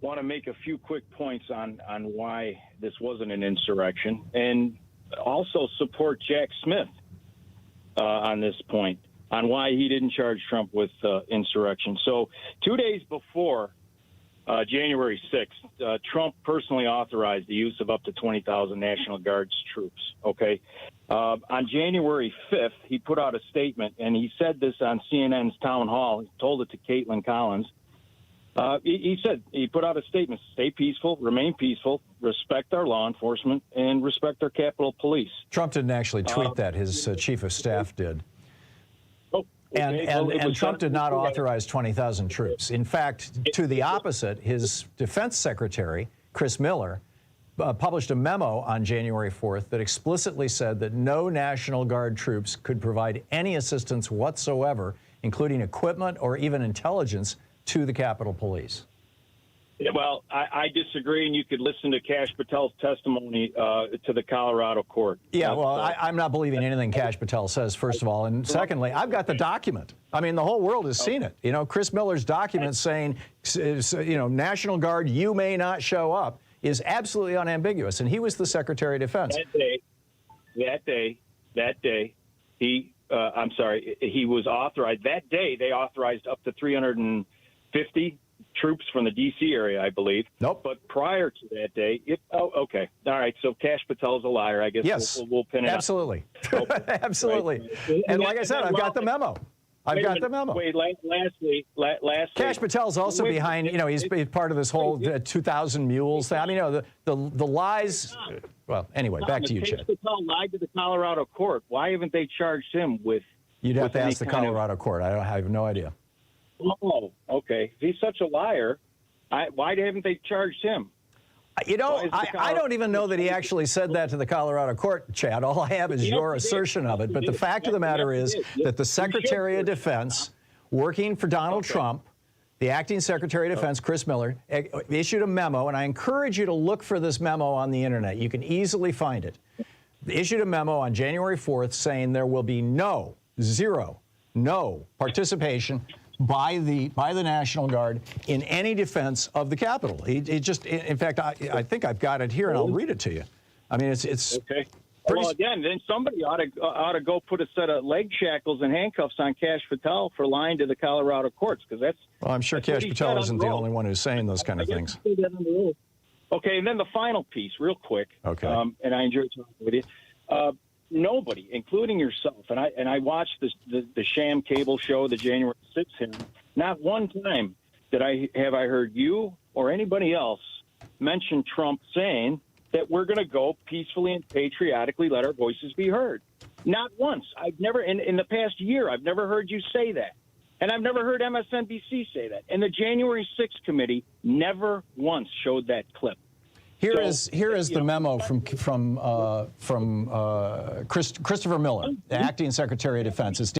want to make a few quick points on why this wasn't an insurrection, and also support Jack Smith on this point, on why he didn't charge Trump with insurrection. So 2 days before January 6th, Trump personally authorized the use of up to 20,000 National Guard's troops, okay? On January 5th, he put out a statement, and he said this on CNN's town hall. He told it to Caitlin Collins. He put out a statement: stay peaceful, remain peaceful, respect our law enforcement, and respect our Capitol Police. Trump didn't actually tweet that. His chief of staff did. Oh, okay. And Trump did not authorize 20,000 troops. In fact, to the opposite, his defense secretary, Chris Miller, published a memo on January 4th that explicitly said that no National Guard troops could provide any assistance whatsoever, including equipment or even intelligence, to the Capitol Police. Well, I disagree, and you could listen to Kash Patel's testimony to the Colorado court. Yeah, well, I'm not believing anything Kash Patel says, first of all. And secondly, I've got the document. I mean, the whole world has seen it. You know, Chris Miller's document saying, you know, National Guard, you may not show up, is absolutely unambiguous. And he was the Secretary of Defense. That day, he was authorized. That day, they authorized up to 350 troops from the D.C. area, I believe. Nope. But prior to that day, okay. All right, so Kash Patel's a liar, I guess. Yes, we'll pin it absolutely. Absolutely. Right. And like I said, I've got the memo. I've got the memo. Wait, lastly, Kash Patel's also behind, you know, he's part of this whole 2,000 mules thing. I mean, you know, the lies. Well, anyway, back to you, Chad. Kash Patel lied to the Colorado court. Why haven't they charged him with? You'd have to ask the Colorado court. I have no idea. Oh, okay. If he's such a liar, why haven't they charged him? You know, I don't even know that he actually said that to the Colorado court, Chad. All I have is your assertion of it. But the fact of the matter is that the Secretary of Defense, working for Donald Trump, the acting Secretary of Defense, Chris Miller, issued a memo, and I encourage you to look for this memo on the internet. You can easily find it. Issued a memo on January 4th saying there will be no participation by the National Guard in any defense of the Capitol. In fact, I think I've got it here, and I'll read it to you. I mean, it's okay. Well, again, then somebody ought to go put a set of leg shackles and handcuffs on Kash Patel for lying to the Colorado courts, because that's. Well, I'm sure Kash Patel isn't the only one who's saying those kind of things. Okay, and then the final piece, real quick. Okay. And I enjoyed talking with you. Nobody, including yourself, and I watched the sham cable show, the January 6th hearing. Not one time did I heard you or anybody else mention Trump saying that we're going to go peacefully and patriotically let our voices be heard. Not once. I've never in the past year. I've never heard you say that, and I've never heard MSNBC say that. And the January 6th committee never once showed that clip. Here is the memo from Christopher Miller, the acting Secretary of Defense. It's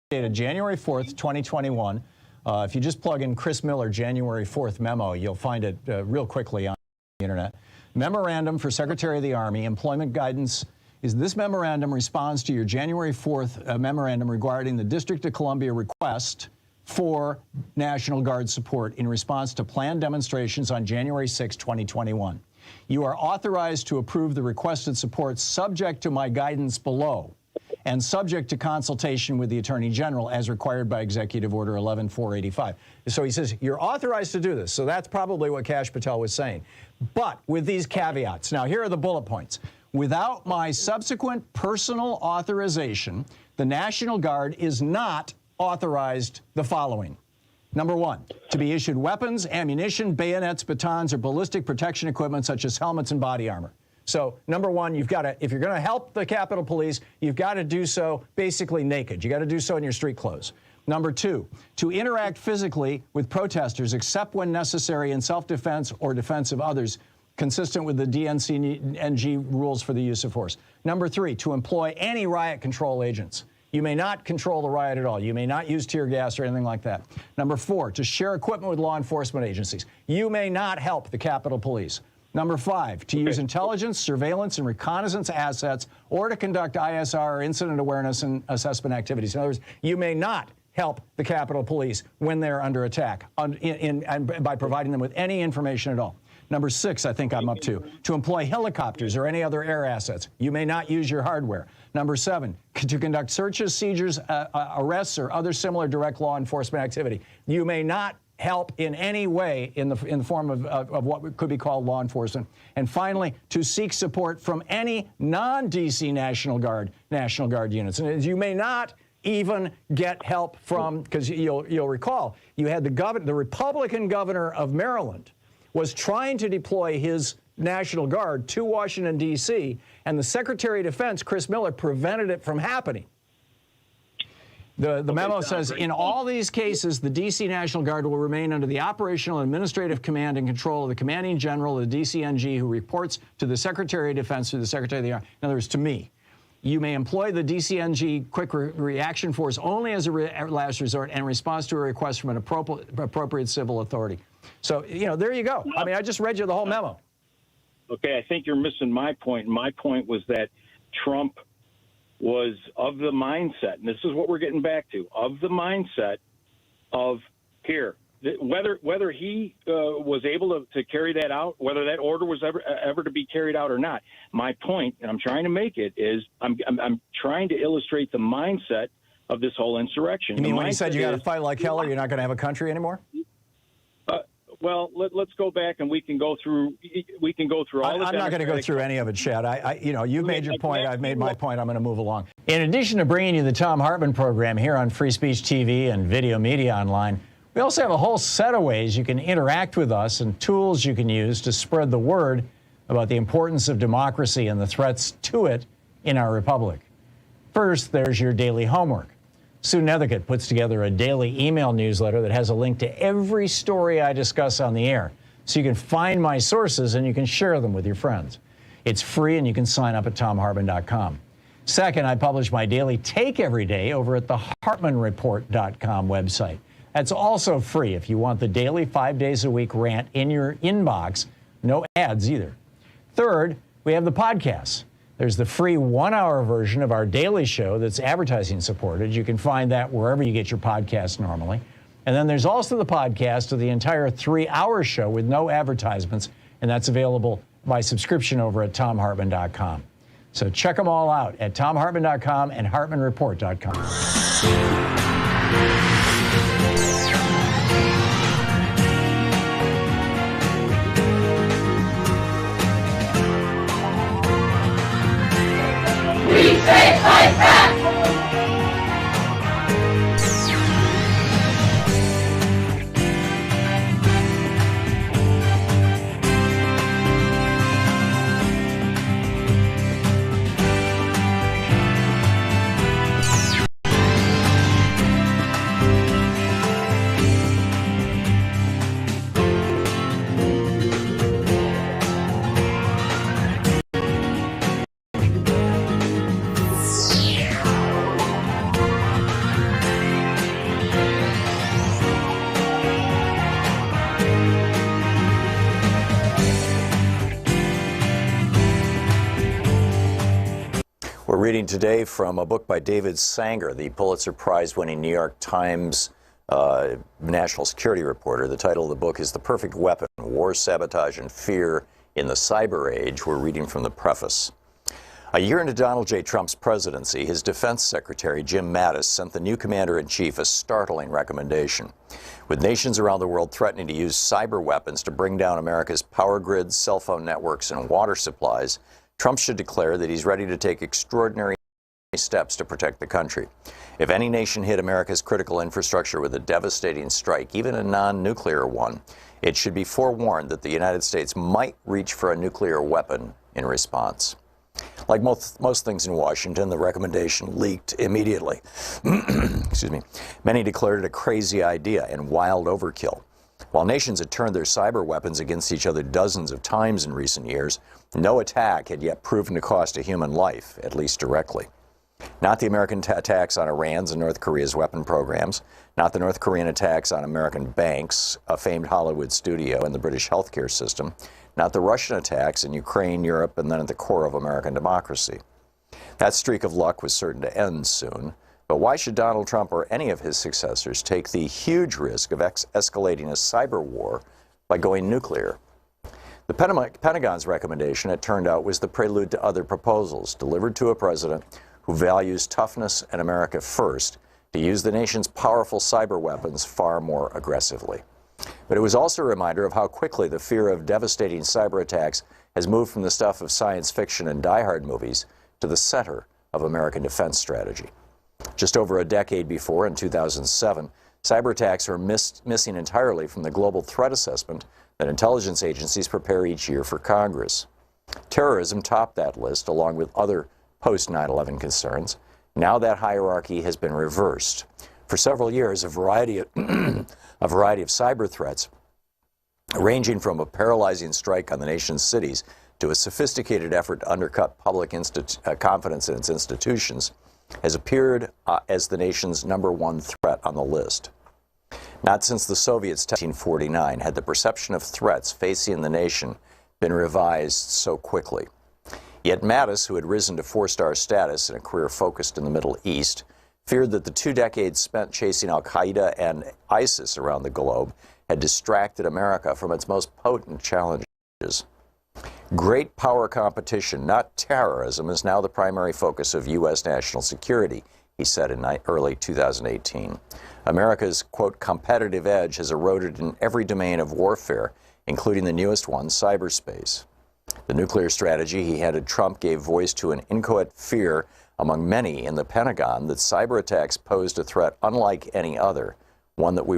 dated January 4th, 2021. If you just plug in Chris Miller January 4th memo, you'll find it real quickly on the internet. Memorandum for Secretary of the Army, employment guidance. This memorandum responds to your January 4th memorandum regarding the District of Columbia request for National Guard support in response to planned demonstrations on January 6, 2021. You are authorized to approve the requested support subject to my guidance below and subject to consultation with the Attorney General as required by Executive Order 11-485. So he says, you're authorized to do this. So that's probably what Kash Patel was saying. But with these caveats. Now, here are the bullet points. Without my subsequent personal authorization, the National Guard is not authorized the following. Number one, to be issued weapons, ammunition, bayonets, batons, or ballistic protection equipment such as helmets and body armor. So, number one, you've got to, if you're going to help the Capitol Police, you've got to do so basically naked. You got to do so in your street clothes. Number two, to interact physically with protesters except when necessary in self-defense or defense of others, consistent with the DNCNG rules for the use of force. Number three, to employ any riot control agents. You may not control the riot at all. You may not use tear gas or anything like that. Number four, to share equipment with law enforcement agencies. You may not help the Capitol Police. Number five, to use intelligence, surveillance, and reconnaissance assets or to conduct ISR or incident awareness and assessment activities. In other words, you may not help the Capitol Police when they're under attack and by providing them with any information at all. Number 6, I think I'm up to employ helicopters or any other air assets. You may not use your hardware. Number 7, to conduct searches, seizures, arrests, or other similar direct law enforcement activity. You may not help in any way in the form of what could be called law enforcement. And finally, to seek support from any non-DC National Guard units. And you may not even get help from, because you'll recall, you had the Republican governor of Maryland was trying to deploy his National Guard to Washington, D.C., and the Secretary of Defense, Chris Miller, prevented it from happening. The memo says, in all these cases, the D.C. National Guard will remain under the operational and administrative command and control of the commanding general of the DCNG, who reports to the Secretary of Defense through the Secretary of the Army. In other words, to me. You may employ the DCNG Quick Reaction Force only as a last resort and in response to a request from an appropriate civil authority. So, there you go. I mean, I just read you the whole memo. Okay, I think you're missing my point. My point was that Trump was of the mindset, and this is what we're getting back to, of the mindset of whether he was able to carry that out, whether that order was ever to be carried out or not. My point, and I'm trying to make it, is I'm trying to illustrate the mindset of this whole insurrection. You mean when he said you got to fight like hell or you're not going to have a country anymore? Well, let's go back and we can go through all. I'm not going to go through any of it, Chad. You've made your point. I've made my point. I'm going to move along. In addition to bringing you the Thom Hartmann Program here on Free Speech TV and Video Media Online, we also have a whole set of ways you can interact with us and tools you can use to spread the word about the importance of democracy and the threats to it in our republic. First, there's your daily homework. Sue Nethercutt puts together a daily email newsletter that has a link to every story I discuss on the air, so you can find my sources and you can share them with your friends. It's free and you can sign up at thomhartmann.com. Second, I publish my daily take every day over at the hartmannreport.com website. That's also free if you want the daily 5 days a week rant in your inbox. No ads either. Third, we have the podcasts. There's the free 1-hour version of our daily show that's advertising supported. You can find that wherever you get your podcasts normally. And then there's also the podcast of the entire 3-hour show with no advertisements, and that's available by subscription over at thomhartmann.com. So check them all out at thomhartmann.com and hartmannreport.com. Reading today from a book by David Sanger, the Pulitzer Prize-winning New York Times national security reporter. The title of the book is The Perfect Weapon, War, Sabotage, and Fear in the Cyber Age. We're reading from the preface. A year into Donald J. Trump's presidency, his defense secretary, Jim Mattis, sent the new commander-in-chief a startling recommendation. With nations around the world threatening to use cyber weapons to bring down America's power grids, cell phone networks, and water supplies, Trump should declare that he's ready to take extraordinary steps to protect the country. If any nation hit America's critical infrastructure with a devastating strike, even a non-nuclear one, it should be forewarned that the United States might reach for a nuclear weapon in response. Like most things in Washington, the recommendation leaked immediately. Excuse me. Many declared it a crazy idea and wild overkill. While nations had turned their cyber weapons against each other dozens of times in recent years, no attack had yet proven to cost a human life, at least directly. Not the American attacks on Iran's and North Korea's weapon programs, not the North Korean attacks on American banks, a famed Hollywood studio, and the British healthcare system, not the Russian attacks in Ukraine, Europe, and then at the core of American democracy. That streak of luck was certain to end soon, But why should Donald Trump or any of his successors take the huge risk of escalating a cyber war by going nuclear? The Pentagon's recommendation, it turned out, was the prelude to other proposals delivered to a president who values toughness and America first to use the nation's powerful cyber weapons far more aggressively. But it was also a reminder of how quickly the fear of devastating cyber attacks has moved from the stuff of science fiction and die-hard movies to the center of American defense strategy. Just over a decade before, in 2007, cyber attacks were missing entirely from the global threat assessment that intelligence agencies prepare each year for Congress. Terrorism topped that list, along with other post-9/11 concerns. Now that hierarchy has been reversed. For several years, a variety of cyber threats, ranging from a paralyzing strike on the nation's cities to a sophisticated effort to undercut public confidence in its institutions, has appeared as the nation's #1 threat on the list. Not since the Soviets in 1949 had the perception of threats facing the nation been revised so quickly. Yet Mattis, who had risen to 4-star status in a career focused in the Middle East, feared that the 2 decades spent chasing al-Qaeda and ISIS around the globe had distracted America from its most potent challenges. Great power competition, not terrorism, is now the primary focus of U.S. national security, he said in early 2018. America's, quote, competitive edge has eroded in every domain of warfare, including the newest one, cyberspace. The nuclear strategy he handed Trump gave voice to an inchoate fear among many in the Pentagon that cyber attacks posed a threat unlike any other, one that we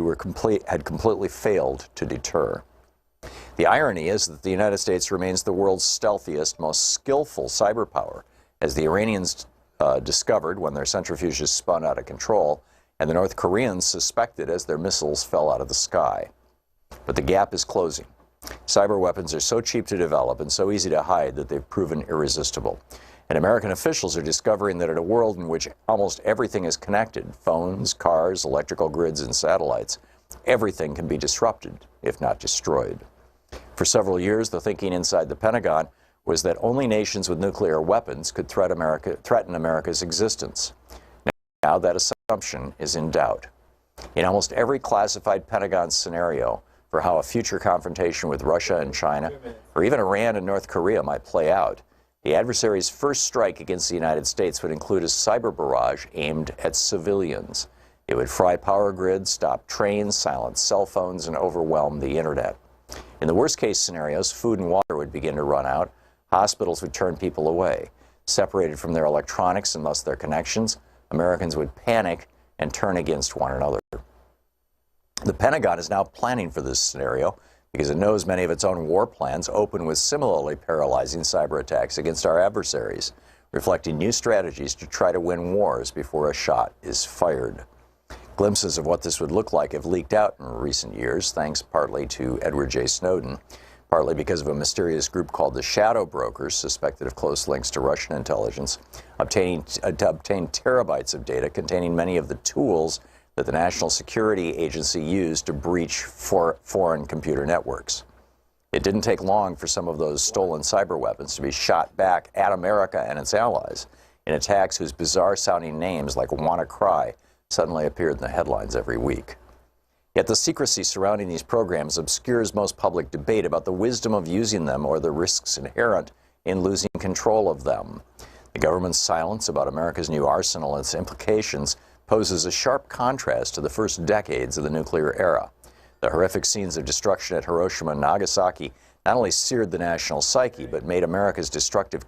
had completely failed to deter. The irony is that the United States remains the world's stealthiest, most skillful cyber power, as the Iranians discovered when their centrifuges spun out of control, and the North Koreans suspected as their missiles fell out of the sky. But the gap is closing. Cyber weapons are so cheap to develop and so easy to hide that they've proven irresistible. And American officials are discovering that in a world in which almost everything is connected, phones, cars, electrical grids, and satellites, everything can be disrupted, if not destroyed. For several years, the thinking inside the Pentagon was that only nations with nuclear weapons could threaten America's existence. Now that assumption is in doubt. In almost every classified Pentagon scenario for how a future confrontation with Russia and China, or even Iran and North Korea might play out, the adversary's first strike against the United States would include a cyber barrage aimed at civilians. It would fry power grids, stop trains, silence cell phones, and overwhelm the internet. In the worst-case scenarios, food and water would begin to run out, hospitals would turn people away. Separated from their electronics and thus their connections, Americans would panic and turn against one another. The Pentagon is now planning for this scenario because it knows many of its own war plans open with similarly paralyzing cyber attacks against our adversaries, reflecting new strategies to try to win wars before a shot is fired. Glimpses of what this would look like have leaked out in recent years, thanks partly to Edward J. Snowden, partly because of a mysterious group called the Shadow Brokers, suspected of close links to Russian intelligence, obtained terabytes of data containing many of the tools that the National Security Agency used to breach foreign computer networks. It didn't take long for some of those stolen cyber weapons to be shot back at America and its allies in attacks whose bizarre-sounding names, like WannaCry, suddenly appeared in the headlines every week. Yet the secrecy surrounding these programs obscures most public debate about the wisdom of using them or the risks inherent in losing control of them. The government's silence about America's new arsenal and its implications poses a sharp contrast to the first decades of the nuclear era. The horrific scenes of destruction at Hiroshima and Nagasaki not only seared the national psyche, but made America's destructive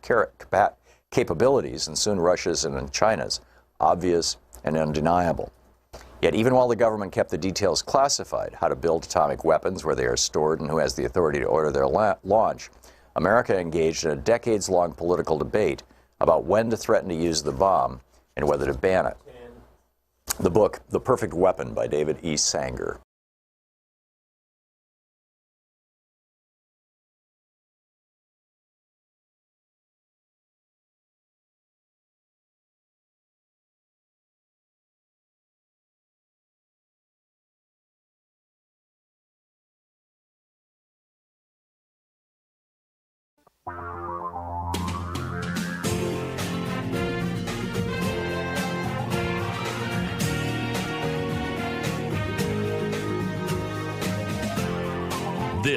capabilities, and soon Russia's and China's, obvious and undeniable. Yet even while the government kept the details classified, how to build atomic weapons, where they are stored, and who has the authority to order their launch, America engaged in a decades-long political debate about when to threaten to use the bomb and whether to ban it. The book, The Perfect Weapon by David E. Sanger.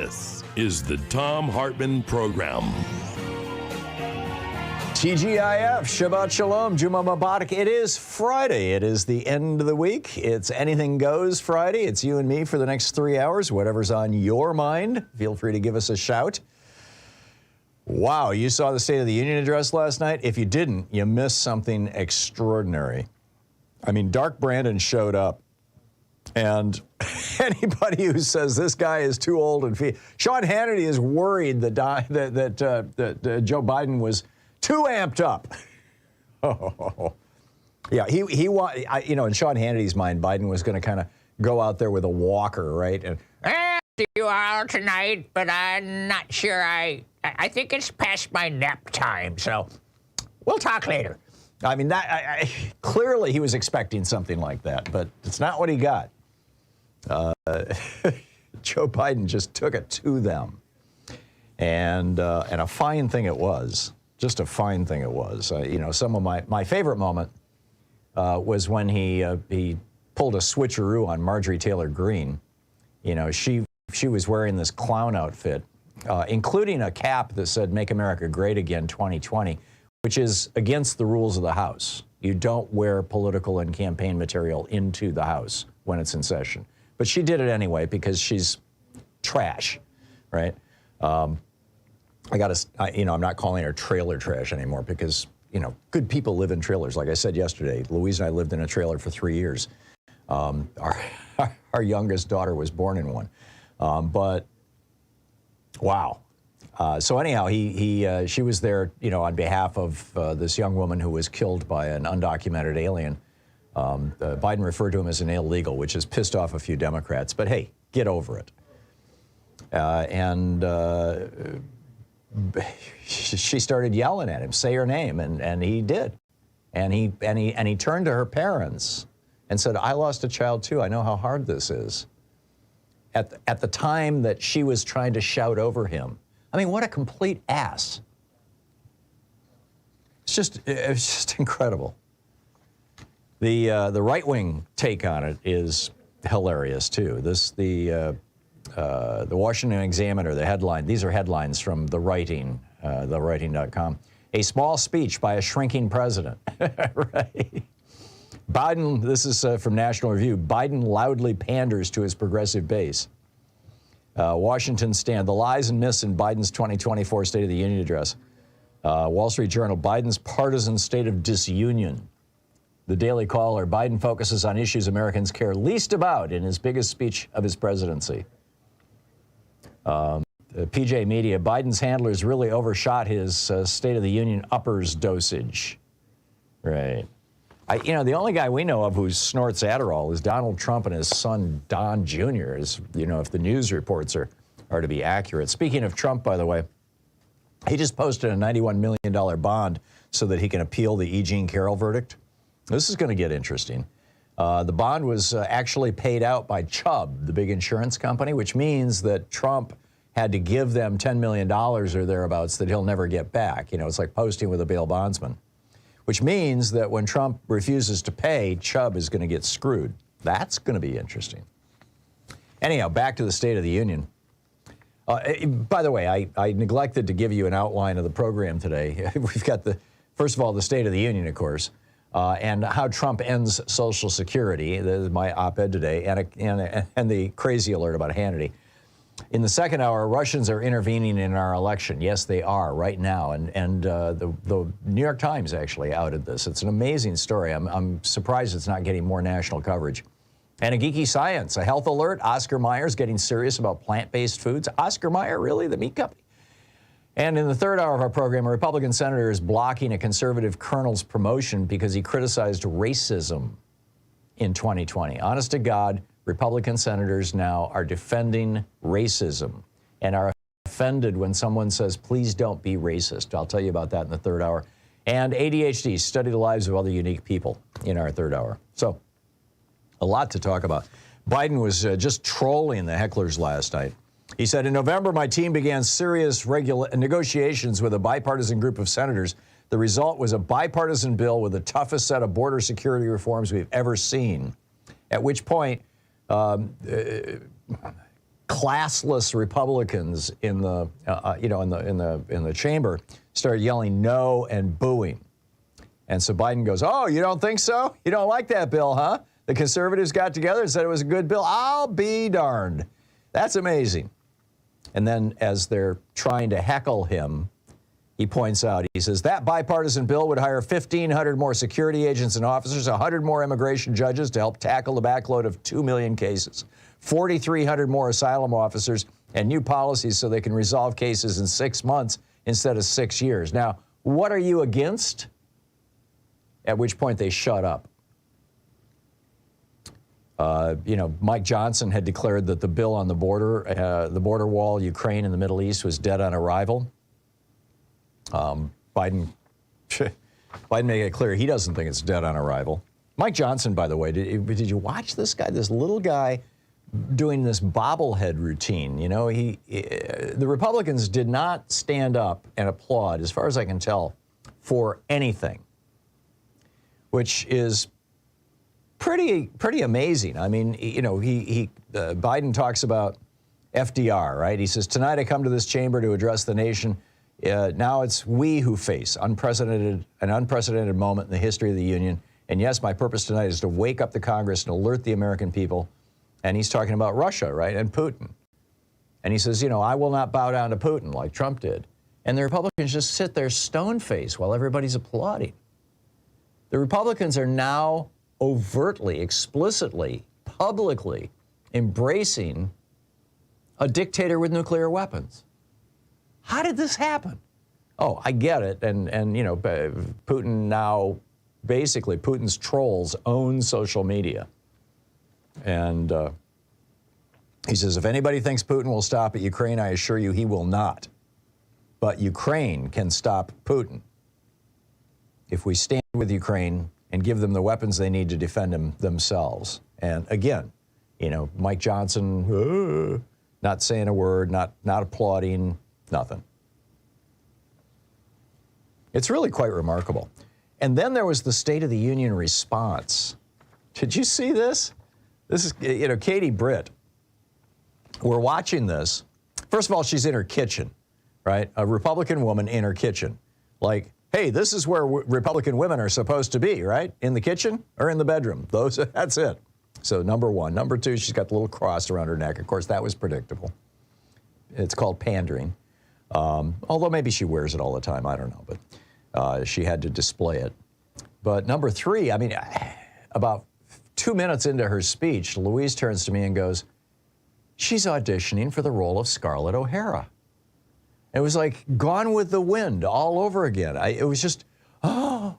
This is the Thom Hartmann Program. TGIF, Shabbat Shalom, Juma Mubarak. It is Friday. It is the end of the week. It's Anything Goes Friday. It's you and me for the next 3 hours. Whatever's on your mind, feel free to give us a shout. Wow, you saw the State of the Union address last night? If you didn't, you missed something extraordinary. I mean, Dark Brandon showed up, and anybody who says this guy is too old and Sean Hannity is worried that Joe Biden was too amped up. Oh, yeah, in Sean Hannity's mind, Biden was going to kind of go out there with a walker, right? And See you all tonight, but I'm not sure. I think it's past my nap time, so we'll talk later. I mean, clearly he was expecting something like that, but it's not what he got. Joe Biden just took it to them, and a fine thing it was. Just a fine thing it was. Some of my favorite moment was when he pulled a switcheroo on Marjorie Taylor Greene. She was wearing this clown outfit, including a cap that said "Make America Great Again 2020," which is against the rules of the House. You don't wear political and campaign material into the House when it's in session. But she did it anyway because she's trash, right? I'm not calling her trailer trash anymore because, good people live in trailers. Like I said yesterday, Louise and I lived in a trailer for 3 years. Our youngest daughter was born in one. But wow. So anyhow, she was there, on behalf of this young woman who was killed by an undocumented alien. Biden referred to him as an illegal, which has pissed off a few Democrats. But hey, get over it. She started yelling at him, say her name, and he did. And he turned to her parents and said, I lost a child too. I know how hard this is. At the time that she was trying to shout over him. I mean, what a complete ass. It's just incredible. The right-wing take on it is hilarious too. The Washington Examiner, the headline, these are headlines from The Writing, thewriting.com. A small speech by a shrinking president. Right. Biden, this is from National Review, Biden loudly panders to his progressive base. Washington Stand, the lies and myths in Biden's 2024 State of the Union address. Wall Street Journal, Biden's partisan state of disunion. The Daily Caller, Biden focuses on issues Americans care least about in his biggest speech of his presidency. PJ Media, Biden's handlers really overshot his State of the Union uppers dosage. Right. The only guy we know of who snorts Adderall is Donald Trump and his son Don Jr., if the news reports are to be accurate. Speaking of Trump, by the way, he just posted a $91 million bond so that he can appeal the E. Jean Carroll verdict. This is going to get interesting. The bond was actually paid out by Chubb, the big insurance company, which means that Trump had to give them $10 million or thereabouts that he'll never get back. It's like posting with a bail bondsman, which means that when Trump refuses to pay, Chubb is going to get screwed. That's going to be interesting. Anyhow, back to the State of the Union. By the way, I neglected to give you an outline of the program today. We've got first of all, the State of the Union, of course. And how Trump ends Social Security. That is my op-ed today, and the crazy alert about Hannity. In the second hour, Russians are intervening in our election. Yes, they are right now, and the New York Times actually outed this. It's an amazing story. I'm surprised it's not getting more national coverage. And a Geeky Science, a health alert. Oscar Mayer's getting serious about plant-based foods. Oscar Mayer, really, the meat company? And in the third hour of our program, a Republican senator is blocking a conservative colonel's promotion because he criticized racism in 2020. Honest to God, Republican senators now are defending racism and are offended when someone says, please don't be racist. I'll tell you about that in the third hour. And ADHD, study the lives of other unique people in our third hour. So a lot to talk about. Biden was just trolling the hecklers last night. He said, in November, my team began serious negotiations with a bipartisan group of senators. The result was a bipartisan bill with the toughest set of border security reforms we've ever seen. At which point, classless Republicans in the in the chamber started yelling no and booing. And so Biden goes, "Oh, you don't think so? You don't like that bill, huh? The conservatives got together and said it was a good bill. I'll be darned. That's amazing." And then as they're trying to heckle him, he points out, he says, that bipartisan bill would hire 1,500 more security agents and officers, 100 more immigration judges to help tackle the backlog of 2 million cases, 4,300 more asylum officers, and new policies so they can resolve cases in 6 months instead of 6 years. Now, what are you against? At which point they shut up. Mike Johnson had declared that the bill on the border wall, Ukraine and the Middle East, was dead on arrival. Biden made it clear he doesn't think it's dead on arrival. Mike Johnson, by the way, did you watch this guy, this little guy doing this bobblehead routine? You know, the Republicans did not stand up and applaud, as far as I can tell, for anything, which is pretty amazing. I mean, Biden talks about FDR, right? He says, tonight I come to this chamber to address the nation. Now it's we who face an unprecedented moment in the history of the Union. And yes, my purpose tonight is to wake up the Congress and alert the American people. And he's talking about Russia, right, and Putin. And he says, I will not bow down to Putin like Trump did. And the Republicans just sit there stone-faced while everybody's applauding. The Republicans are now overtly, explicitly, publicly embracing a dictator with nuclear weapons. How did this happen? Oh, I get it. And Putin now, basically, Putin's trolls own social media. And he says, if anybody thinks Putin will stop at Ukraine, I assure you he will not. But Ukraine can stop Putin if we stand with Ukraine and give them the weapons they need to defend themselves. And again, Mike Johnson, not saying a word, not applauding, nothing. It's really quite remarkable. And then there was the State of the Union response. Did you see this? This is, Katie Britt. We're watching this. First of all, she's in her kitchen, right? A Republican woman in her kitchen. Like, hey, this is where Republican women are supposed to be, right? In the kitchen or in the bedroom. That's it. So number one. Number two, she's got the little cross around her neck. Of course, that was predictable. It's called pandering. Although maybe she wears it all the time. I don't know. But she had to display it. But number three, about 2 minutes into her speech, Louise turns to me and goes, she's auditioning for the role of Scarlett O'Hara. It was like Gone with the Wind all over again. It was just, oh.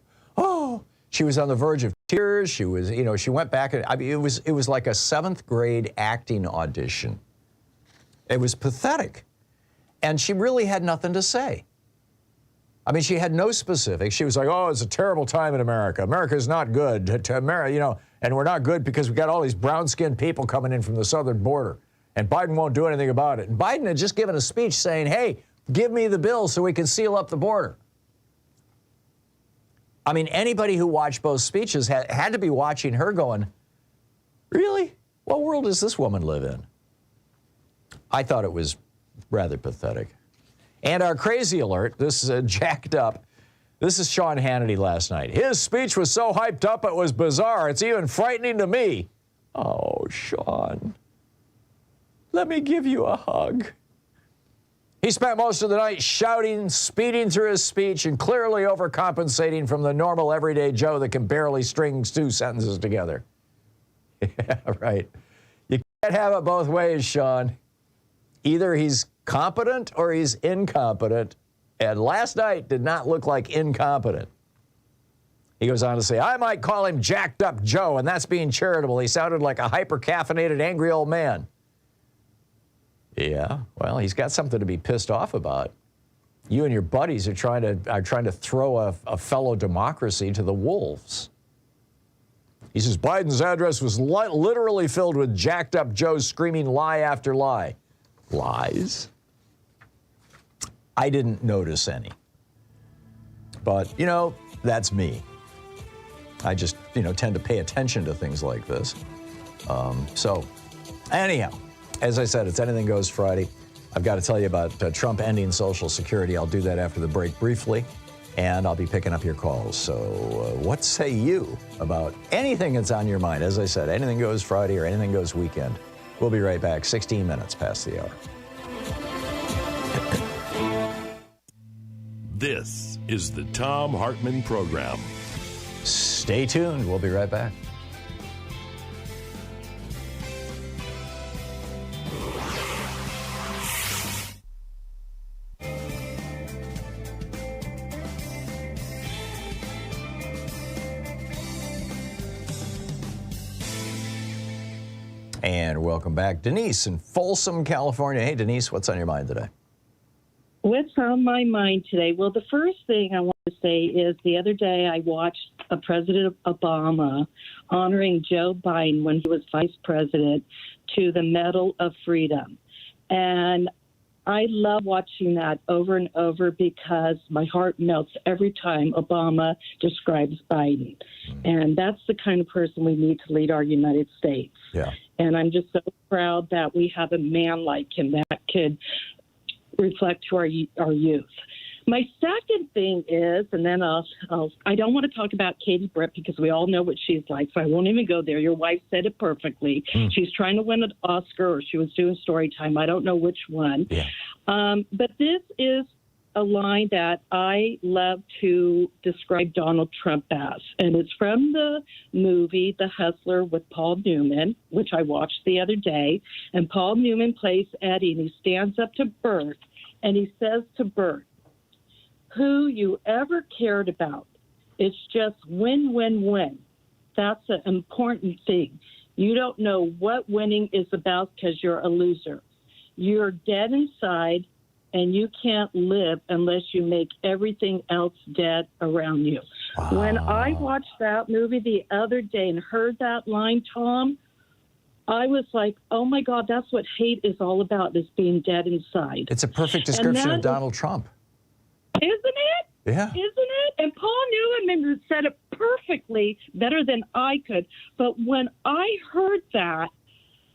She was on the verge of tears. She was, she went back. It was like a 7th grade acting audition. It was pathetic. And she really had nothing to say. She had no specifics. She was like, oh, it's a terrible time in America. America's not good. And we're not good because we got all these brown-skinned people coming in from the southern border. And Biden won't do anything about it. And Biden had just given a speech saying, hey, give me the bill so we can seal up the border. Anybody who watched both speeches had to be watching her going, really? What world does this woman live in? I thought it was rather pathetic. And our crazy alert, this is jacked up. This is Sean Hannity last night. His speech was so hyped up it was bizarre. It's even frightening to me. Oh, Sean, let me give you a hug. He spent most of the night shouting, speeding through his speech, and clearly overcompensating from the normal everyday Joe that can barely string 2 sentences together. Yeah, right. You can't have it both ways, Sean. Either he's competent or he's incompetent, and last night did not look like incompetent. He goes on to say, I might call him Jacked Up Joe, and that's being charitable. He sounded like a hyper-caffeinated, angry old man. Yeah, well, he's got something to be pissed off about. You and your buddies are trying to throw a fellow democracy to the wolves. He says Biden's address was literally filled with jacked up Joes screaming lie after lie. Lies? I didn't notice any. But, that's me. I just, tend to pay attention to things like this. So, anyhow, as I said, it's Anything Goes Friday. I've got to tell you about Trump ending Social Security. I'll do that after the break briefly, and I'll be picking up your calls. So what say you about anything that's on your mind? As I said, Anything Goes Friday or Anything Goes Weekend. We'll be right back, 16 minutes past the hour. This is the Thom Hartmann Program. Stay tuned. We'll be right back. And welcome back, Denise in Folsom, California. Hey, Denise, what's on your mind today? What's on my mind today? Well, the first thing I want to say is the other day I watched President Obama honoring Joe Biden when he was vice president to the Medal of Freedom. And I love watching that over and over because my heart melts every time Obama describes Biden. And that's the kind of person we need to lead our United States. Yeah. And I'm just so proud that we have a man like him that could reflect to our youth. My second thing is, and then I don't want to talk about Katie Britt because we all know what she's like, so I won't even go there. Your wife said it perfectly. She's trying to win an Oscar, or she was doing story time. I don't know which one. Yeah. But this is a line that I love to describe Donald Trump as, and it's from the movie The Hustler with Paul Newman, which I watched the other day. And Paul Newman plays Eddie, and he stands up to Bert, and he says to Bert, "Who you ever cared about. It's just win, win, win. That's an important thing. You don't know what winning is about because you're a loser. You're dead inside, and you can't live unless you make everything else dead around you." Wow. When I watched that movie the other day and heard that line, Tom, I was like, oh, my God, that's what hate is all about, is being dead inside. It's a perfect description of Donald Trump. Isn't it? Yeah. Isn't it? And Paul Newman said it perfectly, better than I could. But when I heard that,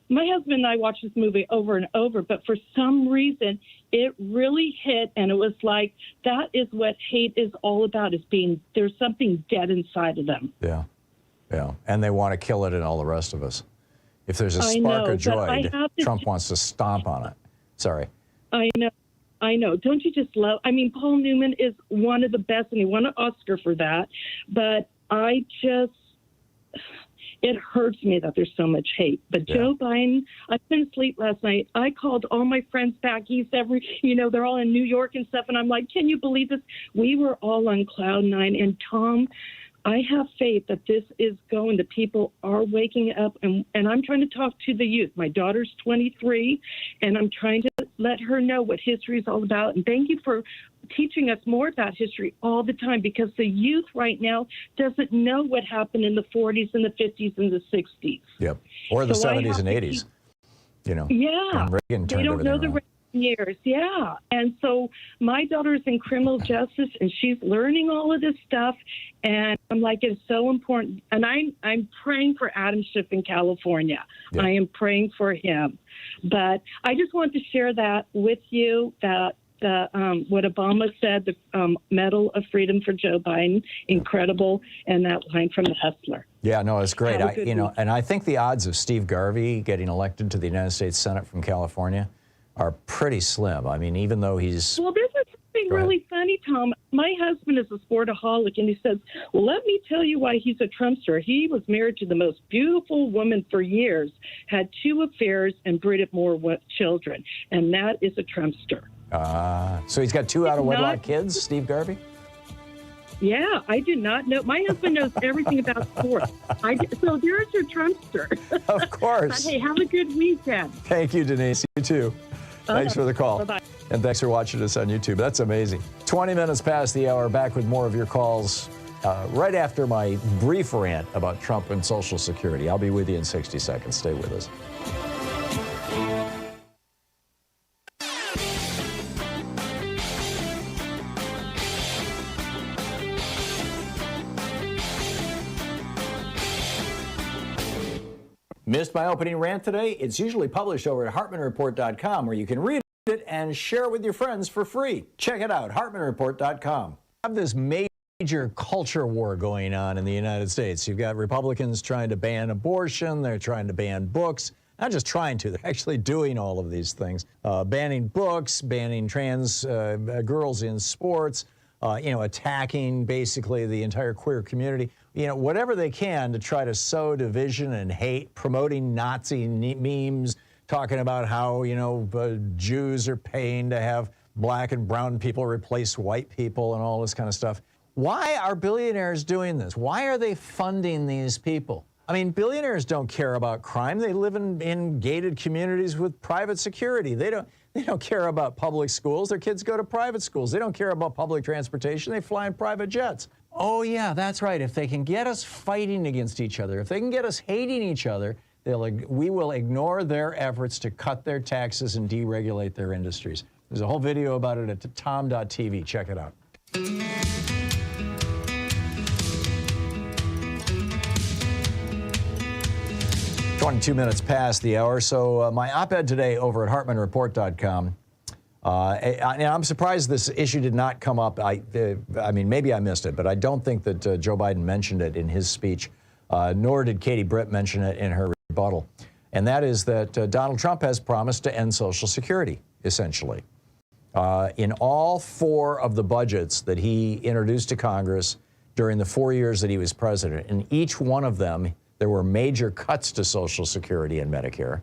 my husband and I watched this movie over and over, but for some reason, it really hit, and it was like, that is what hate is all about, is there's something dead inside of them. Yeah, yeah. And they want to kill it in all the rest of us. If there's a spark of joy, Trump wants to stomp on it. Sorry. I know. Don't you just love? I mean, Paul Newman is one of the best, and he won an Oscar for that. But it hurts me that there's so much hate. But yeah. Joe Biden, I couldn't sleep last night. I called all my friends back east they're all in New York and stuff. And I'm like, can you believe this? We were all on cloud nine. And Tom, I have faith that this is going. The people are waking up, and I'm trying to talk to the youth. My daughter's 23, and I'm trying to let her know what history is all about. And thank you for teaching us more about history all the time, because the youth right now doesn't know what happened in the 40s and the 50s and the 60s. Yep. Or the 70s and 80s. Yeah. Reagan turned they don't know the around. Years, yeah. And so my daughter's in criminal justice, and she's learning all of this stuff, and I'm like, it's so important. And I'm praying for Adam Schiff in California. Yeah. I am praying for him. But I just want to share that with you, that what Obama said, the Medal of Freedom for Joe Biden, incredible, and that line from The Hustler. Yeah, no, it's great. And I think the odds of Steve Garvey getting elected to the United States Senate from California are pretty slim. I mean, even though he's... Well, this is something really funny, Tom. My husband is a sportaholic, and he says, well, let me tell you why he's a Trumpster. He was married to the most beautiful woman for years, had 2 affairs, and breeded more children, and that is a Trumpster. So he's got 2 out-of-wedlock kids, Steve Garvey? Yeah, I do not know. My husband knows everything about sports. So there's your Trumpster. Of course. Hey, have a good weekend. Thanks, Denise. You too. Thanks for the call. Bye-bye. And thanks for watching us on YouTube. That's amazing. 20 minutes past the hour, back with more of your calls right after my brief rant about Trump and Social Security. I'll be with you in 60 seconds. Stay with us. Missed my opening rant today? It's usually published over at HartmannReport.com, where you can read it and share it with your friends for free. Check it out, HartmannReport.com. Have this major culture war going on in the United States. You've got Republicans trying to ban abortion. They're trying to ban books. Not just trying to, they're actually doing all of these things. Banning books, banning trans girls in sports, attacking basically the entire queer community. Whatever they can to try to sow division and hate, promoting Nazi memes, talking about how, Jews are paying to have black and brown people replace white people and all this kind of stuff. Why are billionaires doing this? Why are they funding these people? I mean, billionaires don't care about crime. They live in gated communities with private security. They don't care about public schools. Their kids go to private schools. They don't care about public transportation. They fly in private jets. Oh, yeah, that's right. If they can get us fighting against each other, if they can get us hating each other, we will ignore their efforts to cut their taxes and deregulate their industries. There's a whole video about it at tom.tv. Check it out. 22 minutes past the hour. So my op-ed today over at HartmannReport.com. And I'm surprised this issue did not come up. I mean, maybe I missed it, but I don't think that Joe Biden mentioned it in his speech, nor did Katie Britt mention it in her rebuttal. And that is that Donald Trump has promised to end Social Security, essentially. In all 4 of the budgets that he introduced to Congress during the 4 years that he was president, in each one of them, there were major cuts to Social Security and Medicare.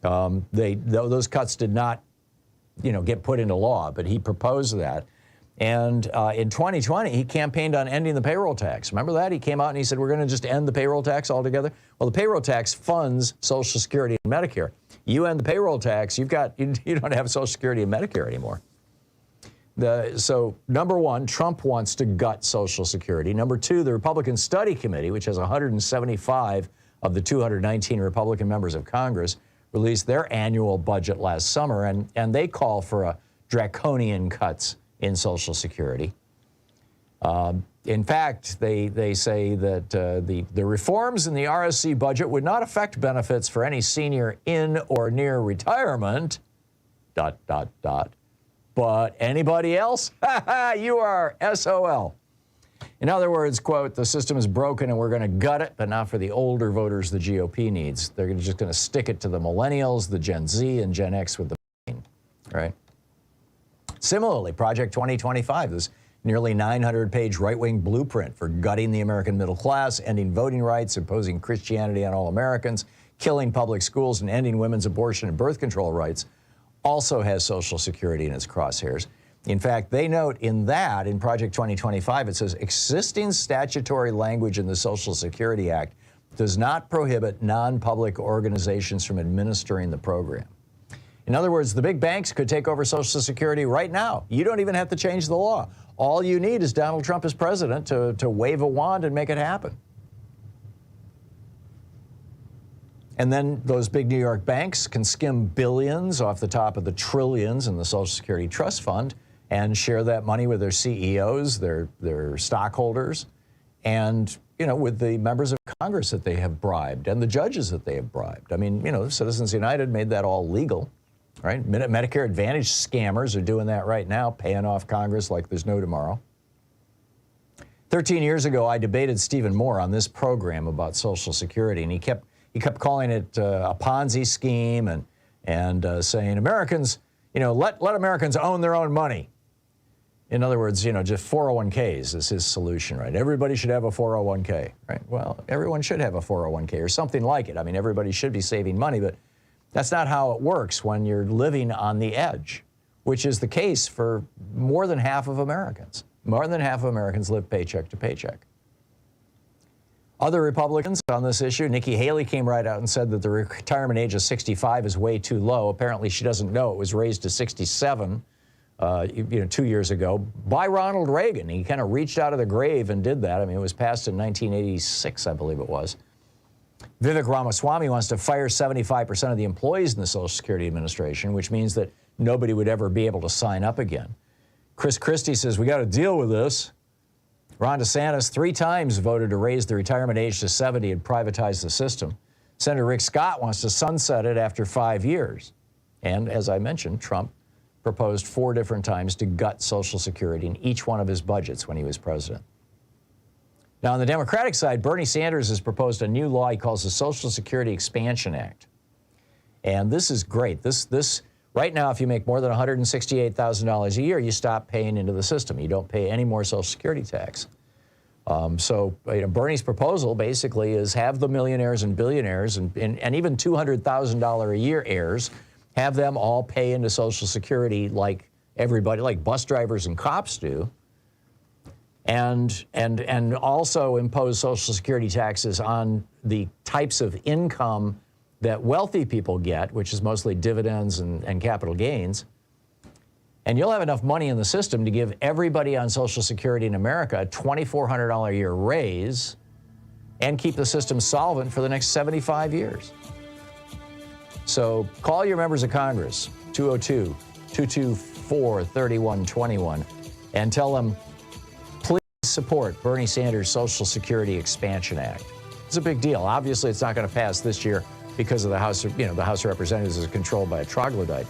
Those cuts did not, get put into law, but he proposed that. And in 2020, he campaigned on ending the payroll tax. Remember that? He came out and he said, we're going to just end the payroll tax altogether. Well, the payroll tax funds Social Security and Medicare. You end the payroll tax, you don't have Social Security and Medicare anymore. So number one, Trump wants to gut Social Security. Number two, the Republican Study Committee, which has 175 of the 219 Republican members of Congress, released their annual budget last summer, and they call for draconian cuts in Social Security. In fact, they say that the reforms in the RSC budget would not affect benefits for any senior in or near retirement, ... But anybody else? You are SOL. In other words, quote, the system is broken and we're going to gut it, but not for the older voters the GOP needs. They're just going to stick it to the millennials, the Gen Z, and Gen X with the right? Similarly, Project 2025, this nearly 900-page right-wing blueprint for gutting the American middle class, ending voting rights, imposing Christianity on all Americans, killing public schools, and ending women's abortion and birth control rights, also has Social Security in its crosshairs. In fact, they note in Project 2025, it says existing statutory language in the Social Security Act does not prohibit non-public organizations from administering the program. In other words, the big banks could take over Social Security right now. You don't even have to change the law. All you need is Donald Trump as president to wave a wand and make it happen. And then those big New York banks can skim billions off the top of the trillions in the Social Security Trust Fund and share that money with their CEOs, their stockholders, and, with the members of Congress that they have bribed and the judges that they have bribed. I mean, Citizens United made that all legal, right? Medicare Advantage scammers are doing that right now, paying off Congress like there's no tomorrow. 13 years ago, I debated Stephen Moore on this program about Social Security, and he kept calling it a Ponzi scheme and saying Americans, let Americans own their own money. In other words, just 401ks is his solution, right? Everybody should have a 401k, right? Well, everyone should have a 401k or something like it. I mean, everybody should be saving money, but that's not how it works when you're living on the edge, which is the case for more than half of Americans. More than half of Americans live paycheck to paycheck. Other Republicans on this issue, Nikki Haley came right out and said that the retirement age of 65 is way too low. Apparently, she doesn't know it was raised to 67, 2 years ago by Ronald Reagan. He kind of reached out of the grave and did that. I mean, it was passed in 1986, I believe it was. Vivek Ramaswamy wants to fire 75% of the employees in the Social Security Administration, which means that nobody would ever be able to sign up again. Chris Christie says, we got to deal with this. Ron DeSantis 3 times voted to raise the retirement age to 70 and privatize the system. Senator Rick Scott wants to sunset it after 5 years. And as I mentioned, Trump proposed 4 different times to gut Social Security in each one of his budgets when he was president. Now, on the Democratic side, Bernie Sanders has proposed a new law he calls the Social Security Expansion Act. And this is great. This right now, if you make more than $168,000 a year, you stop paying into the system. You don't pay any more Social Security tax. So Bernie's proposal basically is have the millionaires and billionaires and even $200,000 a year heirs, have them all pay into Social Security like everybody, like bus drivers and cops do, and also impose Social Security taxes on the types of income that wealthy people get, which is mostly dividends and capital gains. And you'll have enough money in the system to give everybody on Social Security in America a $2,400 a year raise and keep the system solvent for the next 75 years. So call your members of Congress, 202-224-3121, and tell them, please support Bernie Sanders' Social Security Expansion Act. It's a big deal. Obviously, it's not going to pass this year because of the House of Representatives is controlled by a troglodyte,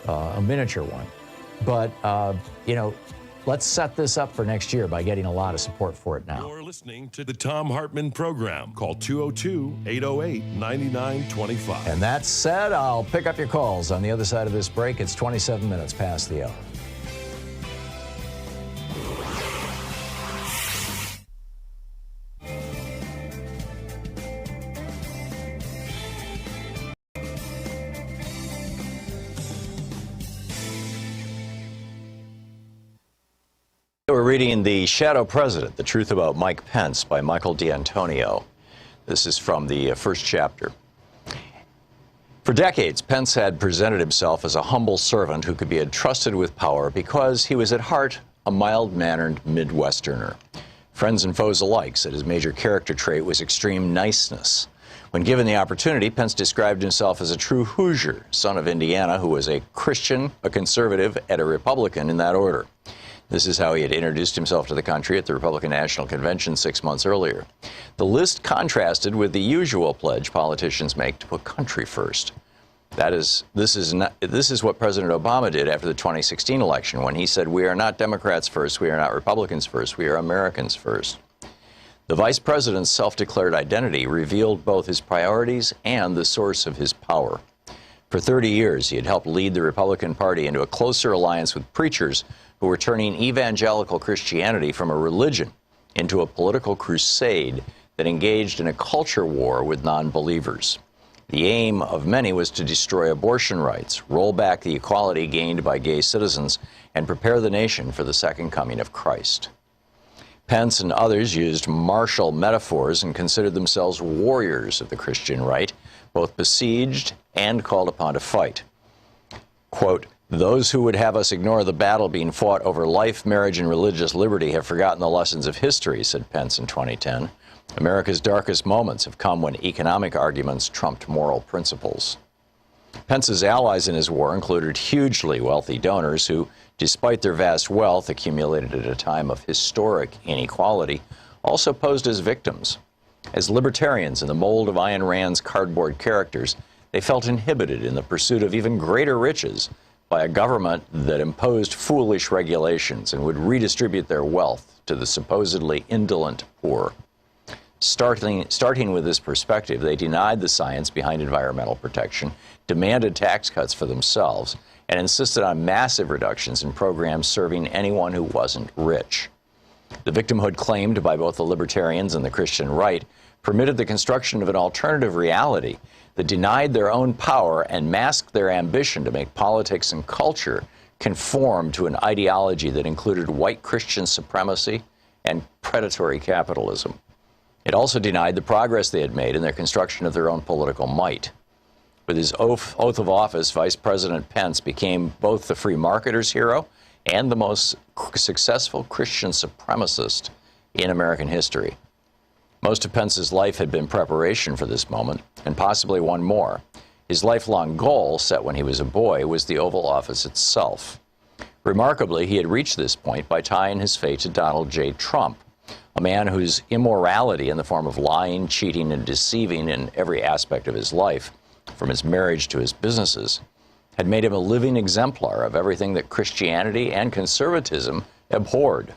a miniature one. But, let's set this up for next year by getting a lot of support for it now. You're listening to the Thom Hartmann Program. Call 202-808-9925. And that said, I'll pick up your calls on the other side of this break. It's 27 minutes past the hour. We're reading The Shadow President, The Truth About Mike Pence by Michael D'Antonio. This is from the first chapter. For decades, Pence had presented himself as a humble servant who could be entrusted with power because he was at heart a mild-mannered Midwesterner. Friends and foes alike said his major character trait was extreme niceness. When given the opportunity, Pence described himself as a true Hoosier, son of Indiana, who was a Christian, a conservative, and a Republican in that order. This is how he had introduced himself to the country at the Republican National Convention 6 months earlier. The list contrasted with the usual pledge politicians make to put country first. This is what President Obama did after the 2016 election when he said, "We are not Democrats first, we are not Republicans first, we are Americans first." The vice president's self-declared identity revealed both his priorities and the source of his power. For 30 years, he had helped lead the Republican Party into a closer alliance with preachers who were turning evangelical Christianity from a religion into a political crusade that engaged in a culture war with non-believers. The aim of many was to destroy abortion rights, roll back the equality gained by gay citizens, and prepare the nation for the second coming of Christ. Pence and others used martial metaphors and considered themselves warriors of the Christian right, both besieged and called upon to fight. Quote, "Those who would have us ignore the battle being fought over life, marriage, and religious liberty have forgotten the lessons of history," said Pence in 2010. "America's darkest moments have come when economic arguments trumped moral principles." Pence's allies in his war included hugely wealthy donors who, despite their vast wealth accumulated at a time of historic inequality, also posed as victims. As libertarians in the mold of Ayn Rand's cardboard characters, they felt inhibited in the pursuit of even greater riches by a government that imposed foolish regulations and would redistribute their wealth to the supposedly indolent poor. Starting with this perspective, they denied the science behind environmental protection, demanded tax cuts for themselves, and insisted on massive reductions in programs serving anyone who wasn't rich. The victimhood claimed by both the libertarians and the Christian right permitted the construction of an alternative reality that denied their own power and masked their ambition to make politics and culture conform to an ideology that included white Christian supremacy and predatory capitalism. It also denied the progress they had made in their construction of their own political might. With his oath of office, Vice President Pence became both the free marketer's hero and the most successful Christian supremacist in American history. Most of Pence's life had been preparation for this moment, and possibly one more. His lifelong goal, set when he was a boy, was the Oval Office itself. Remarkably, he had reached this point by tying his fate to Donald J. Trump. a man whose immorality in the form of lying, cheating, and deceiving in every aspect of his life, from his marriage to his businesses, had made him a living exemplar of everything that Christianity and conservatism abhorred.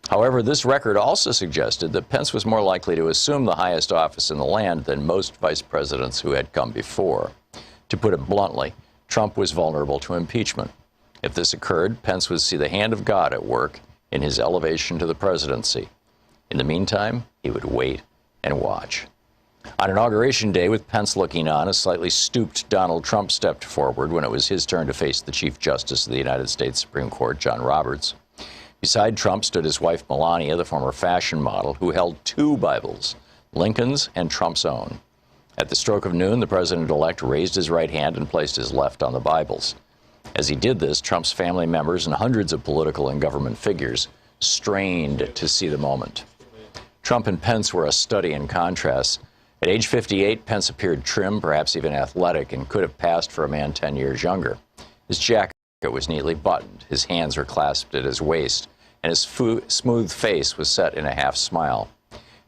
However, this record also suggested that Pence was more likely to assume the highest office in the land than most vice presidents who had come before. To put it bluntly, Trump was vulnerable to impeachment. If this occurred, Pence would see the hand of God at work in his elevation to the presidency. In the meantime, he would wait and watch. On Inauguration Day, with Pence looking on, a slightly stooped Donald Trump stepped forward when it was his turn to face the Chief Justice of the United States Supreme Court, John Roberts. Beside Trump stood his wife, Melania, the former fashion model, who held two Bibles, Lincoln's and Trump's own. At the stroke of noon, the president-elect raised his right hand and placed his left on the Bibles. As he did this, Trump's family members and hundreds of political and government figures strained to see the moment. Trump and Pence were a study in contrast. At age 58, Pence appeared trim, perhaps even athletic, and could have passed for a man 10 years younger. His jacket was neatly buttoned, his hands were clasped at his waist, and his smooth face was set in a half smile.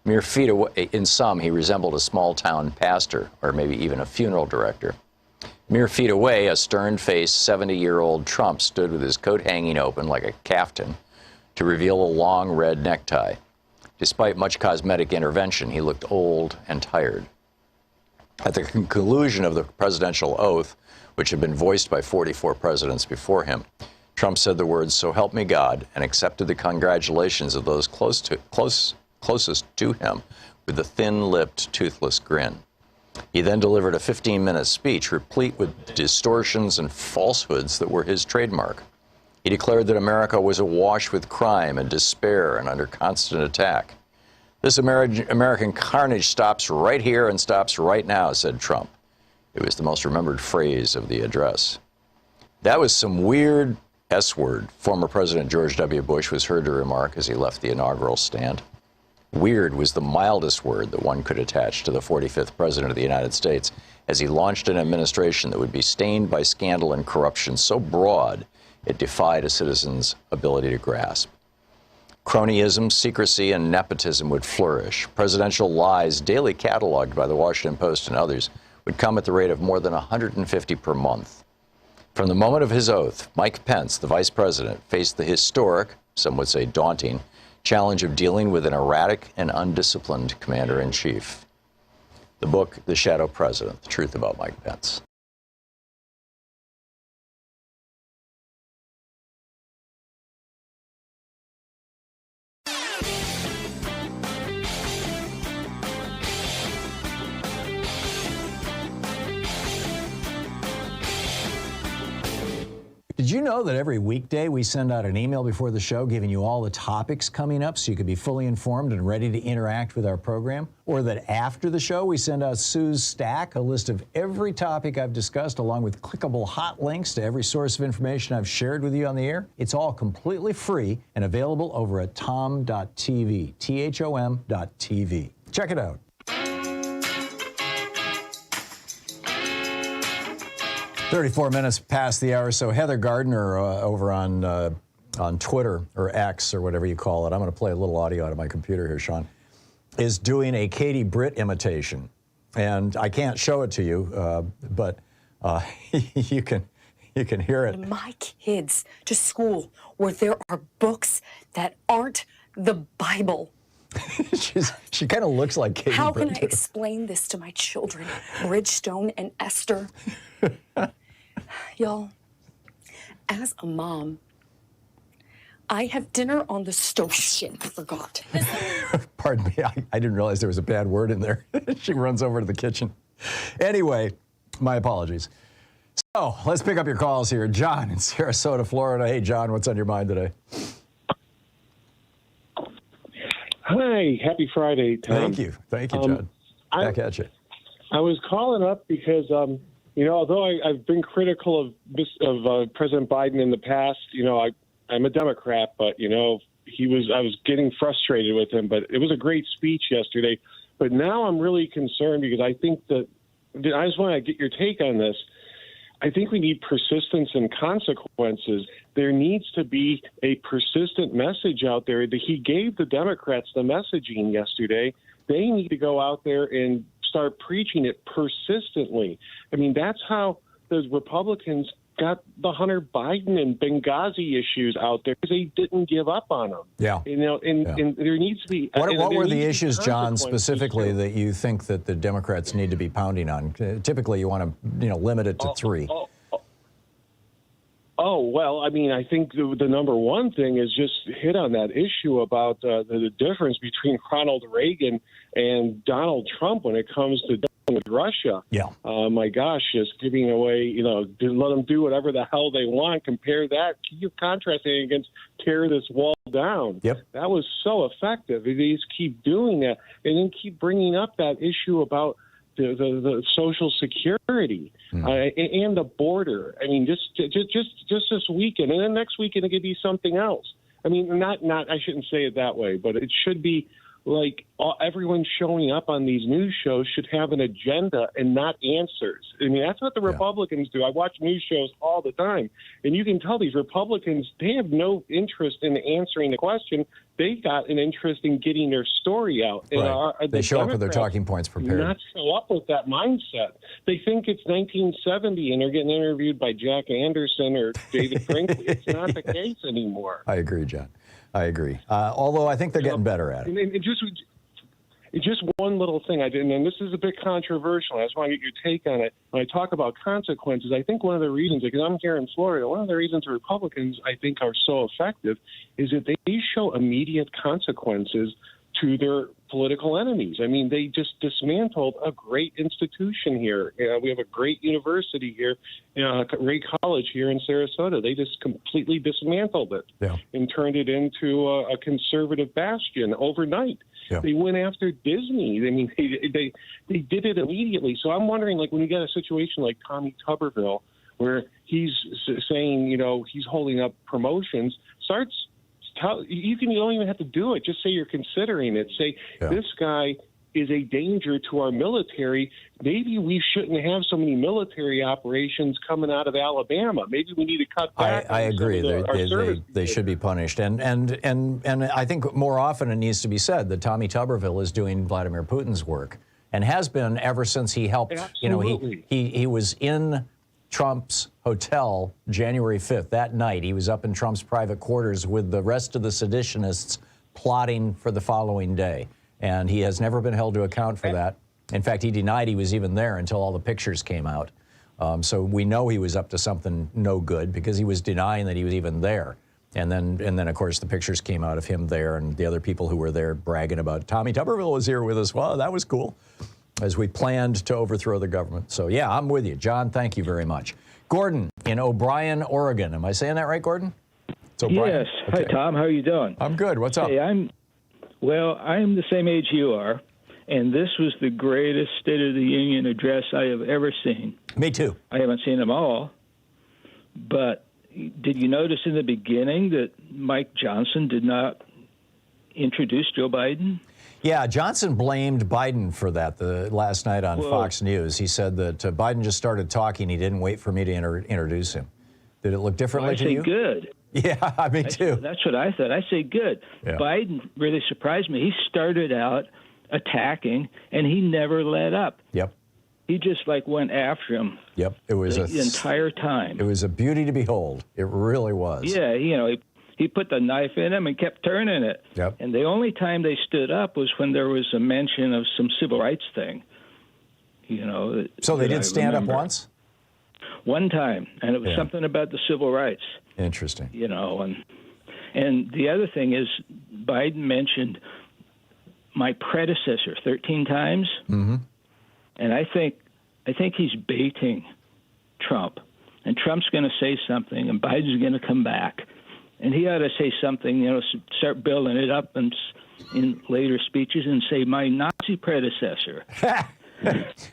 Mere feet away, in some, he resembled a small-town pastor, or maybe even a funeral director. Mere feet away, a stern-faced 70-year-old Trump stood with his coat hanging open like a caftan to reveal a long red necktie. Despite much cosmetic intervention, he looked old and tired. At the conclusion of the presidential oath, which had been voiced by 44 presidents before him, Trump said the words, "So help me God," and accepted the congratulations of those closest to him with a thin-lipped, toothless grin. He then delivered a 15-minute speech replete with distortions and falsehoods that were his trademark. He declared that America was awash with crime and despair and under constant attack. "This American carnage stops right here and stops right now," said Trump. It was the most remembered phrase of the address. That was some weird S-word, former President George W. Bush was heard to remark as he left the inaugural stand. Weird was the mildest word that one could attach to the 45th President of the United States as he launched an administration that would be stained by scandal and corruption so broad it defied a citizen's ability to grasp. Cronyism, secrecy, and nepotism would flourish. Presidential lies, daily cataloged by the Washington Post and others, would come at the rate of more than 150 per month. From the moment of his oath, Mike Pence, the vice president, faced the historic, some would say daunting, challenge of dealing with an erratic and undisciplined commander-in-chief. The book, The Shadow President, The Truth About Mike Pence. Did you know that every weekday we send out an email before the show giving you all the topics coming up so you can be fully informed and ready to interact with our program? Or that after the show we send out Sue's Stack, a list of every topic I've discussed along with clickable hot links to every source of information I've shared with you on the air? It's all completely free and available over at thom.tv, THOM.tv. Check it out. 34 minutes past the hour, so Heather Gardner over on Twitter, or X, or whatever you call it, I'm going to play a little audio out of my computer here, Sean, is doing a Katie Britt imitation. And I can't show it to you, but you can hear it. My kids to school where there are books that aren't the Bible. She kind of looks like Katie How Britt. can I explain this to my children, Bridgestone and Esther? Y'all, as a mom, I have dinner on the stove. Shit, I forgot. Pardon me, I didn't realize there was a bad word in there. She runs over to the kitchen. Anyway, my apologies. So let's pick up your calls here. John in Sarasota, Florida. Hey, John, what's on your mind today? Hi, happy Friday, Tom. Thank you, John. Back at you. I was calling up because, although I've been critical of President Biden in the past, I'm a Democrat, but I was getting frustrated with him. But it was a great speech yesterday. But now I'm really concerned because I think that I just want to get your take on this. I think we need persistence and consequences. there needs to be a persistent message out there. He gave the Democrats the messaging yesterday. They need to go out there and start preaching it persistently. I mean, that's how the Republicans got the Hunter Biden and Benghazi issues out there, because they didn't give up on them. Yeah. And there needs to be... What were the issues, John, specifically that you think that the Democrats need to be pounding on? Typically, you want to, limit it to three. Well, I mean, I think the number one thing is just hit on that issue about the difference between Ronald Reagan and Donald Trump when it comes to with Russia. Yeah. My gosh, just giving away, let them do whatever the hell they want. Compare that, keep contrasting against tear this wall down. Yep. That was so effective. They just keep doing that, and then keep bringing up that issue about the Social Security and the border. I mean, just this weekend, and then next weekend it could be something else. I mean, not. I shouldn't say it that way, but it should be like everyone showing up on these news shows should have an agenda and not answers. I mean, that's what the Republicans do. I watch news shows all the time, and you can tell these Republicans, they have no interest in answering the question. They got an interest in getting their story out. Right. And they show up with their talking points prepared. Not show up with that mindset. They think it's 1970 and they're getting interviewed by Jack Anderson or David Brinkley. It's not the case anymore. I agree, John. I agree. Although I think they're getting better at it. And just one little thing I didn't, and this is a bit controversial. I just want to get your take on it. When I talk about consequences, I think one of the reasons, because I'm here in Florida, one of the reasons Republicans, I think, are so effective is that they show immediate consequences to their political enemies. I mean, they just dismantled a great institution here. We have a great university here, a great college here in Sarasota. They just completely dismantled it and turned it into a conservative bastion overnight. Yeah. They went after Disney. I mean, they did it immediately. So I'm wondering, like, when you get a situation like Tommy Tuberville, where he's saying, he's holding up promotions, you don't even have to do it. Just say you're considering it. Say, this guy is a danger to our military. Maybe we shouldn't have so many military operations coming out of Alabama. Maybe we need to cut back. I agree. They should be punished. And I think more often it needs to be said that Tommy Tuberville is doing Vladimir Putin's work and has been ever since he helped. Absolutely. He was in Trump's hotel January 5th. That night, he was up in Trump's private quarters with the rest of the seditionists plotting for the following day. And he has never been held to account for that. In fact, he denied he was even there until all the pictures came out. So we know he was up to something no good because he was denying that he was even there. And then, of course, the pictures came out of him there and the other people who were there bragging about Tommy Tuberville was here with us. Well, that was cool. As we planned to overthrow the government. So, yeah, I'm with you. John, thank you very much. Gordon in O'Brien, Oregon. Am I saying that right, Gordon? It's O'Brien. Yes. Okay. Hi, Tom. How are you doing? I'm good. What's up? Hey, I'm the same age you are, and this was the greatest State of the Union address I have ever seen. Me too. I haven't seen them all, but did you notice in the beginning that Mike Johnson did not introduce Joe Biden? Yeah, Johnson blamed Biden for that last night on Fox News. He said that Biden just started talking. He didn't wait for me to introduce him. Did it look differently to you? I say good. Yeah, me too. That's what I thought. I say good. Yeah. Biden really surprised me. He started out attacking, and he never let up. Yep. He just went after him. Yep. It was the entire time. It was a beauty to behold. It really was. Yeah, he put the knife in him and kept turning it. Yep. And the only time they stood up was when there was a mention of some civil rights thing. So they did stand up once? One time, and it was something about the civil rights. Interesting. And the other thing is Biden mentioned my predecessor 13 times. Mm-hmm. And I think he's baiting Trump. And Trump's going to say something, and Biden's going to come back. And he ought to say something, start building it up in later speeches and say, my Nazi predecessor.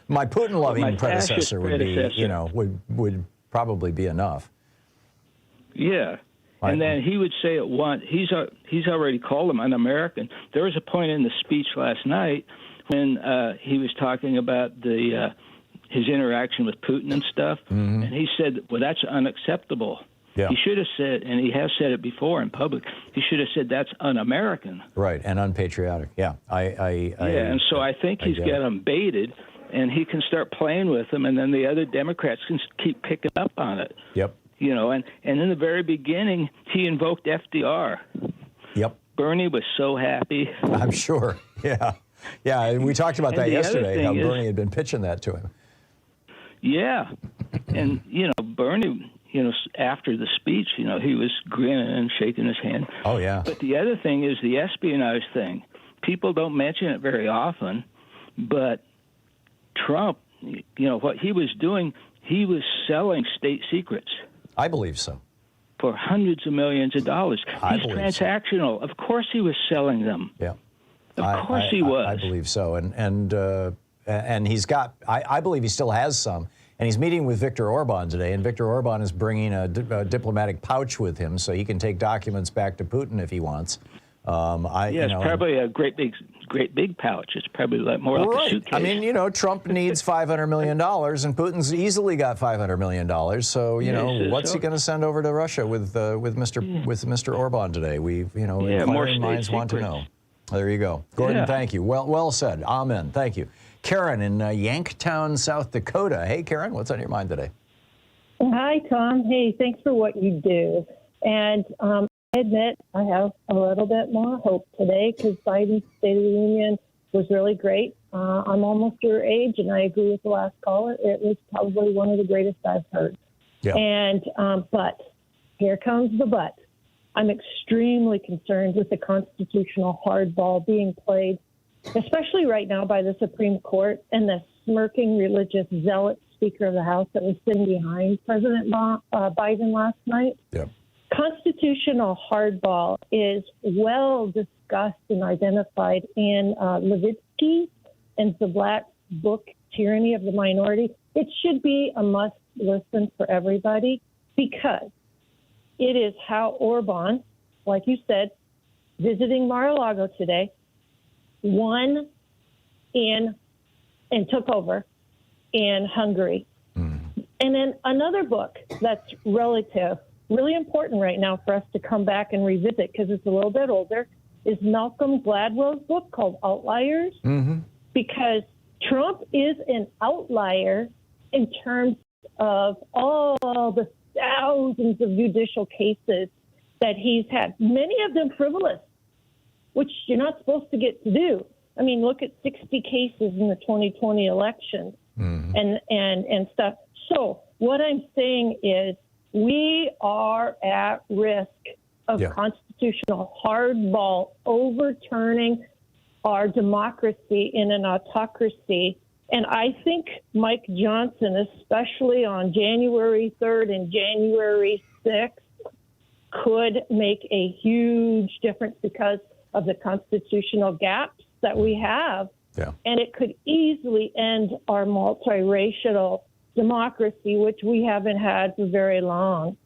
My Putin-loving predecessor would be, would probably be enough. Yeah. And then he would say it once. He's already called him un-American. There was a point in the speech last night when he was talking about his interaction with Putin and stuff, and he said, well, that's unacceptable. Yeah. He should have said, and he has said it before in public, he should have said that's un-American. Right, and unpatriotic. Yeah, and so I think he's got them baited, and he can start playing with them, and then the other Democrats can keep picking up on it. Yep. You know, and in the very beginning, he invoked FDR. Yep. Bernie was so happy. I'm sure. Yeah. Yeah, and we talked about that yesterday, how Bernie had been pitching that to him. Yeah. And, you know, Bernie, you know, after the speech, you know, he was grinning and shaking his hand. Oh, yeah. But the other thing is the espionage thing. People don't mention it very often, but Trump, you know, what he was doing, he was selling state secrets. I believe so. For hundreds of millions of dollars. He's transactional. So. Of course he was selling them. Yeah. Of course he was. I believe so. And he's got, I believe he still has some. And he's meeting with Viktor Orban today, and Viktor Orban is bringing a diplomatic pouch with him so he can take documents back to Putin if he wants. It's probably a great big pouch. It's probably more like a suitcase. I mean, you know, Trump needs $500 million, and Putin's easily got $500 million. So, you know, what's he going to send over to Russia with Mr. Orban today? Inquiring minds want to know. There you go. Gordon, thank you. Well said. Amen. Thank you. Karen in Yanktown, South Dakota. Hey, Karen, what's on your mind today? Hi, Tom. Hey, thanks for what you do. And I admit I have a little bit more hope today because Biden's State of the Union was really great. I'm almost your age, and I agree with the last caller. It was probably one of the greatest I've heard. Yeah. And but here comes the but. I'm extremely concerned with the constitutional hardball being played, especially right now by the Supreme Court and the smirking religious zealot Speaker of the House that was sitting behind President Biden last night. Yeah. Constitutional hardball is well discussed and identified in Levitsky and Zablat's book, Tyranny of the Minority. It should be a must listen for everybody because it is how Orban, like you said, visiting Mar-a-Lago today, won in and took over in Hungary. And then another book that's really important right now for us to come back and revisit because it's a little bit older is Malcolm Gladwell's book called Outliers. Because Trump is an outlier in terms of all the thousands of judicial cases that he's had, many of them frivolous, which you're not supposed to get to do. I mean, look at 60 cases in the 2020 election and stuff. So what I'm saying is we are at risk of constitutional hardball overturning our democracy in an autocracy. And I think Mike Johnson, especially on January 3rd and January 6th, could make a huge difference because of the constitutional gaps that we have. Yeah. And it could easily end our multiracial democracy, which we haven't had for very long.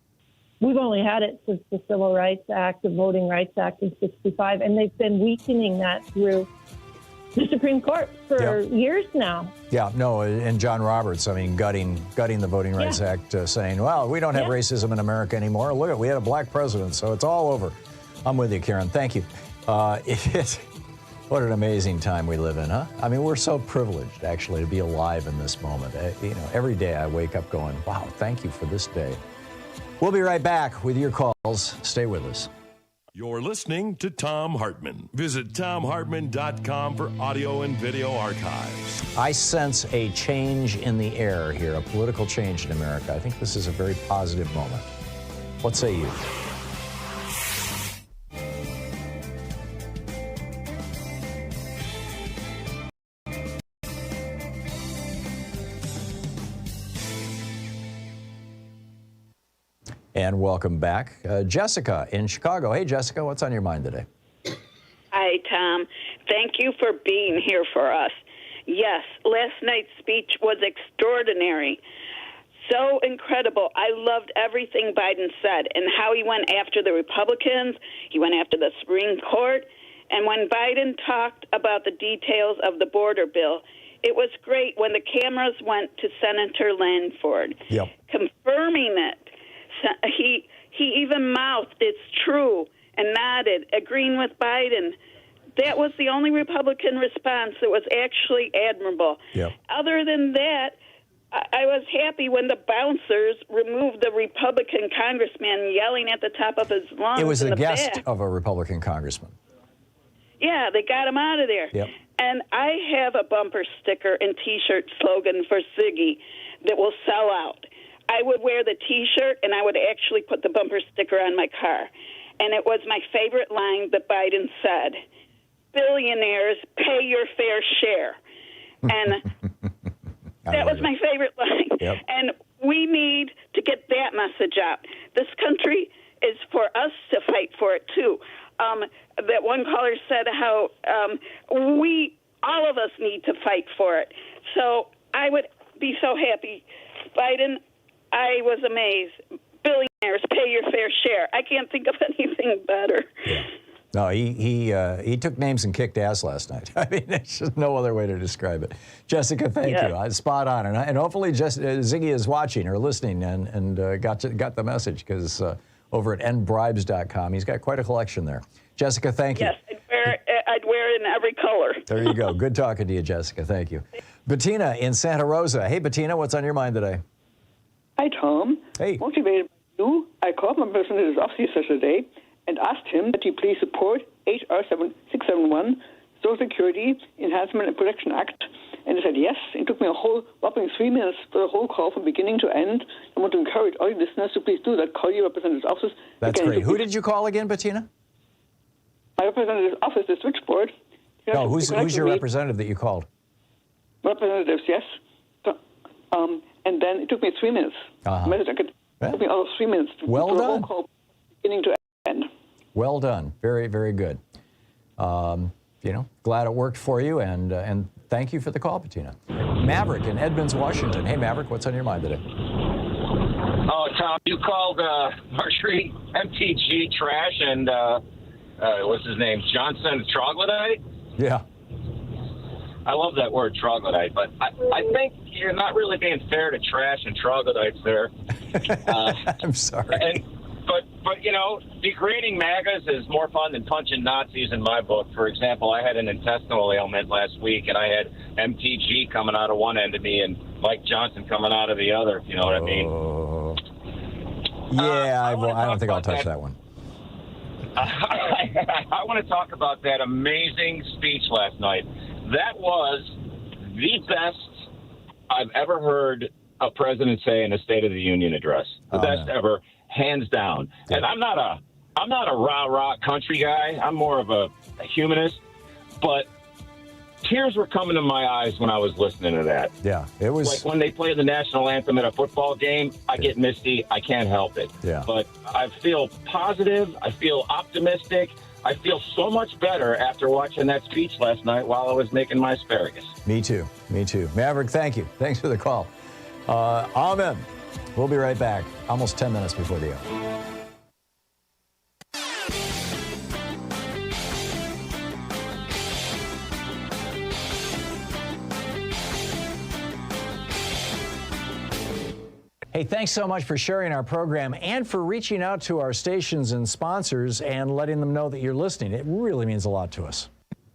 We've only had it since the Civil Rights Act, the Voting Rights Act in '65, and they've been weakening that through the Supreme Court for years now. Yeah, no, and John Roberts, I mean, gutting the Voting Rights Act, saying, well, we don't have racism in America anymore. Look, we had a black president, so it's all over. I'm with you, Karen. Thank you. What an amazing time we live in, huh? I mean, we're so privileged, actually, to be alive in this moment. Every day I wake up going, wow, thank you for this day. We'll be right back with your calls. Stay with us. You're listening to Thom Hartmann. Visit ThomHartmann.com for audio and video archives. I sense a change in the air here, a political change in America. I think this is a very positive moment. What say you? And welcome back. Jessica in Chicago. Hey, Jessica, what's on your mind today? Hi, Tom. Thank you for being here for us. Yes, last night's speech was extraordinary. So incredible. I loved everything Biden said and how he went after the Republicans. He went after the Supreme Court. And when Biden talked about the details of the border bill, it was great when the cameras went to Senator Lanford, confirming it. He even mouthed, "It's true," and nodded, agreeing with Biden. That was the only Republican response that was actually admirable. Yep. Other than that, I was happy when the bouncers removed the Republican congressman yelling at the top of his lungs. It was in a the guest back. of a Republican congressman. Yeah, they got him out of there. Yep. And I have a bumper sticker and T-shirt slogan for Ziggy that will sell out. I would wear the T-shirt, and I would actually put the bumper sticker on my car. And it was my favorite line that Biden said, "Billionaires, pay your fair share." And that was my favorite line. Yep. And we need to get that message out. This country is for us to fight for it, too. That one caller said how all of us need to fight for it. So I would be so happy. Biden, I was amazed. Billionaires, pay your fair share. I can't think of anything better. Yeah. No, he took names and kicked ass last night. I mean, there's just no other way to describe it. Jessica, thank you. Spot on. And hopefully Ziggy is watching or listening and got the message, because over at nbribes.com, he's got quite a collection there. Jessica, thank you. Yes, I'd wear it in every color. There you go. Good talking to you, Jessica. Thank you. Bettina in Santa Rosa. Hey, Bettina, what's on your mind today? Hi, Tom. Hey. Motivated by you, I called my representative's office yesterday and asked him that he please support H.R. 671, Social Security Enhancement and Protection Act. And he said yes. It took me a whole whopping 3 minutes for the whole call from beginning to end. I want to encourage all your listeners to please do that. Call your representative's office. That's great. Who did you call again, Bettina? My representative's office, the switchboard. No, who's your representative that you called? Representatives, yes. So, and then it took me 3 minutes. It took me almost 3 minutes to well do a done. whole call beginning to end. Well done. Very, very good. Glad it worked for you, and thank you for the call, Bettina. Maverick in Edmonds, Washington. Hey, Maverick, what's on your mind today? Oh, Tom, you called Marjorie MTG trash and what's his name, Johnson troglodyte? Yeah. I love that word, troglodyte, but I think you're not really being fair to trash and troglodytes there. I'm sorry. But degrading MAGAs is more fun than punching Nazis in my book. For example, I had an intestinal ailment last week, and I had MTG coming out of one end of me and Mike Johnson coming out of the other, if you know what I mean. Yeah, I don't think I'll touch that one. I want to talk about that amazing speech last night. That was the best I've ever heard a president say in a State of the Union address. The best ever, hands down. Yeah. And I'm not a rah-rah country guy. I'm more of a humanist. But tears were coming to my eyes when I was listening to that. Yeah, it was like when they play the national anthem at a football game. I get misty. I can't help it. Yeah. But I feel positive. I feel optimistic. I feel so much better after watching that speech last night while I was making my asparagus. Me too. Me too. Maverick, thank you. Thanks for the call. Amen. We'll be right back. Almost 10 minutes before the hour. Hey, thanks so much for sharing our program and for reaching out to our stations and sponsors and letting them know that you're listening. It really means a lot to us.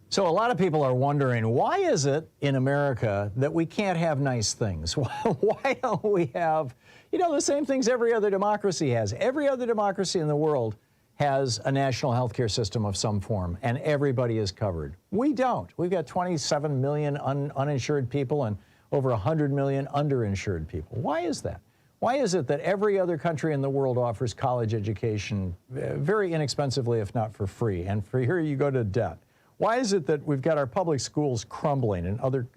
So a lot of people are wondering, why is it in America that we can't have nice things? Why don't we have, the same things every other democracy has? Every other democracy in the world has a national health care system of some form, and everybody is covered. We don't. We've got 27 million uninsured people and over 100 million underinsured people. Why is that? Why is it that every other country in the world offers college education very inexpensively, if not for free, and for here you go to debt? Why is it that we've got our public schools crumbling and other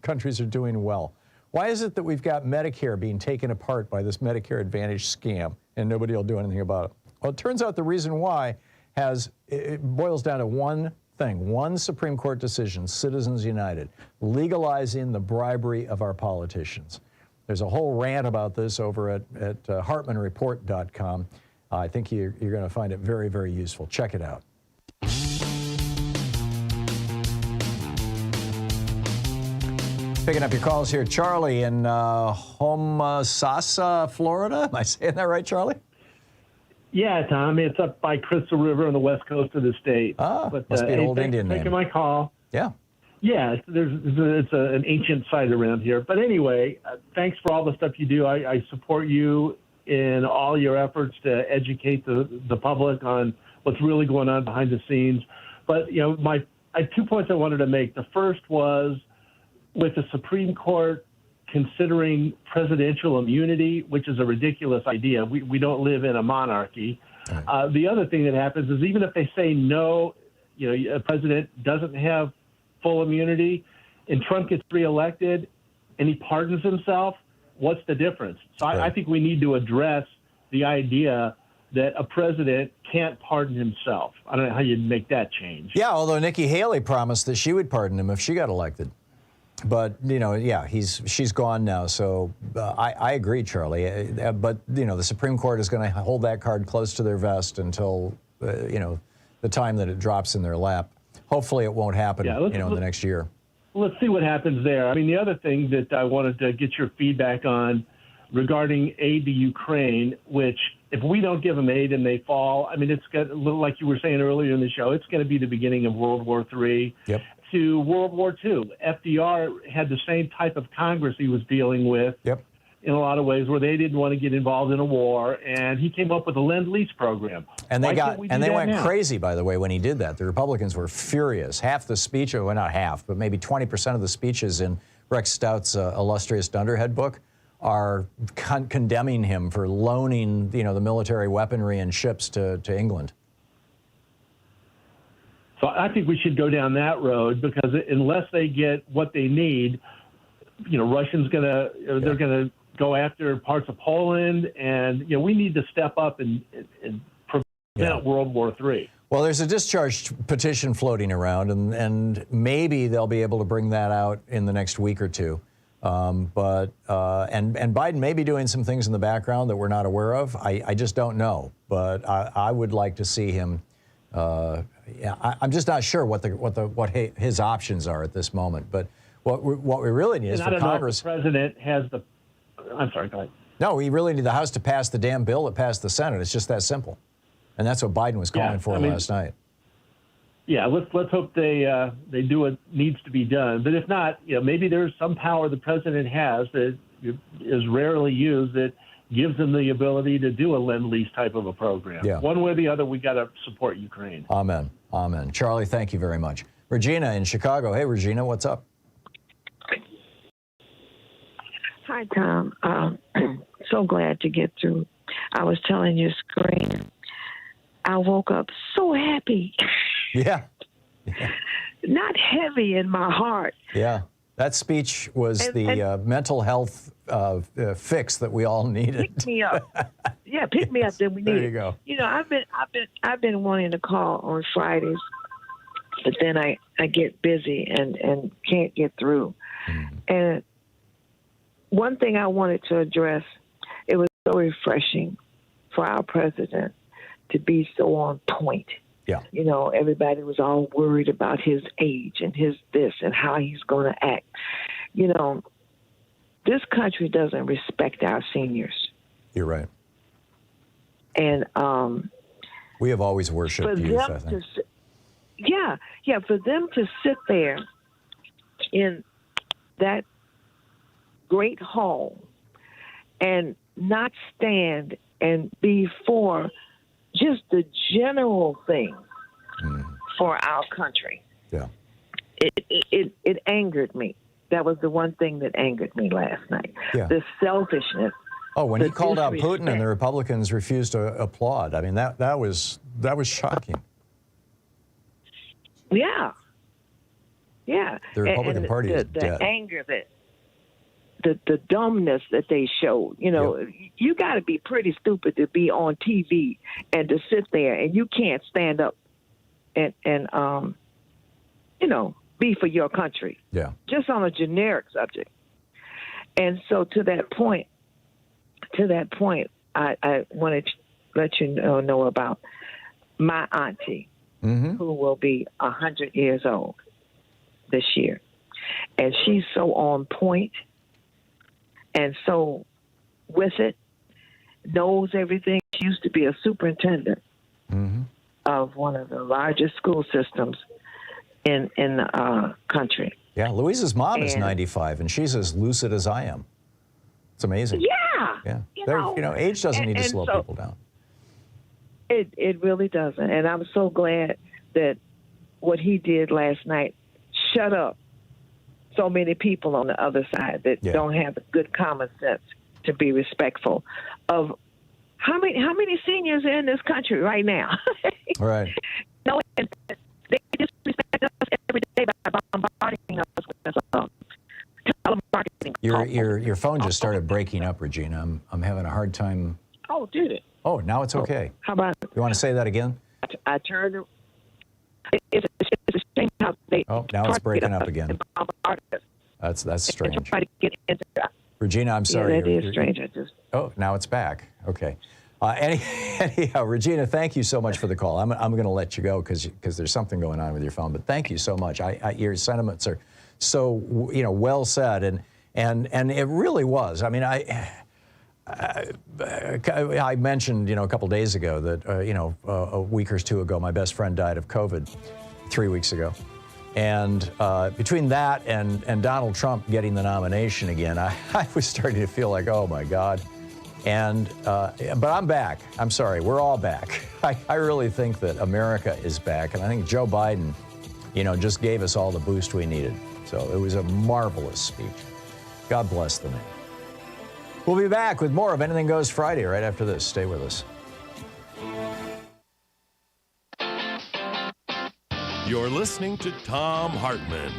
countries are doing well? Why is it that we've got Medicare being taken apart by this Medicare Advantage scam and nobody will do anything about it? Well, it turns out the reason why it boils down to one thing, one Supreme Court decision, Citizens United, legalizing the bribery of our politicians. There's a whole rant about this over at HartmannReport.com. I think you're going to find it very, very useful. Check it out. Picking up your calls here. Charlie in Homosassa, Florida. Am I saying that right, Charlie? Yeah, Tom, it's up by Crystal River on the west coast of the state. Ah, but, must be an old Indian name. Taking my call. Yeah. Yeah, it's an ancient site around here. But anyway, thanks for all the stuff you do. I support you in all your efforts to educate the public on what's really going on behind the scenes. But, you know, I had 2 points I wanted to make. The first was with the Supreme Court considering presidential immunity, which is a ridiculous idea. We don't live in a monarchy. Right. The other thing that happens is even if they say no, you know, a president doesn't have full immunity and Trump gets reelected and he pardons himself, what's the difference? So right. I think we need to address the idea that a president can't pardon himself. I don't know how you'd make that change. Yeah, although Nikki Haley promised that she would pardon him if she got elected. But, you know, yeah, she's gone now, so I agree, Charlie. But, you know, the Supreme Court is going to hold that card close to their vest until, you know, the time that it drops in their lap. Hopefully it won't happen, in the next year. Let's see what happens there. I mean, the other thing that I wanted to get your feedback on regarding aid to Ukraine, which if we don't give them aid and they fall, I mean, it's got a little, like you were saying earlier in the show, it's going to be the beginning of World War III. Yep. To World War II. FDR had the same type of Congress he was dealing with in a lot of ways where they didn't want to get involved in a war, and he came up with a Lend-Lease program. And they went crazy, by the way, when he did that. The Republicans were furious. Half the speech, well, not half, but maybe 20% of the speeches in Rex Stout's illustrious Dunderhead book are condemning him for loaning, you know, the military weaponry and ships to England. So I think we should go down that road because unless they get what they need, you know, they're gonna go after parts of Poland, and you know we need to step up and prevent World War III. Well, there's a discharge petition floating around, and maybe they'll be able to bring that out in the next week or two. And Biden may be doing some things in the background that we're not aware of. I just don't know, but I would like to see him. I'm just not sure what his options are at this moment. But what we really need is for Congress. Know if the president has the. I'm sorry. Go ahead. No, we really need the House to pass the damn bill that passed the Senate. It's just that simple, and that's what Biden was calling for last night. Yeah, let's hope they do what needs to be done. But if not, you know, maybe there's some power the president has that is rarely used that gives them the ability to do a Lend-Lease type of a program. Yeah. One way or the other, we got to support Ukraine. Amen. Amen. Charlie, thank you very much. Regina in Chicago. Hey, Regina, what's up? Hi, Tom. So glad to get through. I was telling your screen, I woke up so happy. Yeah. Not heavy in my heart. Yeah. That speech was the mental health fix that we all needed. Pick me up. Yeah, pick me up that we needed. There you go. You know, I've been wanting to call on Fridays, but then I get busy and can't get through. And one thing I wanted to address, it was so refreshing for our president to be so on point. Yeah. You know, everybody was all worried about his age and his this and how he's going to act. You know, this country doesn't respect our seniors. You're right. And we have always worshipped youth, I think. For them to sit there in that great hall and not stand and be for just the general thing for our country. Yeah. It angered me. That was the one thing that angered me last night. Yeah. The selfishness. Oh, when he called out Putin and the Republicans refused to applaud. I mean, that was shocking. Yeah. Yeah. The Republican Party is dead. The anger the dumbness that they showed. You know, you got to be pretty stupid to be on TV and to sit there and you can't stand up and you know, be for your country. Yeah. Just on a generic subject. And so to that point, I wanted to let you know about my auntie, who will be 100 years old this year. And she's so on point and so with it, knows everything. used to be a superintendent of one of the largest school systems in the country. Yeah, Louisa's mom is 95, and she's as lucid as I am. It's amazing. Yeah. Yeah. Age doesn't need to slow people down. It really doesn't. And I'm so glad that what he did last night shut up so many people on the other side that don't have the good common sense to be respectful of how many seniors are in this country right now. Right. No, and they disrespect us every day by bombarding us with telemarketing. Your phone just started breaking up, Regina. I'm having a hard time. Oh, did it? Oh, now it's okay. How about it? You want to say that again? I turned. It's a shame how they. Oh, now it's breaking up again. That's strange. Regina, I'm sorry. Yeah, that is strange. Oh, now it's back. Okay. Anyhow, Regina, thank you so much for the call. I'm going to let you go because there's something going on with your phone. But thank you so much. Your sentiments are so well said, and it really was. I mean, I mentioned a couple days ago that a week or two ago my best friend died of COVID 3 weeks ago. And between that and Donald Trump getting the nomination again, I was starting to feel like, oh my God. But I'm back. I'm sorry, we're all back. I really think that America is back, and I think Joe Biden, just gave us all the boost we needed. So it was a marvelous speech. God bless the man. We'll be back with more of Anything Goes Friday right after this. Stay with us. You're listening to Thom Hartmann.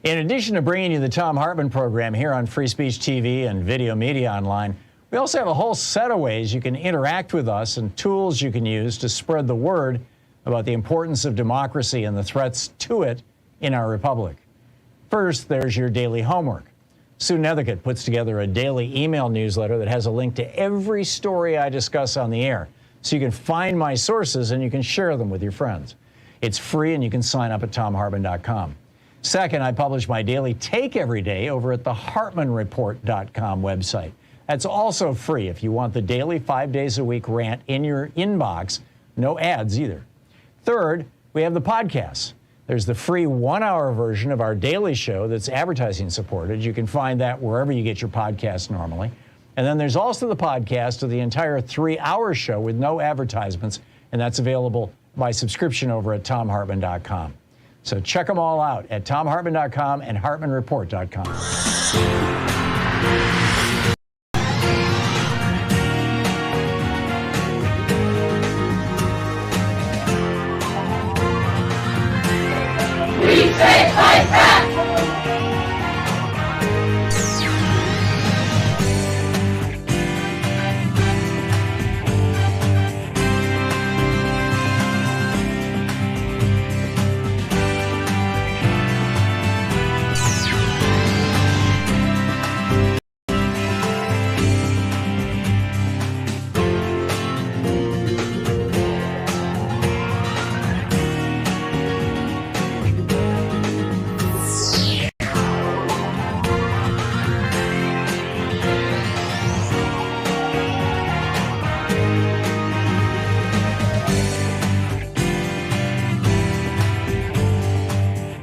In addition to bringing you the Thom Hartmann Program here on Free Speech TV and Video Media Online, we also have a whole set of ways you can interact with us and tools you can use to spread the word about the importance of democracy and the threats to it in our republic. First, there's your daily homework. Sue Nethercutt puts together a daily email newsletter that has a link to every story I discuss on the air, so you can find my sources and you can share them with your friends. It's free and you can sign up at thomhartmann.com. Second, I publish my daily take every day over at the hartmannreport.com website. That's also free if you want the daily 5 days a week rant in your inbox. No ads either. Third, we have the podcasts. There's the free 1-hour version of our daily show that's advertising supported. You can find that wherever you get your podcasts normally. And then there's also the podcast of the entire 3-hour show with no advertisements, and that's available by subscription over at thomhartmann.com. So check them all out at thomhartmann.com and hartmannreport.com. We say fight back!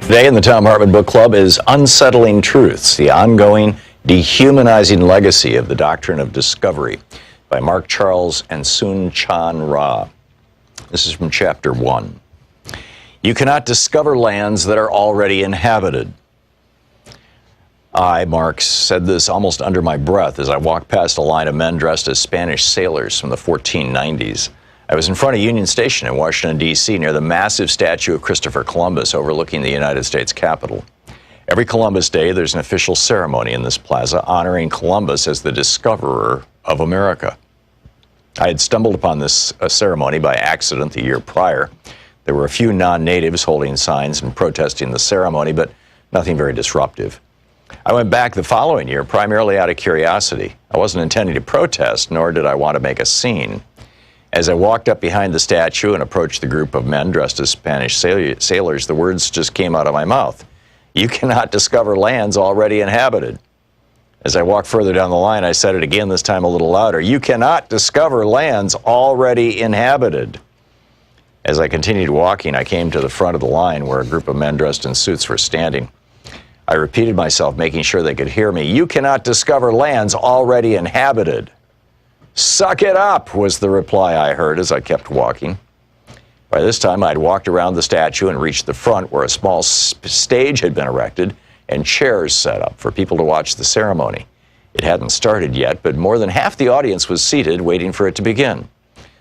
Today in the Thom Hartmann Book Club is Unsettling Truths, the ongoing dehumanizing legacy of the doctrine of discovery by Mark Charles and Soon Chan Ra. This is from chapter 1. You cannot discover lands that are already inhabited. I, Mark, said this almost under my breath as I walked past a line of men dressed as Spanish sailors from the 1490s. I was in front of Union Station in Washington, D.C., near the massive statue of Christopher Columbus overlooking the United States Capitol. Every Columbus Day, there's an official ceremony in this plaza honoring Columbus as the discoverer of America. I had stumbled upon this ceremony by accident the year prior. There were a few non-natives holding signs and protesting the ceremony, but nothing very disruptive. I went back the following year primarily out of curiosity. I wasn't intending to protest, nor did I want to make a scene. As I walked up behind the statue and approached the group of men dressed as Spanish sailors, the words just came out of my mouth. You cannot discover lands already inhabited. As I walked further down the line, I said it again, this time a little louder. You cannot discover lands already inhabited. As I continued walking, I came to the front of the line where a group of men dressed in suits were standing. I repeated myself, making sure they could hear me. You cannot discover lands already inhabited. Suck it up, was the reply I heard as I kept walking. By this time, I'd walked around the statue and reached the front where a small stage had been erected and chairs set up for people to watch the ceremony. It hadn't started yet, but more than half the audience was seated waiting for it to begin.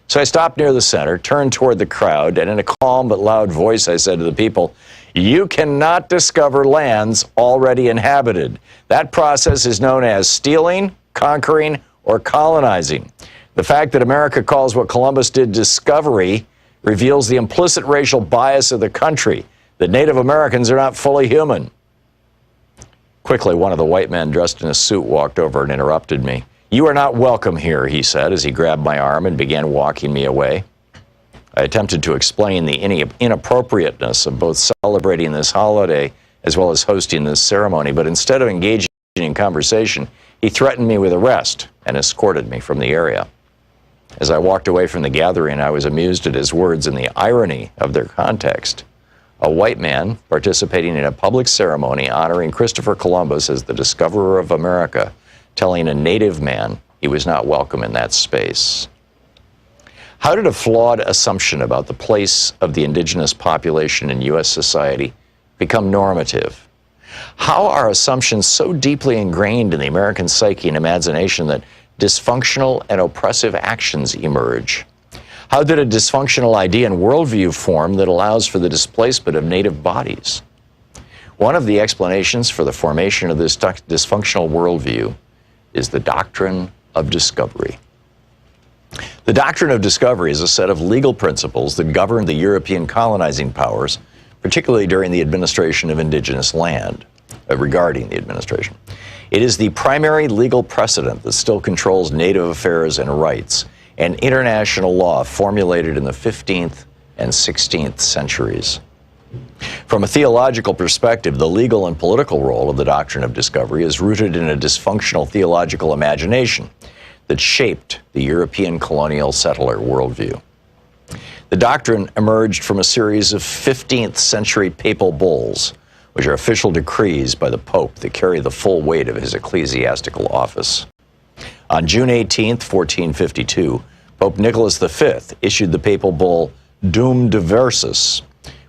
So I stopped near the center, turned toward the crowd, and in a calm but loud voice I said to the people, you cannot discover lands already inhabited. That process is known as stealing, conquering, or colonizing. The fact that America calls what Columbus did discovery reveals the implicit racial bias of the country, that Native Americans are not fully human. Quickly, one of the white men dressed in a suit walked over and interrupted me. You are not welcome here, he said as he grabbed my arm and began walking me away. I attempted to explain the inappropriateness of both celebrating this holiday as well as hosting this ceremony, but instead of engaging in conversation, he threatened me with arrest and escorted me from the area. As I walked away from the gathering, I was amused at his words and the irony of their context. A white man participating in a public ceremony honoring Christopher Columbus as the discoverer of America, telling a native man he was not welcome in that space. How did a flawed assumption about the place of the indigenous population in U.S. society become normative? How are assumptions so deeply ingrained in the American psyche and imagination that dysfunctional and oppressive actions emerge? How did a dysfunctional idea and worldview form that allows for the displacement of native bodies? One of the explanations for the formation of this dysfunctional worldview is the doctrine of discovery. The doctrine of discovery is a set of legal principles that govern the European colonizing powers, particularly during the administration of indigenous land, regarding the administration. It is the primary legal precedent that still controls native affairs and rights, and international law formulated in the 15th and 16th centuries. From a theological perspective, the legal and political role of the doctrine of discovery is rooted in a dysfunctional theological imagination that shaped the European colonial settler worldview. The doctrine emerged from a series of 15th century papal bulls, which are official decrees by the Pope that carry the full weight of his ecclesiastical office. On June 18, 1452, Pope Nicholas V issued the papal bull Dum Diversus,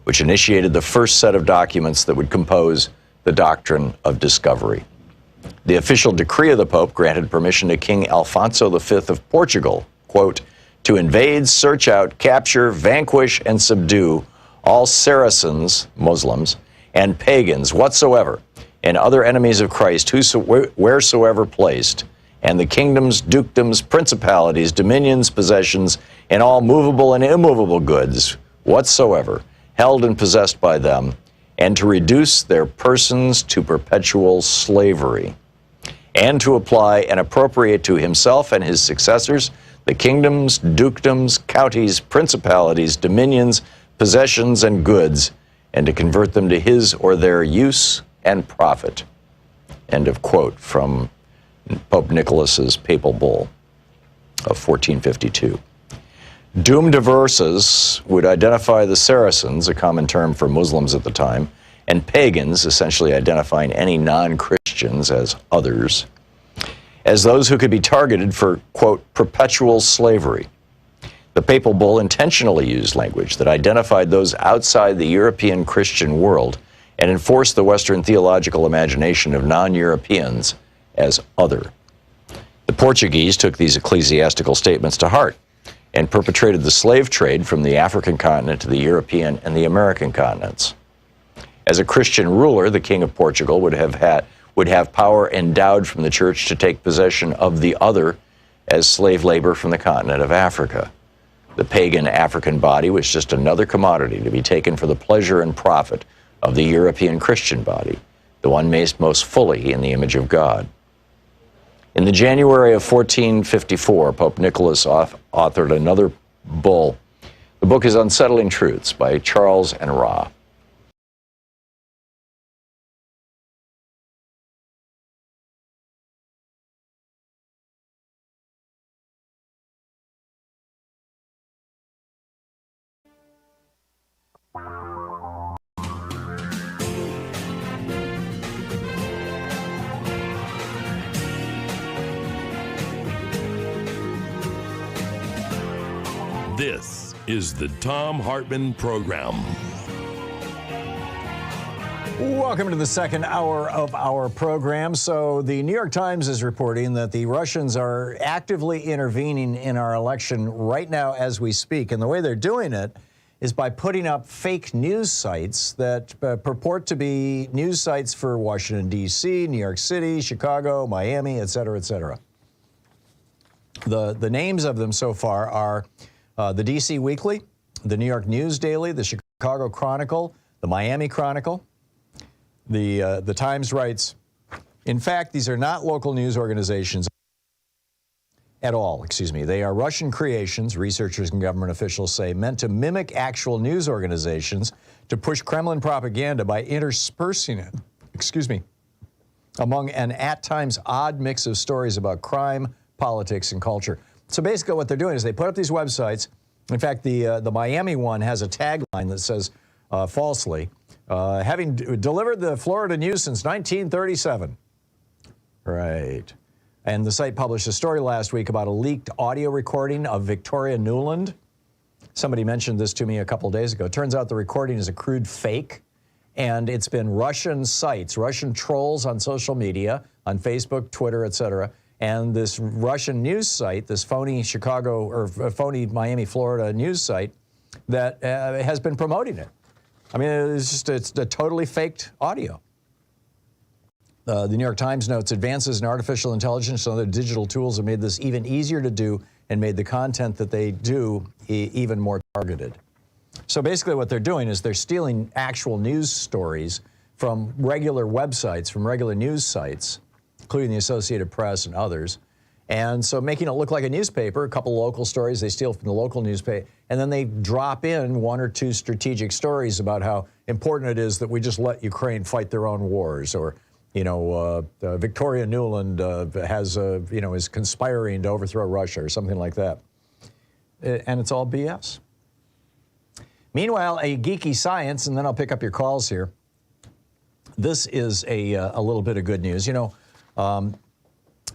which initiated the first set of documents that would compose the doctrine of discovery. The official decree of the Pope granted permission to King Alfonso V of Portugal, quote, to invade, search out, capture, vanquish, and subdue all Saracens, Muslims, and pagans whatsoever, and other enemies of Christ wheresoever placed, and the kingdoms, dukedoms, principalities, dominions, possessions, and all movable and immovable goods whatsoever, held and possessed by them, and to reduce their persons to perpetual slavery, and to apply and appropriate to himself and his successors the kingdoms, dukedoms, counties, principalities, dominions, possessions, and goods, and to convert them to his or their use and profit. End of quote from Pope Nicholas's papal bull of 1452. Dum Diversus would identify the Saracens, a common term for Muslims at the time, and pagans, essentially identifying any non-Christians as others, as those who could be targeted for, quote, perpetual slavery. The papal bull intentionally used language that identified those outside the European Christian world and enforced the Western theological imagination of non-Europeans as other. The Portuguese took these ecclesiastical statements to heart and perpetrated the slave trade from the African continent to the European and the American continents. As a Christian ruler, the King of Portugal would have power endowed from the church to take possession of the other as slave labor from the continent of Africa. The pagan African body was just another commodity to be taken for the pleasure and profit of the European Christian body, the one made most fully in the image of God. In the January of 1454, Pope Nicholas authored another bull. The book is Unsettling Truths by Charles and Ra. is the Thom Hartmann Program. Welcome to the second hour of our program. So the New York Times is reporting that the Russians are actively intervening in our election right now as we speak. And the way they're doing it is by putting up fake news sites that purport to be news sites for Washington, D.C., New York City, Chicago, Miami, et cetera, et cetera. The names of them so far are the D.C. Weekly, the New York News Daily, the Chicago Chronicle, the Miami Chronicle. The Times writes, in fact, these are not local news organizations at all, excuse me. They are Russian creations, researchers and government officials say, meant to mimic actual news organizations to push Kremlin propaganda by interspersing it, excuse me, among an at times odd mix of stories about crime, politics, and culture. So basically what they're doing is they put up these websites. In fact, the Miami one has a tagline that says, falsely, having delivered the Florida news since 1937. Right. And the site published a story last week about a leaked audio recording of Victoria Nuland. Somebody mentioned this to me a couple days ago. It turns out the recording is a crude fake, and it's been Russian sites, Russian trolls on social media, on Facebook, Twitter, et cetera, and this Russian news site, this phony Chicago or phony Miami, Florida news site that has been promoting it. I mean, it's a totally faked audio. The New York Times notes advances in artificial intelligence and other digital tools have made this even easier to do and made the content that they do even more targeted. So basically what they're doing is they're stealing actual news stories from regular websites, from regular news sites, including the Associated Press and others. And so making it look like a newspaper, a couple local stories they steal from the local newspaper, and then they drop in one or two strategic stories about how important it is that we just let Ukraine fight their own wars, or, you know, Victoria Nuland has, you know, is conspiring to overthrow Russia or something like that. And it's all BS. Meanwhile, a Geeky Science, and then I'll pick up your calls here. This is a little bit of good news. You know,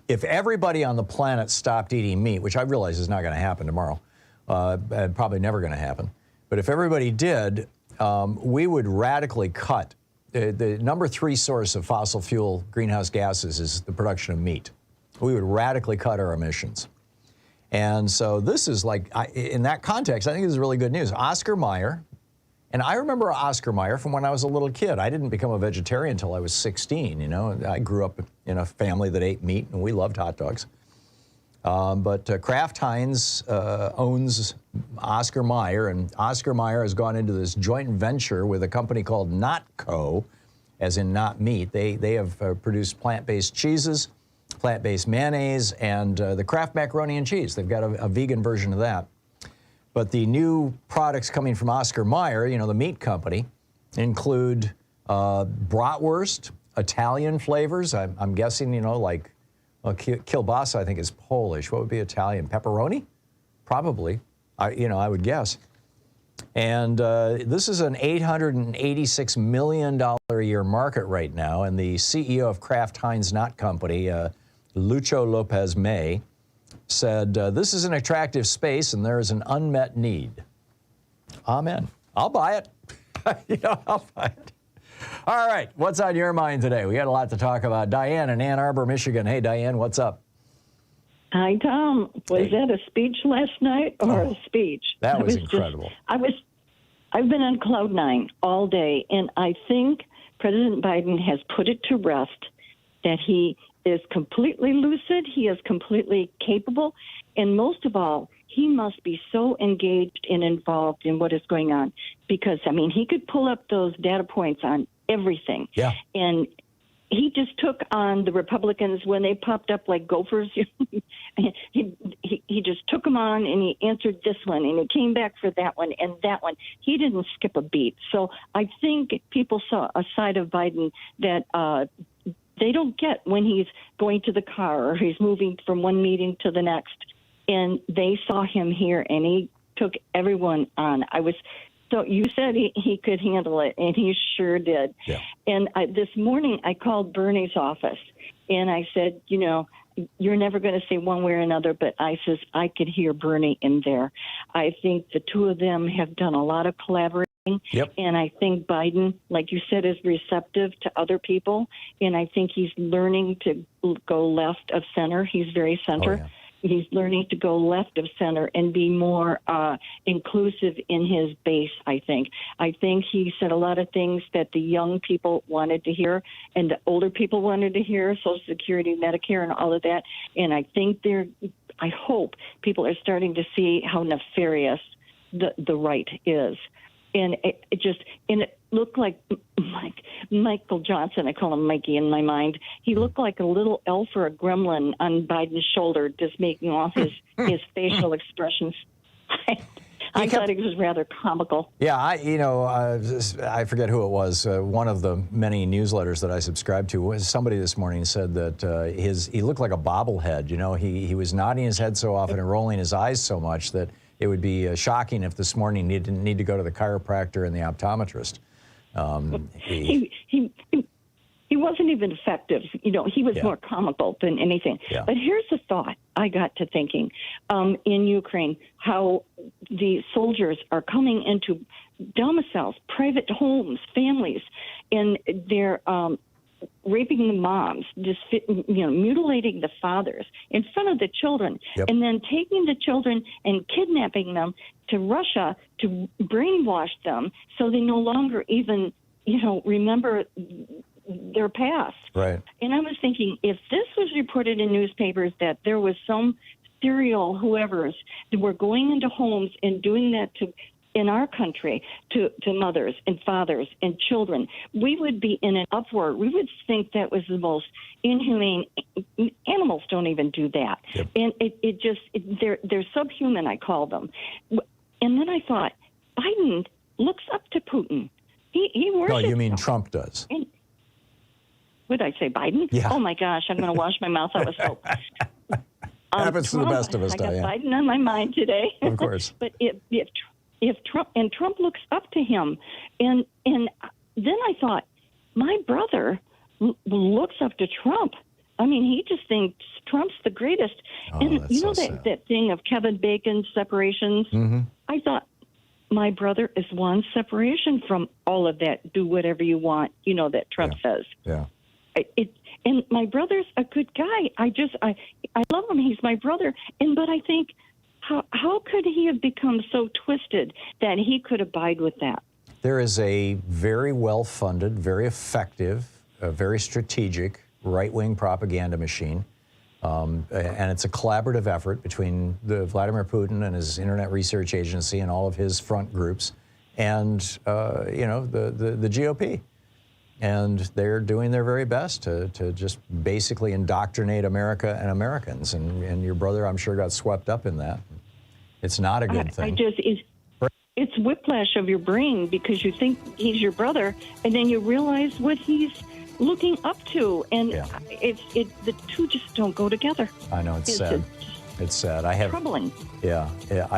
if everybody on the planet stopped eating meat, which I realize is not going to happen tomorrow, and probably never going to happen, but if everybody did, we would radically cut. The number 3 source of fossil fuel greenhouse gases is the production of meat. We would radically cut our emissions. And so this is like, in that context, I think this is really good news. Oscar Mayer, and I remember Oscar Mayer from when I was a little kid. I didn't become a vegetarian until I was 16, you know. I grew up in a family that ate meat, and we loved hot dogs. But Kraft Heinz owns Oscar Mayer, and Oscar Mayer has gone into this joint venture with a company called Notco, as in not meat. They have produced plant-based cheeses, plant-based mayonnaise, and the Kraft macaroni and cheese. They've got a vegan version of that. But the new products coming from Oscar Mayer, you know, the meat company, include bratwurst, Italian flavors. I'm guessing, you know, like kielbasa, I think, is Polish. What would be Italian? Pepperoni? Probably. I would guess. And this is an $886 million a year market right now. And the CEO of Kraft Heinz Not Company, Lucho Lopez May, said, this is an attractive space and there is an unmet need. Amen. I'll buy it. You know, I'll buy it. All right, what's on your mind today? We got a lot to talk about. Diane in Ann Arbor, Michigan. Hey, Diane, what's up? Hi, Tom. Was that a speech last night or a speech? That was incredible. I've been on cloud 9 all day, and I think President Biden has put it to rest that he is completely lucid, he is completely capable, and most of all, he must be so engaged and involved in what is going on. Because, I mean, he could pull up those data points on everything. Yeah. And he just took on the Republicans when they popped up like gophers. he just took them on, and he answered this one, and he came back for that one and that one. He didn't skip a beat. So I think people saw a side of Biden that they don't get when he's going to the car or he's moving from one meeting to the next. And they saw him here, and he took everyone on. So you said he could handle it, and he sure did. Yeah. And this morning I called Bernie's office, and I said, you know, you're never going to say one way or another, but I could hear Bernie in there. I think the two of them have done a lot of collaborating. Yep. And I think Biden, like you said, is receptive to other people. And I think he's learning to go left of center. He's very center. Oh, yeah. He's learning to go left of center and be more inclusive in his base, I think. I think he said a lot of things that the young people wanted to hear and the older people wanted to hear, Social Security, Medicare, and all of that. And I think I hope people are starting to see how nefarious the right is. And it looked like Michael Johnson. I call him Mikey in my mind. He looked like a little elf or a gremlin on Biden's shoulder, just making all his facial expressions. I thought it was rather comical. Yeah, I forget who it was. One of the many newsletters that I subscribe to was somebody this morning said that he looked like a bobblehead. You know, he was nodding his head so often and rolling his eyes so much that it would be shocking if this morning he didn't need to go to the chiropractor and the optometrist. He wasn't even effective. You know, he was more comical than anything. Yeah. But here's a thought I got to thinking in Ukraine, how the soldiers are coming into domiciles, private homes, families, and they're raping the moms, mutilating the fathers in front of the children, and then taking the children and kidnapping them to Russia to brainwash them so they no longer even, remember their past. Right. And I was thinking, if this was reported in newspapers that there was some serial whoever's that were going into homes and doing that in our country to mothers and fathers and children, we would be in an uproar. We would think that was the most inhumane. Animals don't even do that. Yep. And they're subhuman, I call them. And then I thought, Biden looks up to Putin. He worships No, you mean him. Trump does. What did I say, Biden? Yeah. Oh, my gosh, I'm going to wash my mouth out with soap. Happens to the best of us, Diane. I got Biden on my mind today. Of course. But if Trump looks up to him, and then I thought, my brother looks up to Trump. I mean, he just thinks Trump's the greatest. Oh, and you know that thing of Kevin Bacon's separations? Mm-hmm. I thought, my brother is one separation from all of that. Do whatever you want, that Trump says. Yeah. And my brother's a good guy. I love him. He's my brother. But I think, how could he have become so twisted that he could abide with that? There is a very well-funded, very effective, very strategic right-wing propaganda machine. And it's a collaborative effort between Vladimir Putin and his Internet Research Agency and all of his front groups and, the GOP. And they're doing their very best to just basically indoctrinate America and Americans. And your brother, I'm sure, got swept up in that. It's not a good thing. It's whiplash of your brain because you think he's your brother, and then you realize what he's looking up to, and the two just don't go together. I know, it's sad. It's sad. Troubling. Yeah,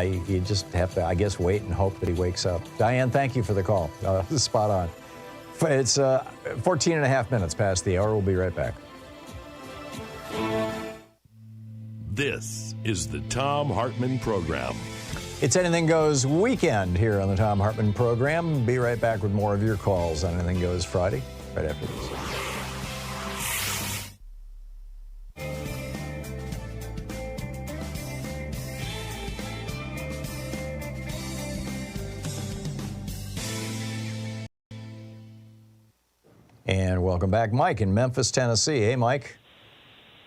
you just have to, I guess, wait and hope that he wakes up. Diane, thank you for the call. Spot on. It's 14 and a half minutes past the hour. We'll be right back. This is the Thom Hartmann Program. It's Anything Goes weekend here on the Thom Hartmann Program. Be right back with more of your calls on Anything Goes Friday, right after this. And welcome back, Mike in Memphis, Tennessee. Hey, Mike.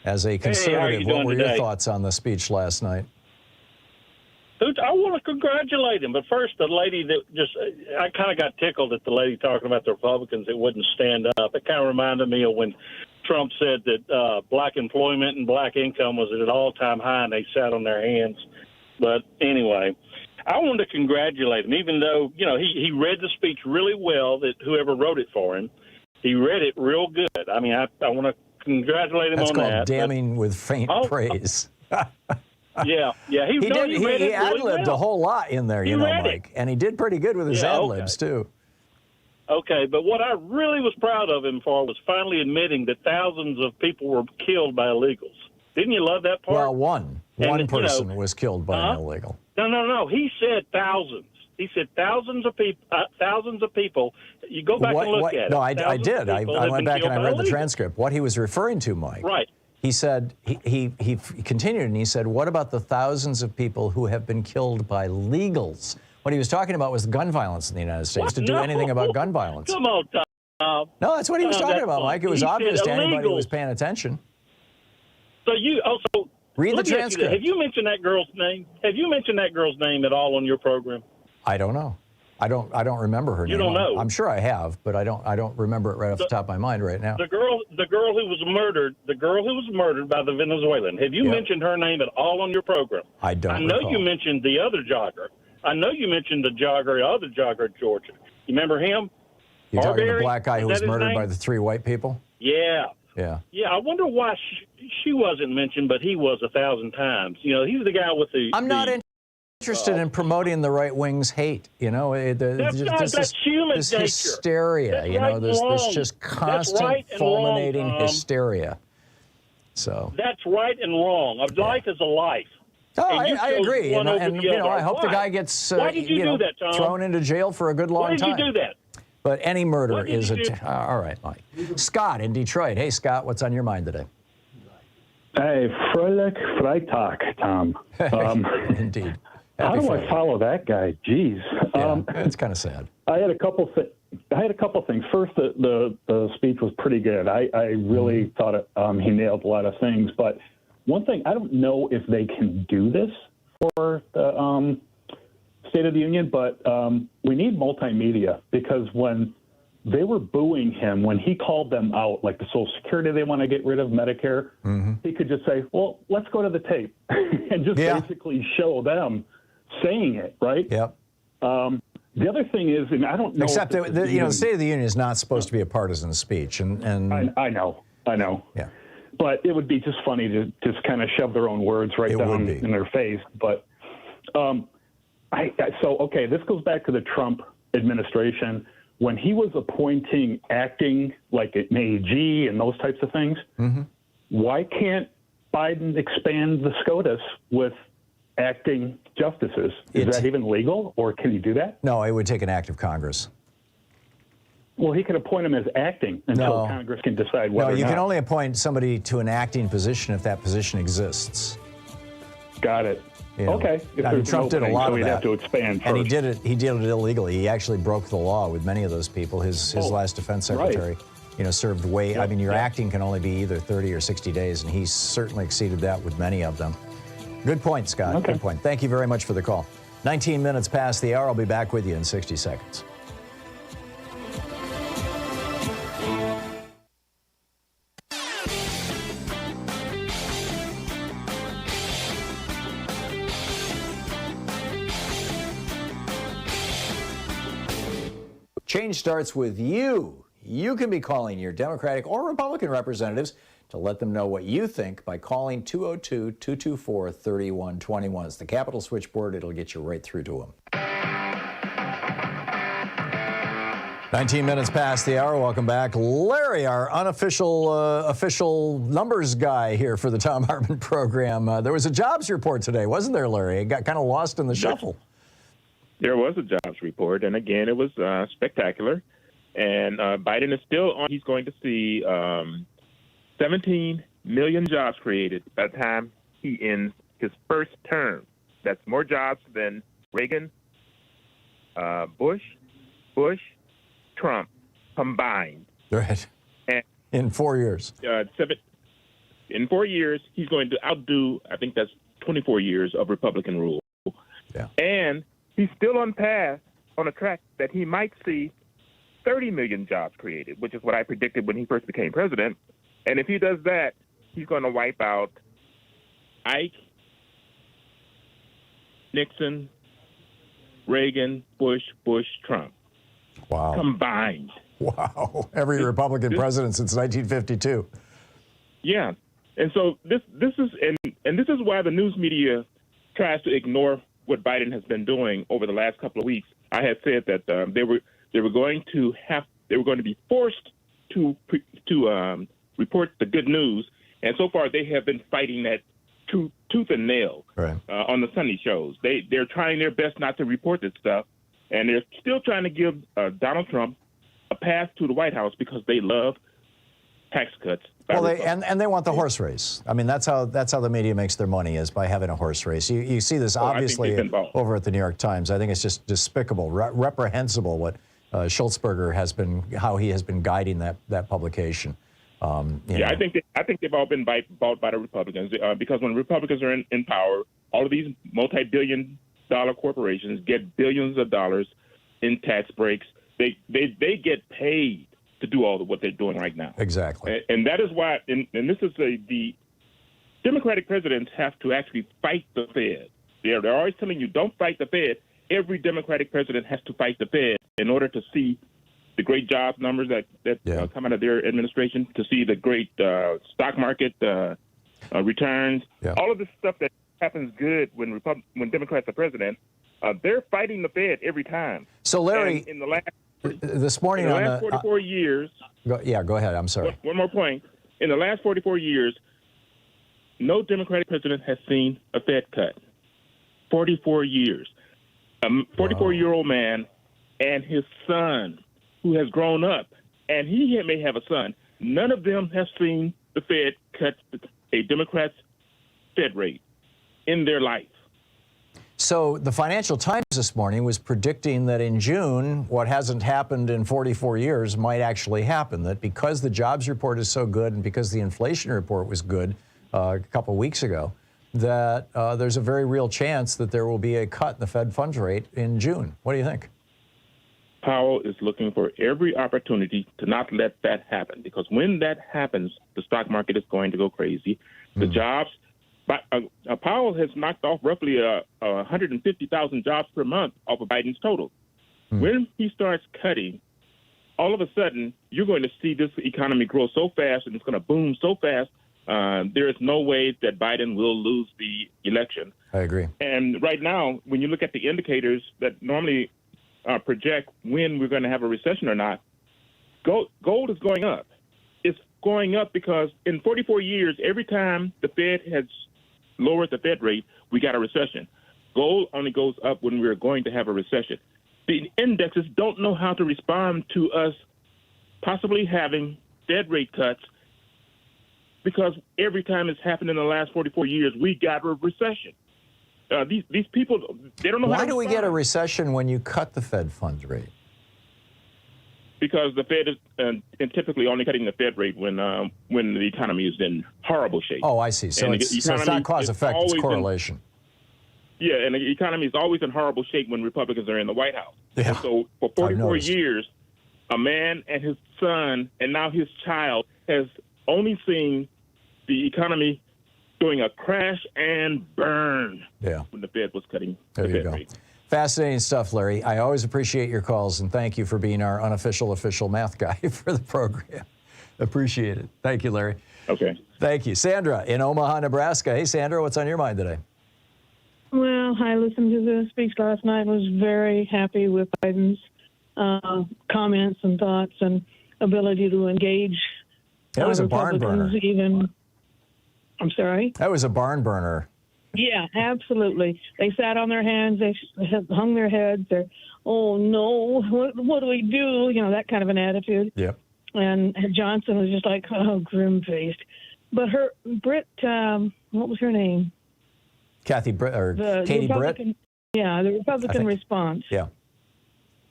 As a conservative, what were your thoughts on the speech last night? I want to congratulate him, but first, the lady I kind of got tickled at the lady talking about the Republicans that wouldn't stand up. It kind of reminded me of when Trump said that black employment and black income was at an all-time high, and they sat on their hands. But anyway, I wanted to congratulate him, even though, he read the speech really well, that whoever wrote it for him. He read it real good. I mean, I want to congratulate him on that. That's called damning with faint praise. Yeah. He ad-libbed a whole lot in there, Mike. And he did pretty good with his ad-libs, too. Okay, but what I really was proud of him for was finally admitting that thousands of people were killed by illegals. Didn't you love that part? Well, one person was killed by an illegal. No. He said thousands. He said thousands of people. You go back and look at it. No, I did. I went back and I read the transcript. What he was referring to, Mike. Right. He said, he continued and he said, what about the thousands of people who have been killed by legals? What he was talking about was gun violence in the United States, to do anything about gun violence. Come on, Tom. No, that's what he was talking about, Mike. It was obvious to anybody who was paying attention. So you also read the transcript. Have you mentioned that girl's name? Have you mentioned that girl's name at all on your program? I don't know. I don't remember her name. You don't know? I'm sure I have, but I don't remember it right off the top of my mind right now. The girl who was murdered by the Venezuelan. Have you mentioned her name at all on your program? I don't. I know you mentioned the other jogger. I know you mentioned the other jogger in Georgia. You remember him? You're talking the black guy who was murdered by the 3 white people? Yeah. Yeah. Yeah, I wonder why she wasn't mentioned, but he was 1,000 times. You know, he's the guy with the... I'm not interested in promoting the right wing's hate. You know, that's human this nature. Hysteria. That's you know, right this just constant fulminating hysteria. So that's right and wrong. A life is a life. Oh, I agree, and you know, I hope the guy gets Why did you do that, Tom? thrown into jail for a good long time. Why did you do that? But any murder is all right, Mike. Scott in Detroit. Hey, Scott, what's on your mind today? Hey, Fröhlich Freitag, Tom. Indeed. How do I follow that guy? Jeez. It's kind of sad. I had a couple things. First, the speech was pretty good. I really thought he nailed a lot of things. But one thing, I don't know if they can do this for the State of the Union, but we need multimedia, because when they were booing him, when he called them out, like the Social Security they want to get rid of, Medicare, he could just say, well, let's go to the tape and just basically show them saying it, right? Yep. The other thing is, and I don't know... Except that, the State of the Union is not supposed to be a partisan speech. And I know. Yeah. But it would be just funny to just kind of shove their own words right down in their face. But this goes back to the Trump administration. When he was appointing acting, like an AG and those types of things, why can't Biden expand the SCOTUS with acting justices? Is that even legal, or can he do that? No, it would take an act of Congress. Well, he can appoint him as acting until Congress can decide whether or not. No, you can only appoint somebody to an acting position if that position exists. Got it. Okay. Trump did a lot of that. Have to expand first. And he did it illegally. He actually broke the law with many of those people. His last defense secretary, served way. I mean, your acting can only be either 30 or 60 days, and he certainly exceeded that with many of them. Good point, Scott. Okay. Good point. Thank you very much for the call. 19 minutes past the hour. I'll be back with you in 60 seconds. Change starts with you. You can be calling your Democratic or Republican representatives to let them know what you think by calling 202-224-3121. It's the Capitol switchboard. It'll get you right through to them. 19 minutes past the hour. Welcome back. Larry, our unofficial official numbers guy here for the Thom Hartmann Program. There was a jobs report today, wasn't there, Larry? It got kind of lost in the shuffle. There was a jobs report, and again, it was spectacular. And Biden is still on. He's going to see 17 million jobs created by the time he ends his first term. That's more jobs than Reagan, Bush, Trump combined. Right. And in 4 years. In 4 years, he's going to outdo, I think that's 24 years of Republican rule. Yeah. And he's still on a track that he might see 30 million jobs created, which is what I predicted when he first became president. And if he does that, he's going to wipe out Ike, Nixon, Reagan, Bush, Trump. Wow. Combined. Wow. Every Republican president since 1952. Yeah. And so this is why the news media tries to ignore what Biden has been doing over the last couple of weeks. I had said that they were going to be forced to report the good news, And so far, they have been fighting that tooth and nail on the Sunday shows. They're trying their best not to report this stuff, and they're still trying to give Donald Trump a path to the White House because they love tax cuts. Well, and they want the horse race. I mean, that's how the media makes their money, is by having a horse race. You see this obviously over at the New York Times. I think it's just despicable, reprehensible what Schultzberger how he has been guiding that publication. I think they've all been bought by the Republicans because when Republicans are in power, all of these multi-billion-dollar corporations get billions of dollars in tax breaks. They get paid to do all of what they're doing right now. Exactly. And that is why, and this is the Democratic presidents have to actually fight the Fed. They're always telling you, don't fight the Fed. Every Democratic president has to fight the Fed in order to see the great jobs numbers that come out of their administration, to see the great stock market returns. All of this stuff that happens good when Democrats are president, they're fighting the Fed every time. So, Larry, and in the last this morning in the last 44 years. Go ahead. I'm sorry. One more point. In the last 44 years, no Democratic president has seen a Fed cut. 44 years. A 44-year-old man and his son, who has grown up, and he may have a son, none of them have seen the Fed cut a Democrat's Fed rate in their life. So the Financial Times this morning was predicting that in June, what hasn't happened in 44 years might actually happen, that because the jobs report is so good and because the inflation report was good a couple of weeks ago, that there's a very real chance that there will be a cut in the Fed funds rate in June. What do you think? Powell is looking for every opportunity to not let that happen, because when that happens, the stock market is going to go crazy. The jobs... But Powell has knocked off roughly 150,000 jobs per month off of Biden's total. When he starts cutting, all of a sudden, you're going to see this economy grow so fast and it's going to boom so fast, there is no way that Biden will lose the election. I agree. And right now, when you look at the indicators that normally project when we're going to have a recession or not, gold is going up. It's going up because in 44 years, every time the Fed has lowered the Fed rate, we got a recession. Gold only goes up when we're going to have a recession. The indexes don't know how to respond to us possibly having Fed rate cuts, because every time it's happened in the last 44 years, we got a recession. These people, they don't know how to respond. Why do we get a recession when you cut the Fed funds rate? Because the Fed is typically only cutting the Fed rate when the economy is in horrible shape. Oh, I see. So it's not cause-effect, it's correlation. And the economy is always in horrible shape when Republicans are in the White House. Yeah. And so for 44 years, a man and his son and now his child has only seen the economy doing a crash and burn when the Fed was cutting the Fed rate. Fascinating stuff, Larry. I always appreciate your calls, and thank you for being our unofficial official math guy for the program. Appreciate it. Thank you, Larry. Okay. Thank you. Sandra in Omaha, Nebraska. Hey, Sandra, what's on your mind today? Well, I listened to the speech last night. Was very happy with Biden's comments and thoughts and ability to engage. That was a barn burner. I'm sorry? That was a barn burner. Yeah, absolutely. They sat on their hands. They hung their heads. They're, oh, no, what do we do? You know, that kind of an attitude. Yep. And Johnson was just like, oh, grim-faced. But Britt, what was her name? Katie Britt? Yeah, the Republican response. Yeah.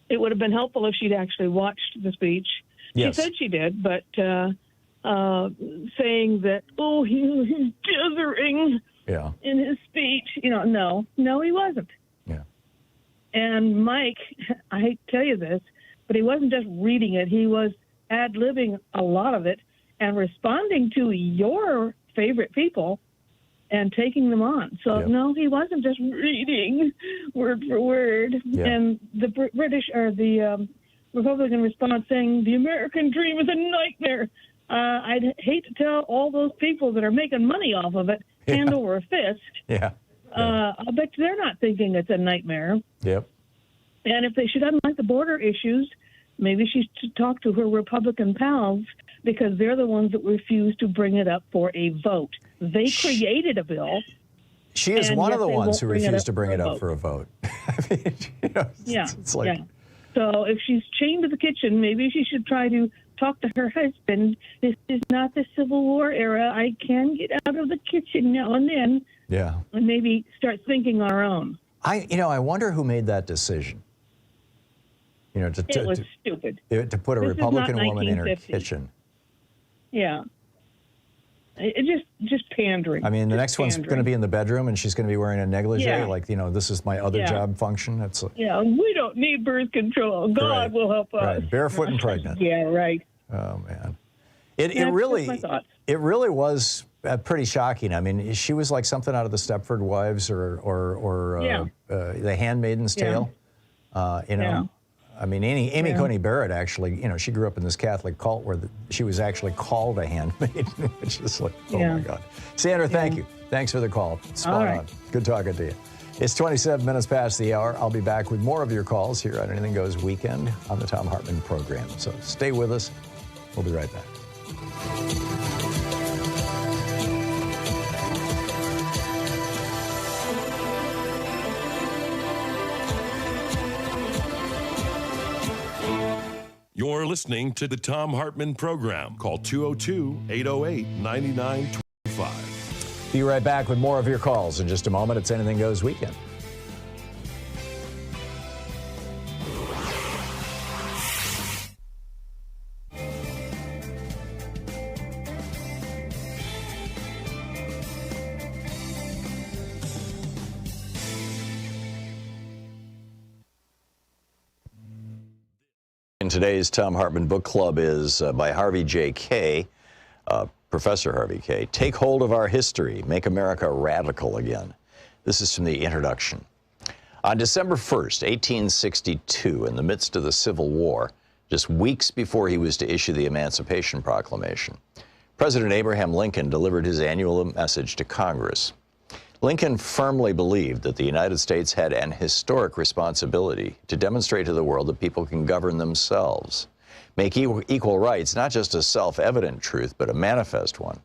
It would have been helpful if she'd actually watched the speech. Yes. She said she did, but saying that, oh, he was dithering in his speech. You know, no, he wasn't. Yeah. And Mike, I hate to tell you this, but he wasn't just reading it. He was ad-libbing a lot of it and responding to your favorite people and taking them on. So, no, he wasn't just reading word for word. Yeah. And the British or the Republican response saying the American dream is a nightmare. I'd hate to tell all those people that are making money off of it, hand over a fist. Yeah. I bet they're not thinking it's a nightmare. Yep. And if she doesn't like the border issues, maybe she should talk to her Republican pals, because they're the ones that refuse to bring it up for a vote. They created a bill. She is one of the ones who refused to bring it up for a vote. It's like, So if she's chained to the kitchen, maybe she should try to talk to her husband. This is not the Civil War era. I can get out of the kitchen now and then. Yeah. And maybe start thinking on our own. I wonder who made that decision. It was stupid. To put a This is Republican not woman in her 1950. kitchen. Yeah. It just pandering. I mean, the next one's pandering. going to be in the bedroom, and she's going to be wearing a negligee, like, this is my other job function. That's Yeah, we don't need birth control. God will help us. right, barefoot and pregnant. Yeah, right. Oh man, That's it really was pretty shocking. I mean, she was like something out of the Stepford Wives or The Handmaid's Tale. I mean, Amy Coney Barrett actually, she grew up in this Catholic cult where she was actually called a handmaid, which is like, oh my God. Sandra, thank you. Thanks for the call. Spot on. Good talking to you. It's 27 minutes past the hour. I'll be back with more of your calls here on Anything Goes Weekend on the Thom Hartmann Program. So stay with us. We'll be right back. You're listening to the Thom Hartmann Program. Call 202-808-9925. Be right back with more of your calls in just a moment. It's Anything Goes Weekend. Today's Thom Hartmann Book Club is by Harvey J. Kaye, Professor Harvey Kaye. Take hold of our history, make America radical again. This is from the introduction. On December 1st, 1862, in the midst of the Civil War, just weeks before he was to issue the Emancipation Proclamation, President Abraham Lincoln delivered his annual message to Congress. Lincoln firmly believed that the United States had an historic responsibility to demonstrate to the world that people can govern themselves, make equal rights not just a self-evident truth, but a manifest one,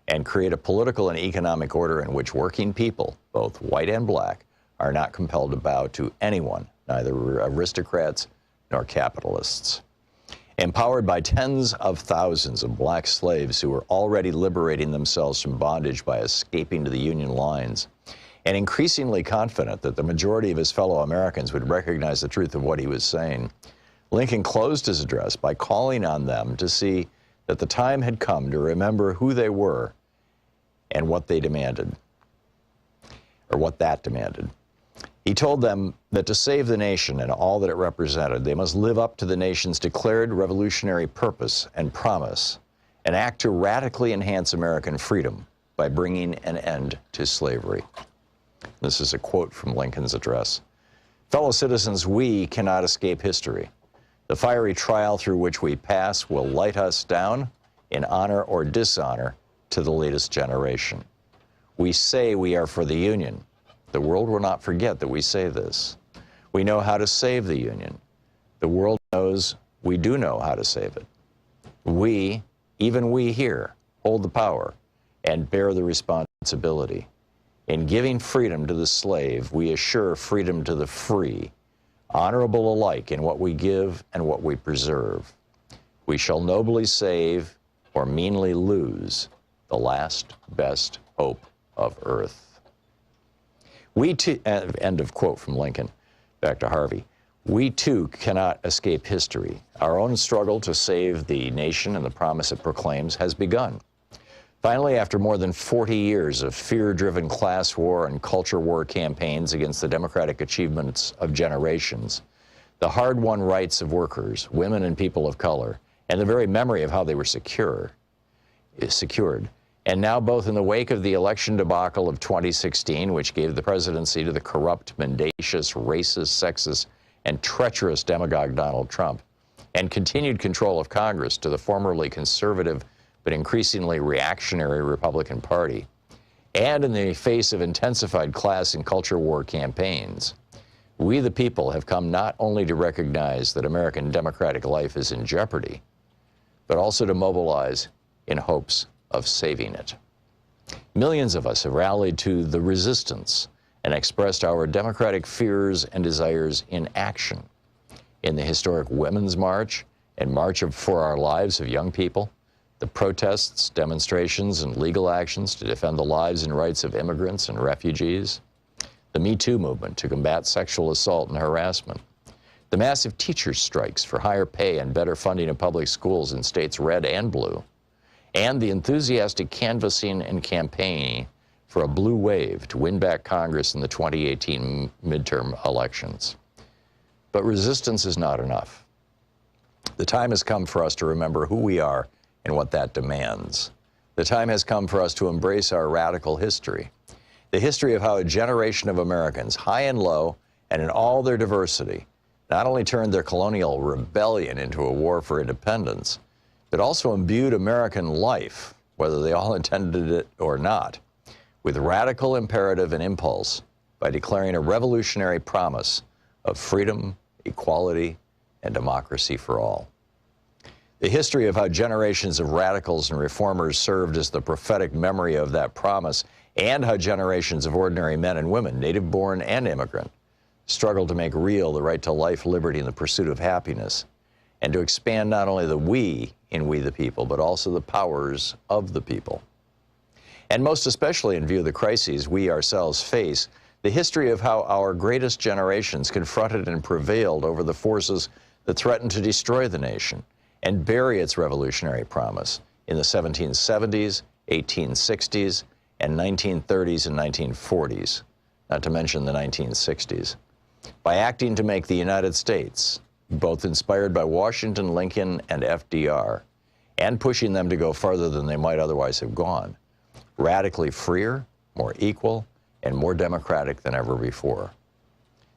and create a political and economic order in which working people, both white and black, are not compelled to bow to anyone, neither aristocrats nor capitalists. Empowered by tens of thousands of black slaves who were already liberating themselves from bondage by escaping to the Union lines, and increasingly confident that the majority of his fellow Americans would recognize the truth of what he was saying, Lincoln closed his address by calling on them to see that the time had come to remember who they were and what they demanded, or what that demanded. He told them that to save the nation and all that it represented, they must live up to the nation's declared revolutionary purpose and promise, and act to radically enhance American freedom by bringing an end to slavery. This is a quote from Lincoln's address. Fellow citizens, we cannot escape history. The fiery trial through which we pass will light us down in honor or dishonor to the latest generation. We say we are for the Union. The world will not forget that we say this. We know how to save the Union. The world knows we do know how to save it. We, even we here, hold the power and bear the responsibility. In giving freedom to the slave, we assure freedom to the free, honorable alike in what we give and what we preserve. We shall nobly save or meanly lose the last best hope of earth. We too, end of quote from Lincoln, back to Harvey. We too cannot escape history. Our own struggle to save the nation and the promise it proclaims has begun. Finally, after more than 40 years of fear-driven class war and culture war campaigns against the democratic achievements of generations, the hard-won rights of workers, women and people of color, and the very memory of how they were secured, and now both in the wake of the election debacle of 2016, which gave the presidency to the corrupt, mendacious, racist, sexist, and treacherous demagogue Donald Trump, and continued control of Congress to the formerly conservative but increasingly reactionary Republican Party, and in the face of intensified class and culture war campaigns, we the people have come not only to recognize that American democratic life is in jeopardy, but also to mobilize in hopes of saving it. Millions of us have rallied to the resistance and expressed our democratic fears and desires in action. In the historic Women's March and March for Our Lives of young people, the protests, demonstrations, and legal actions to defend the lives and rights of immigrants and refugees, the Me Too movement to combat sexual assault and harassment, the massive teachers' strikes for higher pay and better funding of public schools in states red and blue, and the enthusiastic canvassing and campaigning for a blue wave to win back Congress in the 2018 midterm elections. But resistance is not enough. The time has come for us to remember who we are and what that demands. The time has come for us to embrace our radical history, the history of how a generation of Americans, high and low and in all their diversity, not only turned their colonial rebellion into a war for independence, but also imbued American life, whether they all intended it or not, with radical imperative and impulse by declaring a revolutionary promise of freedom, equality, and democracy for all. The history of how generations of radicals and reformers served as the prophetic memory of that promise, and how generations of ordinary men and women, native-born and immigrant, struggled to make real the right to life, liberty, and the pursuit of happiness, and to expand not only the we in We the People, but also the powers of the people. And most especially in view of the crises we ourselves face, the history of how our greatest generations confronted and prevailed over the forces that threatened to destroy the nation and bury its revolutionary promise in the 1770s, 1860s, and 1930s and 1940s, not to mention the 1960s, by acting to make the United States, both inspired by Washington, Lincoln, and FDR, and pushing them to go farther than they might otherwise have gone, radically freer, more equal, and more democratic than ever before.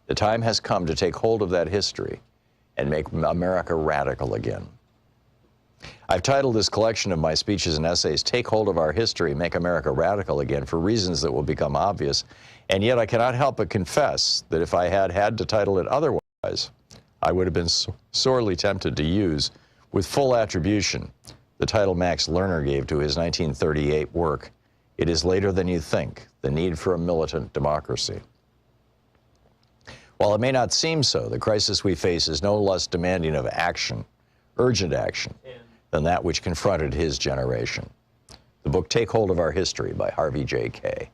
The time has come to take hold of that history and make America radical again. I've titled this collection of my speeches and essays, Take Hold of Our History, Make America Radical Again, for reasons that will become obvious, and yet I cannot help but confess that if I had had to title it otherwise, I would have been sorely tempted to use, with full attribution, the title Max Lerner gave to his 1938 work, It Is Later Than You Think, The Need for a Militant Democracy. While it may not seem so, the crisis we face is no less demanding of action, urgent action, than that which confronted his generation. The book Take Hold of Our History by Harvey J. Kaye.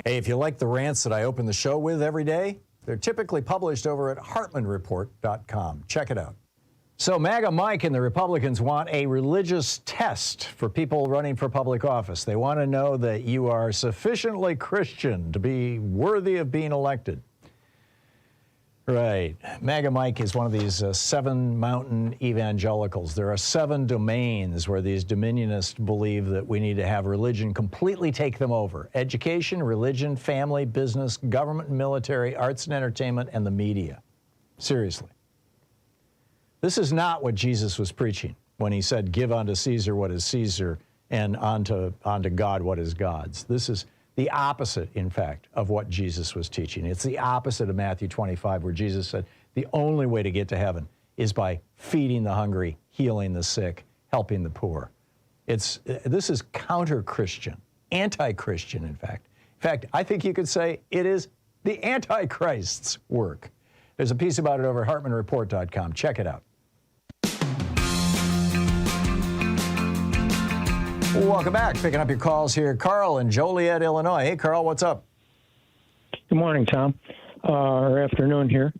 Hey, if you like the rants that I open the show with every day, they're typically published over at HartmannReport.com. Check it out. So MAGA Mike and the Republicans want a religious test for people running for public office. They want to know that you are sufficiently Christian to be worthy of being elected. Right. MAGA Mike is one of these 7 mountain evangelicals. There are 7 domains where these dominionists believe that we need to have religion completely take them over. Education, religion, family, business, government, military, arts and entertainment, and the media. Seriously. This is not what Jesus was preaching when he said, give unto Caesar what is Caesar and unto God what is God's. This is the opposite, in fact, of what Jesus was teaching. It's the opposite of Matthew 25, where Jesus said the only way to get to heaven is by feeding the hungry, healing the sick, helping the poor. This is counter-Christian, anti-Christian, in fact. In fact, I think you could say it is the Antichrist's work. There's a piece about it over at HartmannReport.com. Check it out. Welcome back. Picking up your calls here. Carl in Joliet, Illinois. Hey, Carl, what's up? Good morning, Tom, or afternoon here.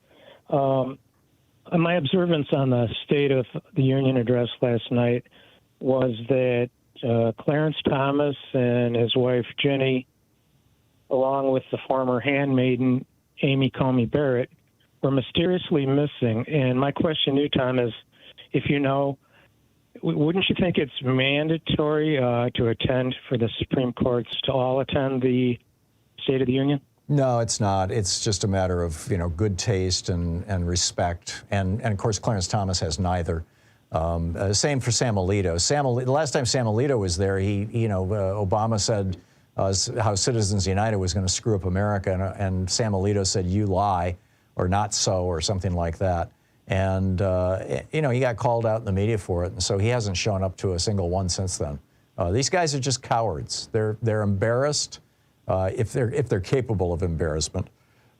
My observance on the State of the Union address last night was that Clarence Thomas and his wife, Jenny, along with the former handmaiden, Amy Comey Barrett, were mysteriously missing. And my question to you, Tom, is if you know, wouldn't you think it's mandatory to attend for the Supreme Courts to all attend the State of the Union? No, it's not. It's just a matter of, good taste and respect. And of course, Clarence Thomas has neither. Same for Sam Alito. The last time Sam Alito was there, Obama said how Citizens United was going to screw up America, and Sam Alito said, "You lie," or "not so," or something like that. And he got called out in the media for it, and so he hasn't shown up to a single one since then. These guys are just cowards. They're embarrassed if they're capable of embarrassment,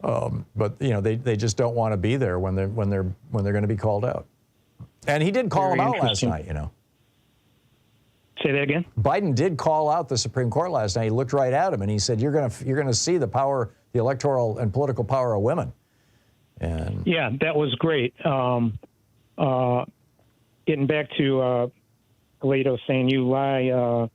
but they just don't want to be there when they're going to be called out. And he did call them out last night. Say that again. Biden did call out the Supreme Court last night. He looked right at him and he said, "You're going to see the power, the electoral and political power of women." And yeah, that was great. Getting back to Alito saying "you lie,"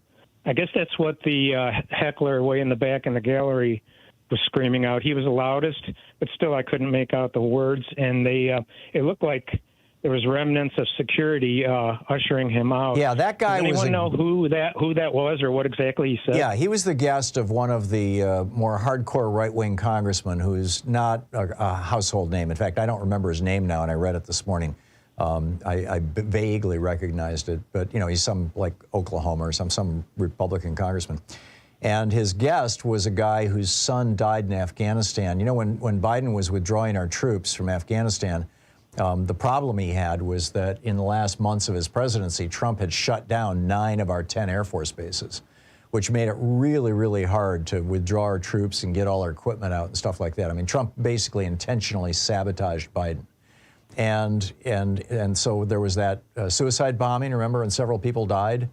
I guess that's what the heckler way in the back in the gallery was screaming out. He was the loudest, but still I couldn't make out the words. And it looked like there was remnants of security ushering him out. Yeah, that guy was. Does anyone know who that was or what exactly he said? Yeah, he was the guest of one of the more hardcore right-wing congressmen who's not a household name. In fact, I don't remember his name now, and I read it this morning. I vaguely recognized it, but he's some like Oklahoma or some Republican congressman. And his guest was a guy whose son died in Afghanistan. When Biden was withdrawing our troops from Afghanistan, the problem he had was that in the last months of his presidency, Trump had shut down 9 of our 10 Air Force bases, which made it really, really hard to withdraw our troops and get all our equipment out and stuff like that. I mean, Trump basically intentionally sabotaged Biden. And so there was that suicide bombing, remember, and several people died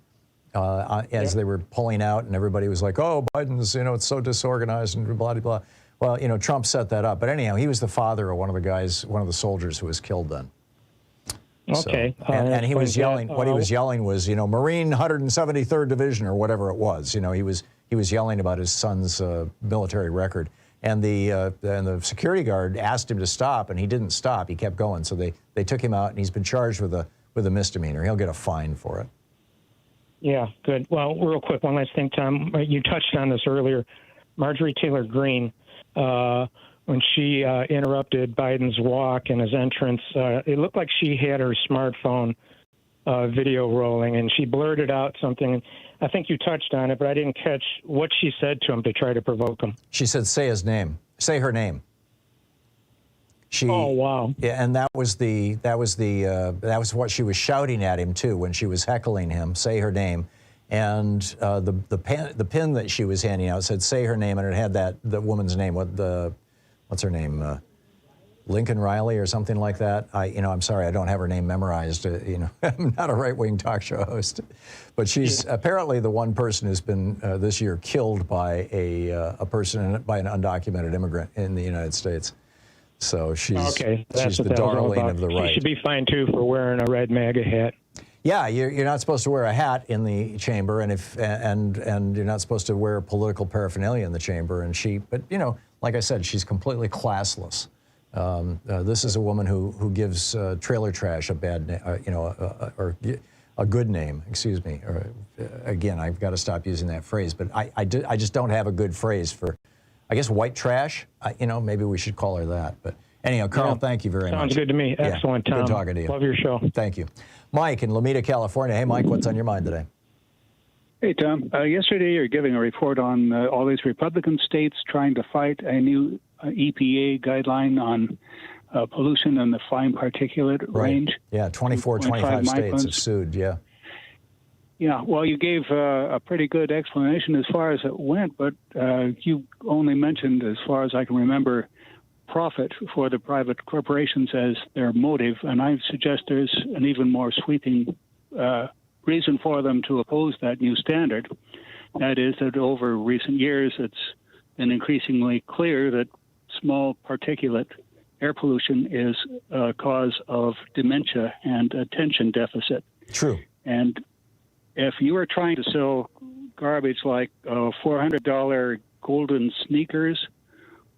as they were pulling out, and everybody was like, "Oh, Biden's, it's so disorganized," and blah, blah, blah. Well, Trump set that up. But anyhow, he was the father of one of the soldiers who was killed then. Okay. So, and he was yelling, what he was yelling was, Marine 173rd Division or whatever it was. He was yelling about his son's military record. And the security guard asked him to stop, and he didn't stop. He kept going. So they took him out, and he's been charged with a misdemeanor. He'll get a fine for it. Yeah, good. Well, real quick, one last thing, Tom. You touched on this earlier. Marjorie Taylor Greene, when she interrupted Biden's walk and his entrance, it looked like she had her smartphone video rolling, and she blurted out something. I think you touched on it, but I didn't catch what she said to him to try to provoke him. She said, "Say his name. Say her name." Oh, wow. Yeah, and that was what she was shouting at him too when she was heckling him. Say her name, and the pin that she was handing out said, "Say her name," and it had the woman's name. What's her name? Lincoln Riley or something like that. I'm sorry, I don't have her name memorized. I'm not a right-wing talk show host, but she's apparently the one person who's been this year killed by by an undocumented immigrant in the United States. So she's the darling of the right. She should be fined too for wearing a red MAGA hat. Yeah, you're not supposed to wear a hat in the chamber, and you're not supposed to wear political paraphernalia in the chamber. But like I said, she's completely classless. This is a woman who gives trailer trash a bad name, or a good name. Excuse me. Again, I've got to stop using that phrase, but I just don't have a good phrase for, I guess, white trash. Maybe we should call her that. But anyhow, Carl, thank you very much. Sounds good to me. Excellent, Tom. Good talking to you. Love your show. Thank you. Mike in Lomita, California. Hey, Mike, what's on your mind today? Hey, Tom. Yesterday, you're giving a report on all these Republican states trying to fight a new EPA guideline on pollution in the fine particulate range. Yeah, 25 states have sued, yeah. Yeah, well, you gave a pretty good explanation as far as it went, but you only mentioned, as far as I can remember, profit for the private corporations as their motive, and I suggest there's an even more sweeping reason for them to oppose that new standard. That is that over recent years, it's been increasingly clear that small particulate air pollution is a cause of dementia and attention deficit. True. And if you are trying to sell garbage like $400 golden sneakers,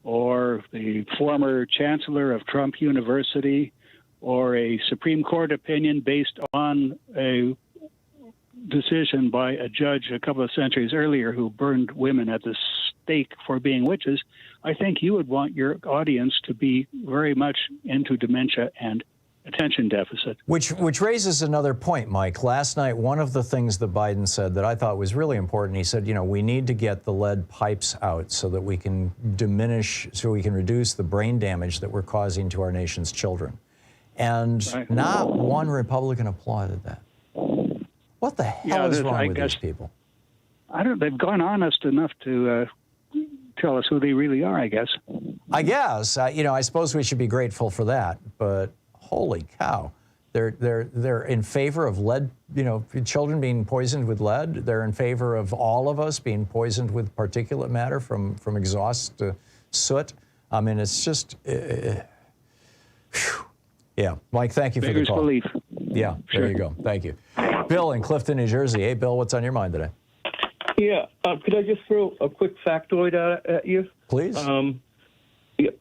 or the former chancellor of Trump University, or a Supreme Court opinion based on a decision by a judge a couple of centuries earlier who burned women at the stake for being witches, I think you would want your audience to be very much into dementia and attention deficit. Which raises another point, Mike. Last night, one of the things that Biden said that I thought was really important, he said, you know, we need to get the lead pipes out so that we can reduce the brain damage that we're causing to our nation's children. And not one Republican applauded that. What the hell is wrong with these people? They've gone honest enough to tell us who they really are, I guess. You know, I suppose we should be grateful for that, but holy cow. They're in favor of lead, you know, children being poisoned with lead. They're in favor of all of us being poisoned with particulate matter from exhaust to soot. I mean, it's just, yeah. Mike, thank you for the call. Belief. Yeah, there you go. Thank you. Bill in Clifton, New Jersey. Hey, Bill, what's on your mind today? Yeah, could I just throw a quick factoid at you? Please.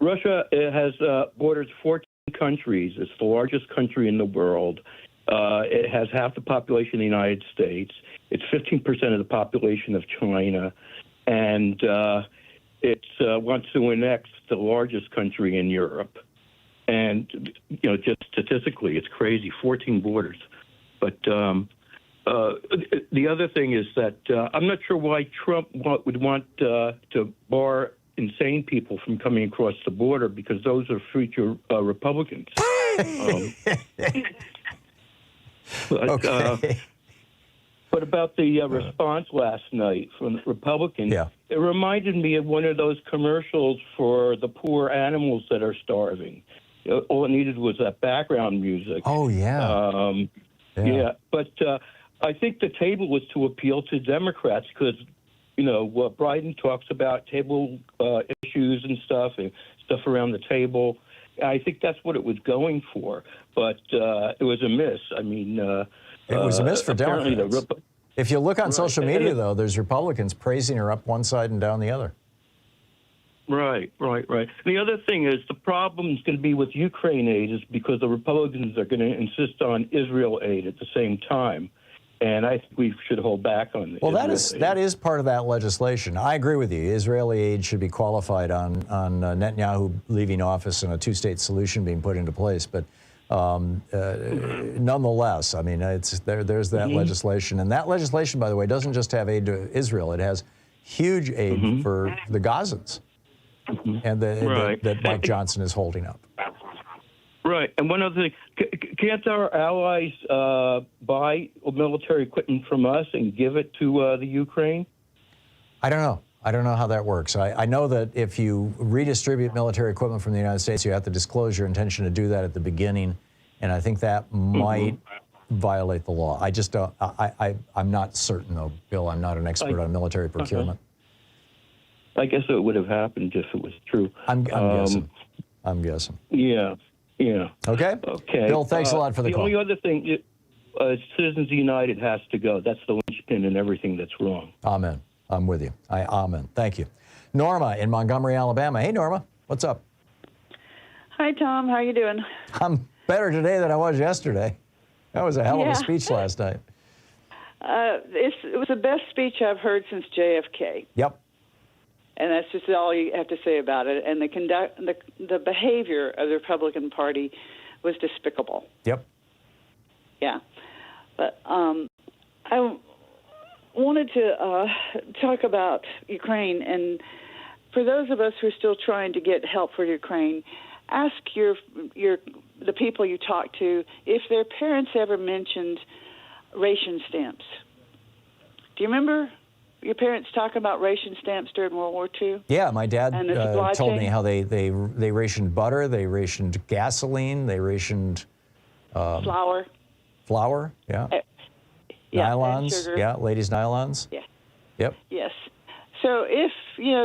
Russia has borders 14 countries. It's the largest country in the world. It has half the population of the United States. It's 15% of the population of China. And it wants to annex the largest country in Europe. And, you know, just statistically, it's crazy, 14 borders. But the other thing is that I'm not sure why Trump would want to bar insane people from coming across the border, because those are future Republicans. But about the response last night from the Republicans, it reminded me of one of those commercials for the poor animals that are starving. All it needed was that background music. Oh, yeah. Yeah, but I think the table was to appeal to Democrats because, you know, Biden talks about table issues and stuff around the table. I think that's what it was going for, but it was a miss. I mean, it was a miss for Democrats. If you look on social media, though, there's Republicans praising her up one side and down the other. Right. The other thing is the problem is going to be with Ukraine aid is because the Republicans are going to insist on Israel aid at the same time. And I think we should hold back on Well, that is part of that legislation. I agree with you. Israeli aid should be qualified on Netanyahu leaving office and a two-state solution being put into place. But nonetheless, I mean, there's that legislation. And that legislation, by the way, doesn't just have aid to Israel. It has huge aid for the Gazans and that Mike Johnson is holding up. Right. And one other thing, can't our allies buy military equipment from us and give it to the Ukraine? I don't know. I don't know how that works. I know that if you redistribute military equipment from the United States, you have to disclose your intention to do that at the beginning. And I think that might violate the law. I just don't, I'm not certain, though, Bill. I'm not an expert on military procurement. I guess it would have happened if it was true. I'm guessing. I'm guessing. Yeah. Okay. Bill, thanks a lot for the call. The only other thing, Citizens United has to go. That's the linchpin in everything that's wrong. Amen. I'm with you. Amen. Thank you. Norma in Montgomery, Alabama. Hey, Norma. What's up? Hi, Tom. How you doing? I'm better today than I was yesterday. That was a hell of a speech last night. It was the best speech I've heard since JFK. Yep. And that's just all you have to say about it. And the behavior of the Republican Party was despicable. Yep. Yeah. But I wanted to talk about Ukraine. And for those of us who are still trying to get help for Ukraine, ask the people you talk to if their parents ever mentioned ration stamps. Do you remember your parents talking about ration stamps during World War II? Yeah, my dad told me how they rationed butter, they rationed gasoline, they rationed flour. Flour, yeah. Nylons, yeah, ladies' nylons. Yeah. Yep. Yes. So if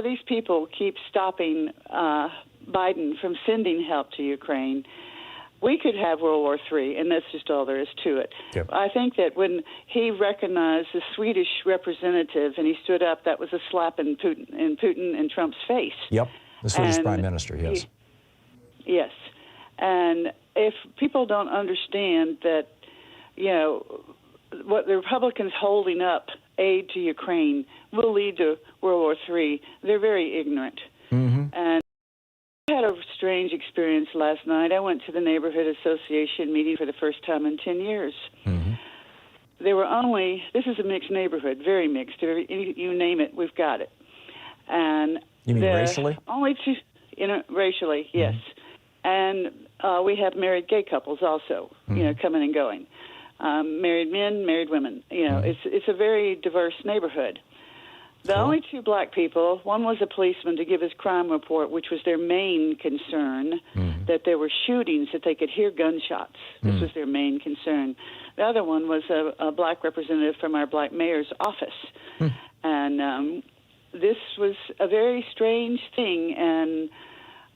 these people keep stopping Biden from sending help to Ukraine, we could have World War III, and that's just all there is to it. Yep. I think that when he recognized the Swedish representative and he stood up, that was a slap in Putin and Trump's face. Yep, the Swedish Prime Minister, yes. Yes. And if people don't understand that, what the Republicans holding up aid to Ukraine will lead to World War III, they're very ignorant. Mm-hmm. And I had a strange strange experience last night. I went to the neighborhood association meeting for the first time in 10 years. There were only, this is a mixed neighborhood, very mixed. You name it, we've got it. And you mean racially? Only two, racially, yes. And we have married gay couples also, coming and going. Married men, married women. It's a very diverse neighborhood. The only two black people, one was a policeman to give his crime report, which was their main concern, that there were shootings, that they could hear gunshots. This was their main concern. The other one was a black representative from our black mayor's office. And this was a very strange thing. And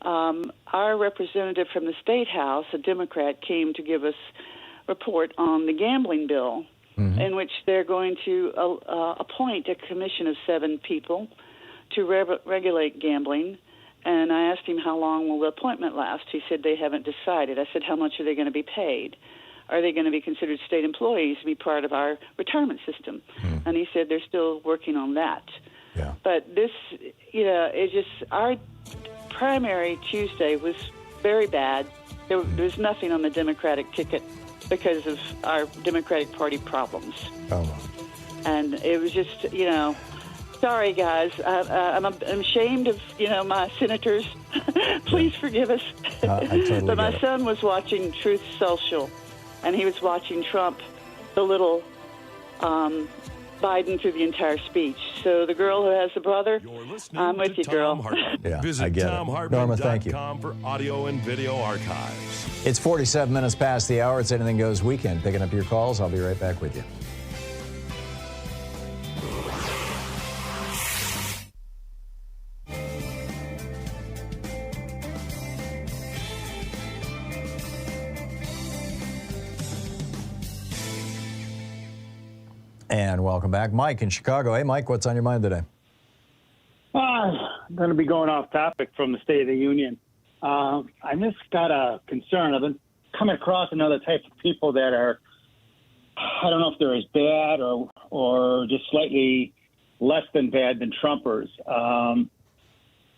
our representative from the State House, a Democrat, came to give us a report on the gambling bill, in which they're going to appoint a commission of 7 people to regulate gambling. And I asked him, how long will the appointment last? He said they haven't decided. I said, how much are they going to be paid? Are they going to be considered state employees to be part of our retirement system? And he said they're still working on that. But this, it's just, our primary Tuesday was very bad. There was nothing on the Democratic ticket because of our Democratic Party problems. And it was just, sorry, guys. I'm ashamed of, my senators. Please forgive us. I totally but my son was watching Truth Social, and he was watching Trump belittle Biden through the entire speech. So the girl who has the brother, I'm with you, girl. Visit I get it. Norma, thank you. for audio and video archives. It's 47 minutes past the hour. It's Anything Goes Weekend. Picking up your calls. I'll be right back with you. And welcome back. Mike in Chicago. Hey, Mike, what's on your mind today? I'm going to be going off topic from the State of the Union. I just got a concern. I've been coming across another type of people that are, I don't know if they're as bad or just slightly less than bad than Trumpers.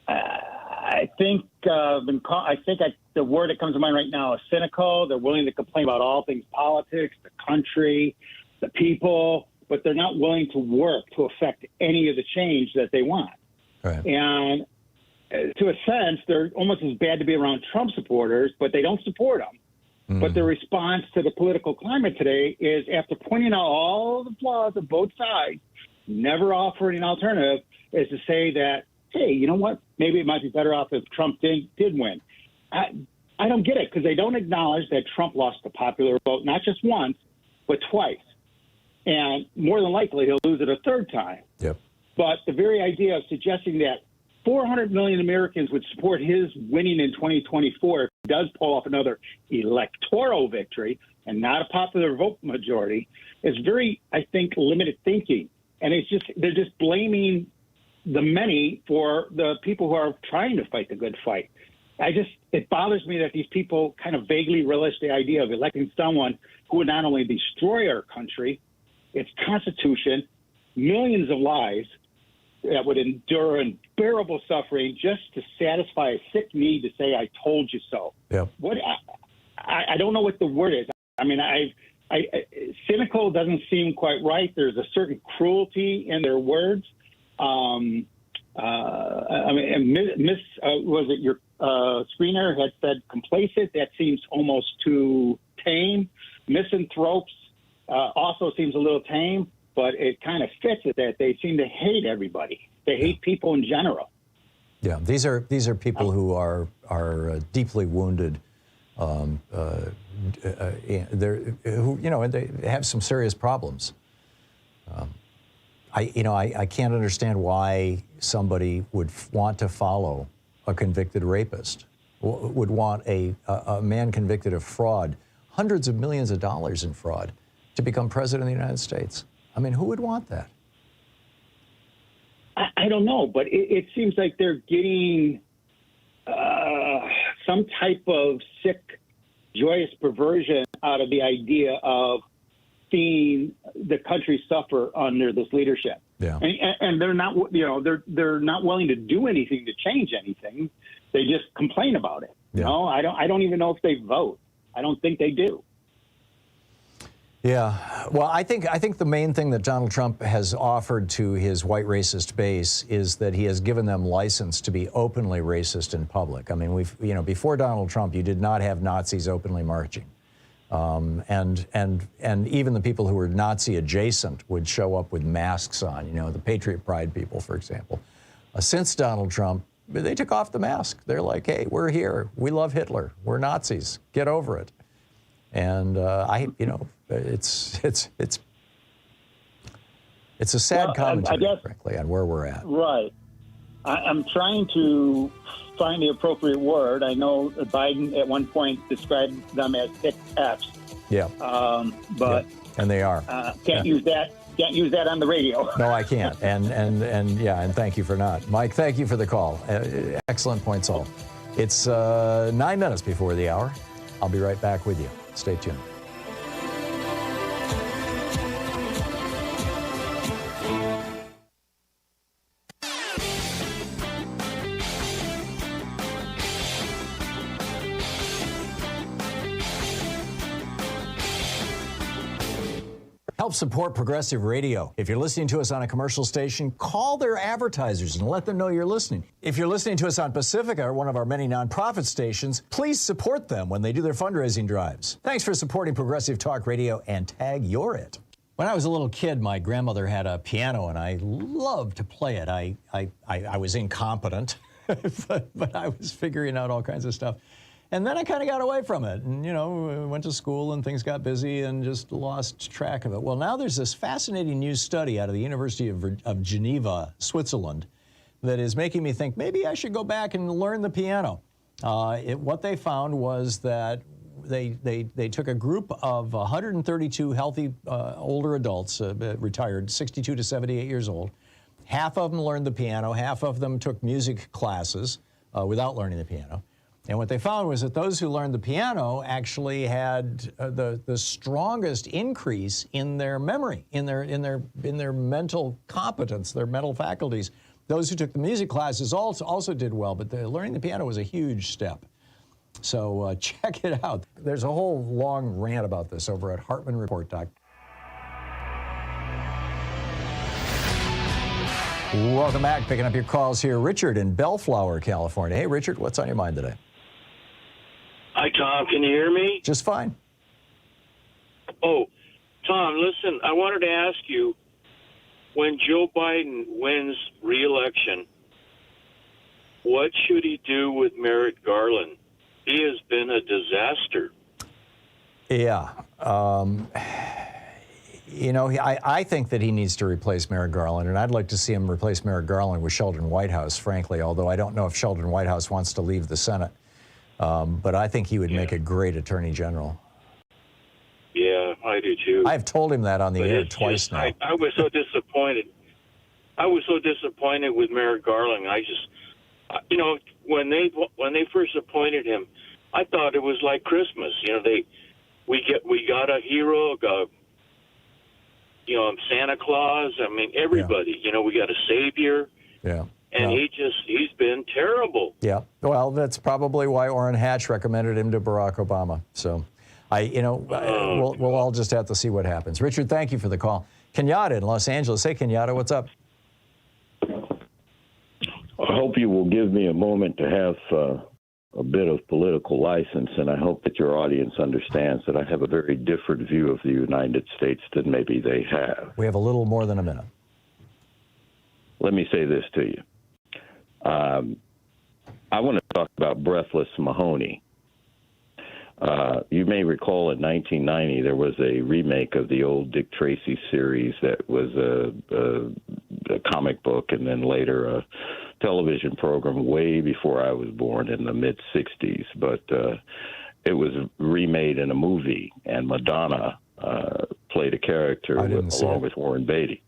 I think the word that comes to mind right now is cynical. They're willing to complain about all things politics, the country, the people, but they're not willing to work to affect any of the change that they want. And to a sense, they're almost as bad to be around Trump supporters, but they don't support them. But the response to the political climate today is, after pointing out all the flaws of both sides, never offering an alternative, is to say that, hey, you know what? Maybe it might be better off if Trump did win. I don't get it, because they don't acknowledge that Trump lost the popular vote, not just once, but twice. And more than likely, he'll lose it a third time. But the very idea of suggesting that 400 million Americans would support his winning in 2024 if he does pull off another electoral victory and not a popular vote majority is very, I think, limited thinking. And they're just blaming the many for the people who are trying to fight the good fight. It bothers me that these people kind of vaguely relish the idea of electing someone who would not only destroy our country, its constitution, millions of lives, that would endure unbearable suffering just to satisfy a sick need to say, I told you so. What I don't know what the word is. I mean, cynical doesn't seem quite right. There's a certain cruelty in their words. Was it your screener had said complacent? That seems almost too tame. Misanthropes also seems a little tame. But it kind of fits it that they seem to hate everybody. They hate people in general. Yeah, these are people who are deeply wounded. Who they have some serious problems. I can't understand why somebody would want to follow a convicted rapist. Would want a man convicted of fraud, hundreds of millions of dollars in fraud, to become president of the United States. I mean, who would want that? I don't know, but it seems like they're getting some type of sick, joyous perversion out of the idea of seeing the country suffer under this leadership. And they're not, they're not willing to do anything to change anything. They just complain about it. Yeah. No, I don't even know if they vote. I don't think they do. Yeah, well, I think the main thing that Donald Trump has offered to his white racist base is that he has given them license to be openly racist in public. I mean, before Donald Trump, you did not have Nazis openly marching, and even the people who were Nazi adjacent would show up with masks on. You know, the Patriot Pride people, for example. Since Donald Trump, they took off the mask. They're like, hey, we're here. We love Hitler. We're Nazis. Get over it. And it's a sad commentary, frankly, on where we're at. Right. I'm trying to find the appropriate word. I know Biden at one point described them as thick Fs. Yeah. But and they are. Can't use that. Can't use that on the radio. No, I can't. And thank you for not. Mike, thank you for the call. Excellent points all. It's 9 minutes before the hour. I'll be right back with you. Stay tuned. Help support progressive radio. If you're listening to us on a commercial station, call their advertisers and let them know you're listening. If you're listening to us on Pacifica, or one of our many nonprofit stations, please support them when they do their fundraising drives. Thanks for supporting Progressive Talk Radio, and tag you're it. When I was a little kid, my grandmother had a piano, and I loved to play it. I was incompetent, but I was figuring out all kinds of stuff. And then I kind of got away from it and, went to school and things got busy and just lost track of it. Well, now there's this fascinating new study out of the University of Geneva, Switzerland, that is making me think maybe I should go back and learn the piano. What they found was that they took a group of 132 healthy older adults, retired, 62 to 78 years old. Half of them learned the piano, half of them took music classes without learning the piano. And what they found was that those who learned the piano actually had the strongest increase in their memory, in their mental competence, their mental faculties. Those who took the music classes also did well, but learning the piano was a huge step. So check it out. There's a whole long rant about this over at HartmannReport.com. Welcome back. Picking up your calls here. Richard in Bellflower, California. Hey, Richard, what's on your mind today? Hi, Tom. Can you hear me? Just fine. Oh, Tom, listen, I wanted to ask you, when Joe Biden wins re-election, what should he do with Merrick Garland? He has been a disaster. Yeah. I think that he needs to replace Merrick Garland, and I'd like to see him replace Merrick Garland with Sheldon Whitehouse, frankly, although I don't know if Sheldon Whitehouse wants to leave the Senate. But I think he would make a great attorney general. Yeah, I do too. I've told him that on the air twice now. I was so disappointed. I was so disappointed with Merrick Garland. I just, when they first appointed him, I thought it was like Christmas. We got a hero, Santa Claus. I mean, everybody. Yeah. We got a savior. Yeah. And he's been terrible. Yeah. Well, that's probably why Orrin Hatch recommended him to Barack Obama. So, we'll all just have to see what happens. Richard, thank you for the call. Kenyatta in Los Angeles. Hey, Kenyatta, what's up? I hope you will give me a moment to have a bit of political license, and I hope that your audience understands that I have a very different view of the United States than maybe they have. We have a little more than a minute. Let me say this to you. I want to talk about Breathless Mahoney. You may recall in 1990 there was a remake of the old Dick Tracy series that was a comic book and then later a television program way before I was born in the mid-'60s. But it was remade in a movie, and Madonna played a character along with Warren Beatty.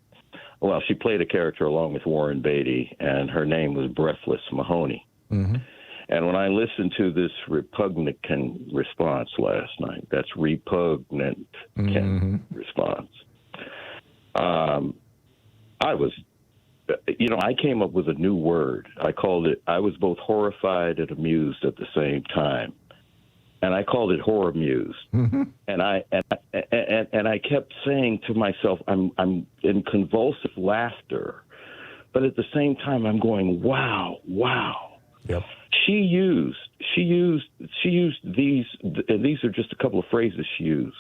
Well, she played a character along with Warren Beatty, and her name was Breathless Mahoney. Mm-hmm. And when I listened to this repugnant response last night, that's repugnant response, I was you know, I came up with a new word. I called it, I was both horrified and amused at the same time. And I called it horror muse. Mm-hmm. And I kept saying to myself, I'm in convulsive laughter, but at the same time I'm going, wow, wow. Yep. She used these, and these are just a couple of phrases she used.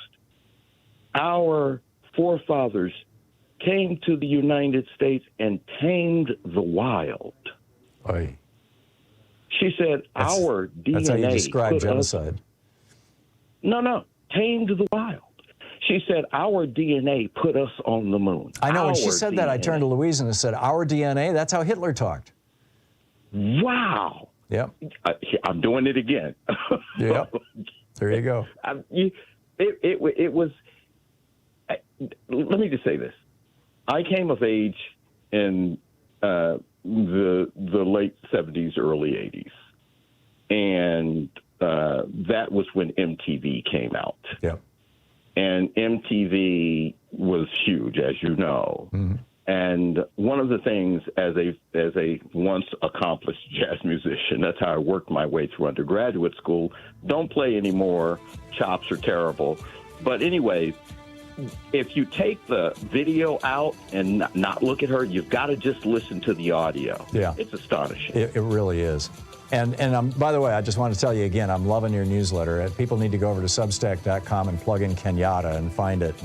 Our forefathers came to the United States and tamed the wild. Oy. She said, our DNA. That's how you describe genocide. No, tamed the wild. She said, our DNA put us on the moon. I know, when she said that, I turned to Louise and said, our DNA? That's how Hitler talked. Wow. Yep. I'm doing it again. Yep. There you go. It was, let me just say this. I came of age in the late 70s, early 80s. And that was when MTV came out. Yep. And MTV was huge, as you know. Mm-hmm. And one of the things, as a once accomplished jazz musician, that's how I worked my way through undergraduate school. Don't play anymore. Chops are terrible. But anyway, if you take the video out and not look at her, you've got to just listen to the audio. Yeah. It's astonishing. It really is. And by the way, I just want to tell you again, I'm loving your newsletter. People need to go over to Substack.com and plug in Kenyatta and find it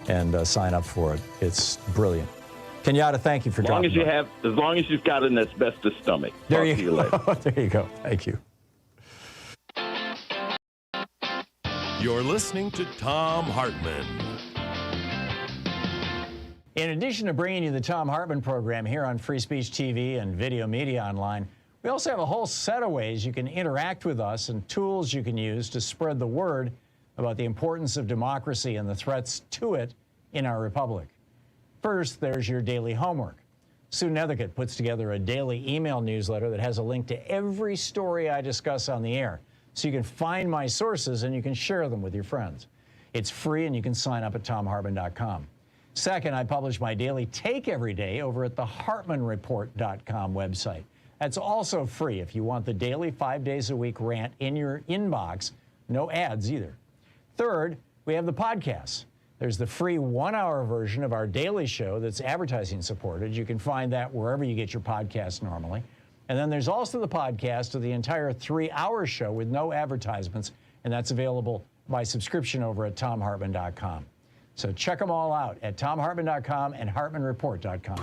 and sign up for it. It's brilliant. Kenyatta, thank you for dropping by. As long as you've got an asbestos stomach. There you go. There you go. Thank you. You're listening to Thom Hartmann. In addition to bringing you the Thom Hartmann Program here on Free Speech TV and Video Media Online, we also have a whole set of ways you can interact with us and tools you can use to spread the word about the importance of democracy and the threats to it in our republic. First, there's your daily homework. Sue Nethercutt puts together a daily email newsletter that has a link to every story I discuss on the air, so you can find my sources and you can share them with your friends. It's free and you can sign up at ThomHartmann.com. Second, I publish my daily take every day over at the HartmannReport.com website. That's also free if you want the daily 5 days a week rant in your inbox. No ads either. Third, we have the podcasts. There's the free 1-hour version of our daily show that's advertising supported. You can find that wherever you get your podcasts normally. And then there's also the podcast of the entire 3-hour show with no advertisements, and that's available by subscription over at ThomHartmann.com. So check them all out at ThomHartmann.com and HartmannReport.com.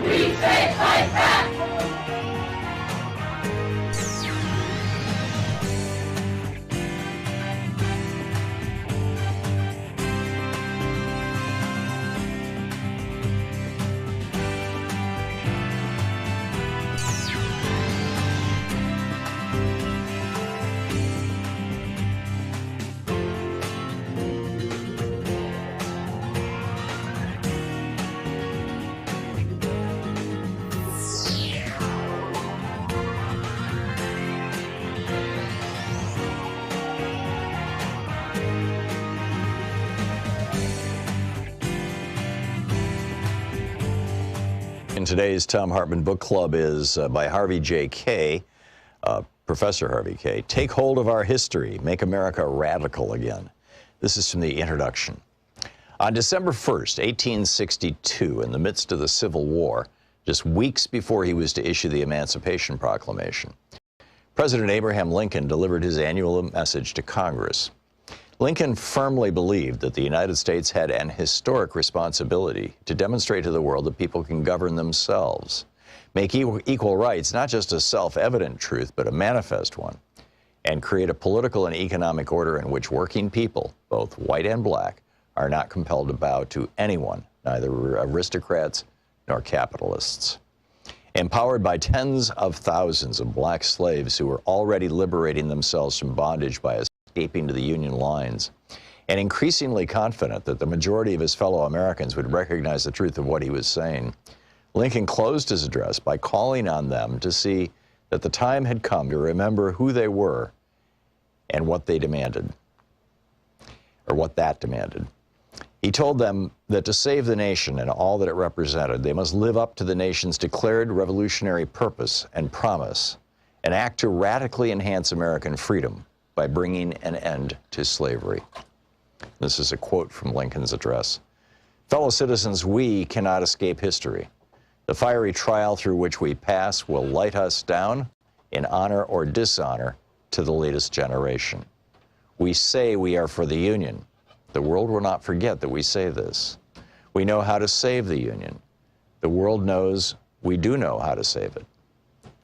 We take life back! And today's Thom Hartmann Book Club is by Harvey J. Kaye, Professor Harvey Kaye. Take Hold of Our History, Make America Radical Again. This is from the introduction. On December 1st, 1862, in the midst of the Civil War, just weeks before he was to issue the Emancipation Proclamation, President Abraham Lincoln delivered his annual message to Congress. Lincoln firmly believed that the United States had an historic responsibility to demonstrate to the world that people can govern themselves, make equal rights not just a self-evident truth, but a manifest one, and create a political and economic order in which working people, both white and black, are not compelled to bow to anyone, neither aristocrats nor capitalists. Empowered by tens of thousands of black slaves who were already liberating themselves from bondage by escaping to the Union lines, and increasingly confident that the majority of his fellow Americans would recognize the truth of what he was saying, Lincoln closed his address by calling on them to see that the time had come to remember who they were and what they demanded, or what that demanded. He told them that to save the nation and all that it represented, they must live up to the nation's declared revolutionary purpose and promise and act to radically enhance American freedom by bringing an end to slavery. This is a quote from Lincoln's address. Fellow citizens, we cannot escape history. The fiery trial through which we pass will light us down in honor or dishonor to the latest generation. We say we are for the Union. The world will not forget that we say this. We know how to save the Union. The world knows we do know how to save it.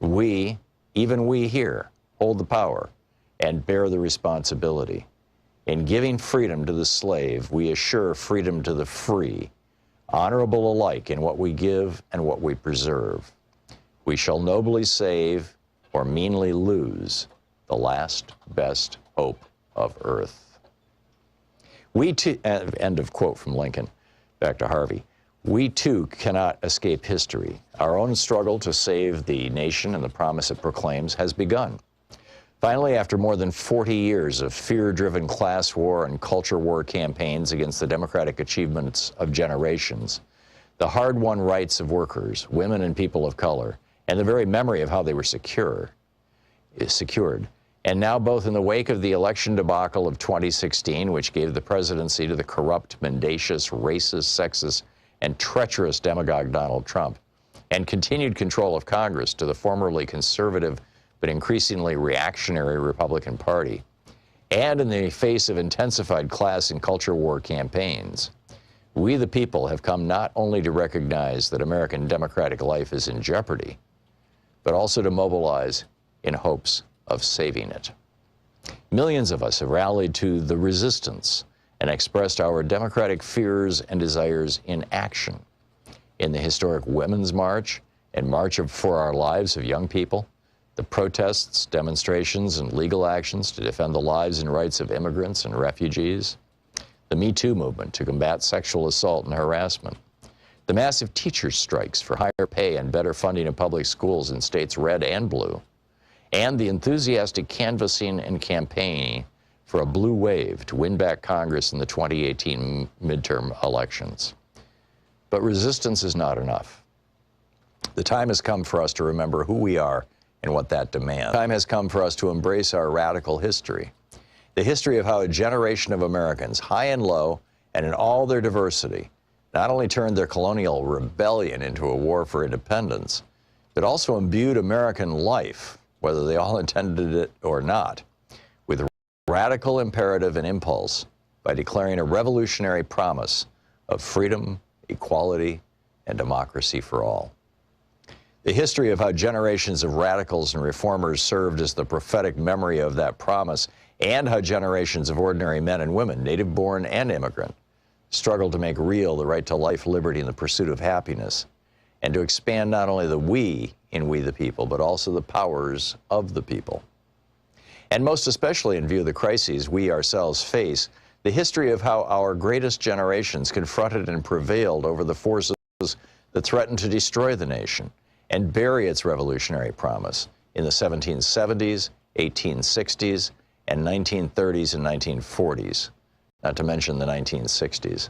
We, even we here, hold the power and bear the responsibility. In giving freedom to the slave, we assure freedom to the free, honorable alike in what we give and what we preserve. We shall nobly save or meanly lose the last best hope of earth. We too, end of quote from Lincoln. Back to Harvey. We too cannot escape history. Our own struggle to save the nation and the promise it proclaims has begun. Finally, after more than 40 years of fear-driven class war and culture war campaigns against the democratic achievements of generations, the hard-won rights of workers, women and people of color, and the very memory of how they were secured, and now both in the wake of the election debacle of 2016, which gave the presidency to the corrupt, mendacious, racist, sexist, and treacherous demagogue Donald Trump, and continued control of Congress to the formerly conservative but increasingly reactionary Republican Party, and in the face of intensified class and culture war campaigns, we the people have come not only to recognize that American democratic life is in jeopardy, but also to mobilize in hopes of saving it. Millions of us have rallied to the resistance and expressed our democratic fears and desires in action. In the historic Women's March and March for Our Lives of young people, the protests, demonstrations, and legal actions to defend the lives and rights of immigrants and refugees, the Me Too movement to combat sexual assault and harassment, the massive teacher strikes for higher pay and better funding of public schools in states red and blue, and the enthusiastic canvassing and campaigning for a blue wave to win back Congress in the 2018 midterm elections. But resistance is not enough. The time has come for us to remember who we are and what that demands. The time has come for us to embrace our radical history, the history of how a generation of Americans, high and low, and in all their diversity, not only turned their colonial rebellion into a war for independence, but also imbued American life, whether they all intended it or not, with radical imperative and impulse by declaring a revolutionary promise of freedom, equality, and democracy for all. The history of how generations of radicals and reformers served as the prophetic memory of that promise, and how generations of ordinary men and women, native-born and immigrant, struggled to make real the right to life, liberty, and the pursuit of happiness, and to expand not only the we in We the People, but also the powers of the people. And most especially in view of the crises we ourselves face, the history of how our greatest generations confronted and prevailed over the forces that threatened to destroy the nation and bury its revolutionary promise in the 1770s, 1860s, and 1930s and 1940s, not to mention the 1960s,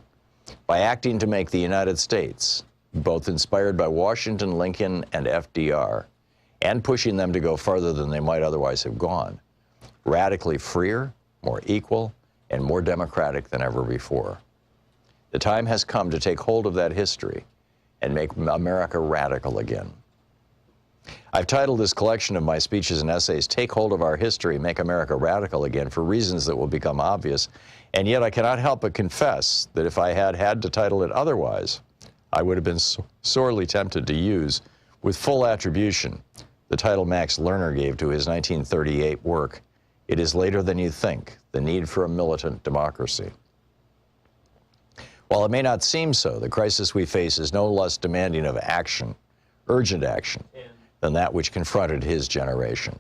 by acting to make the United States, both inspired by Washington, Lincoln, and FDR, and pushing them to go farther than they might otherwise have gone, radically freer, more equal, and more democratic than ever before. The time has come to take hold of that history and make America radical again. I've titled this collection of my speeches and essays, Take Hold of Our History, Make America Radical Again, for reasons that will become obvious, and yet I cannot help but confess that if I had had to title it otherwise, I would have been sorely tempted to use, with full attribution, the title Max Lerner gave to his 1938 work, It Is Later Than You Think, The Need for a Militant Democracy. While it may not seem so, the crisis we face is no less demanding of action, urgent action, than that which confronted his generation.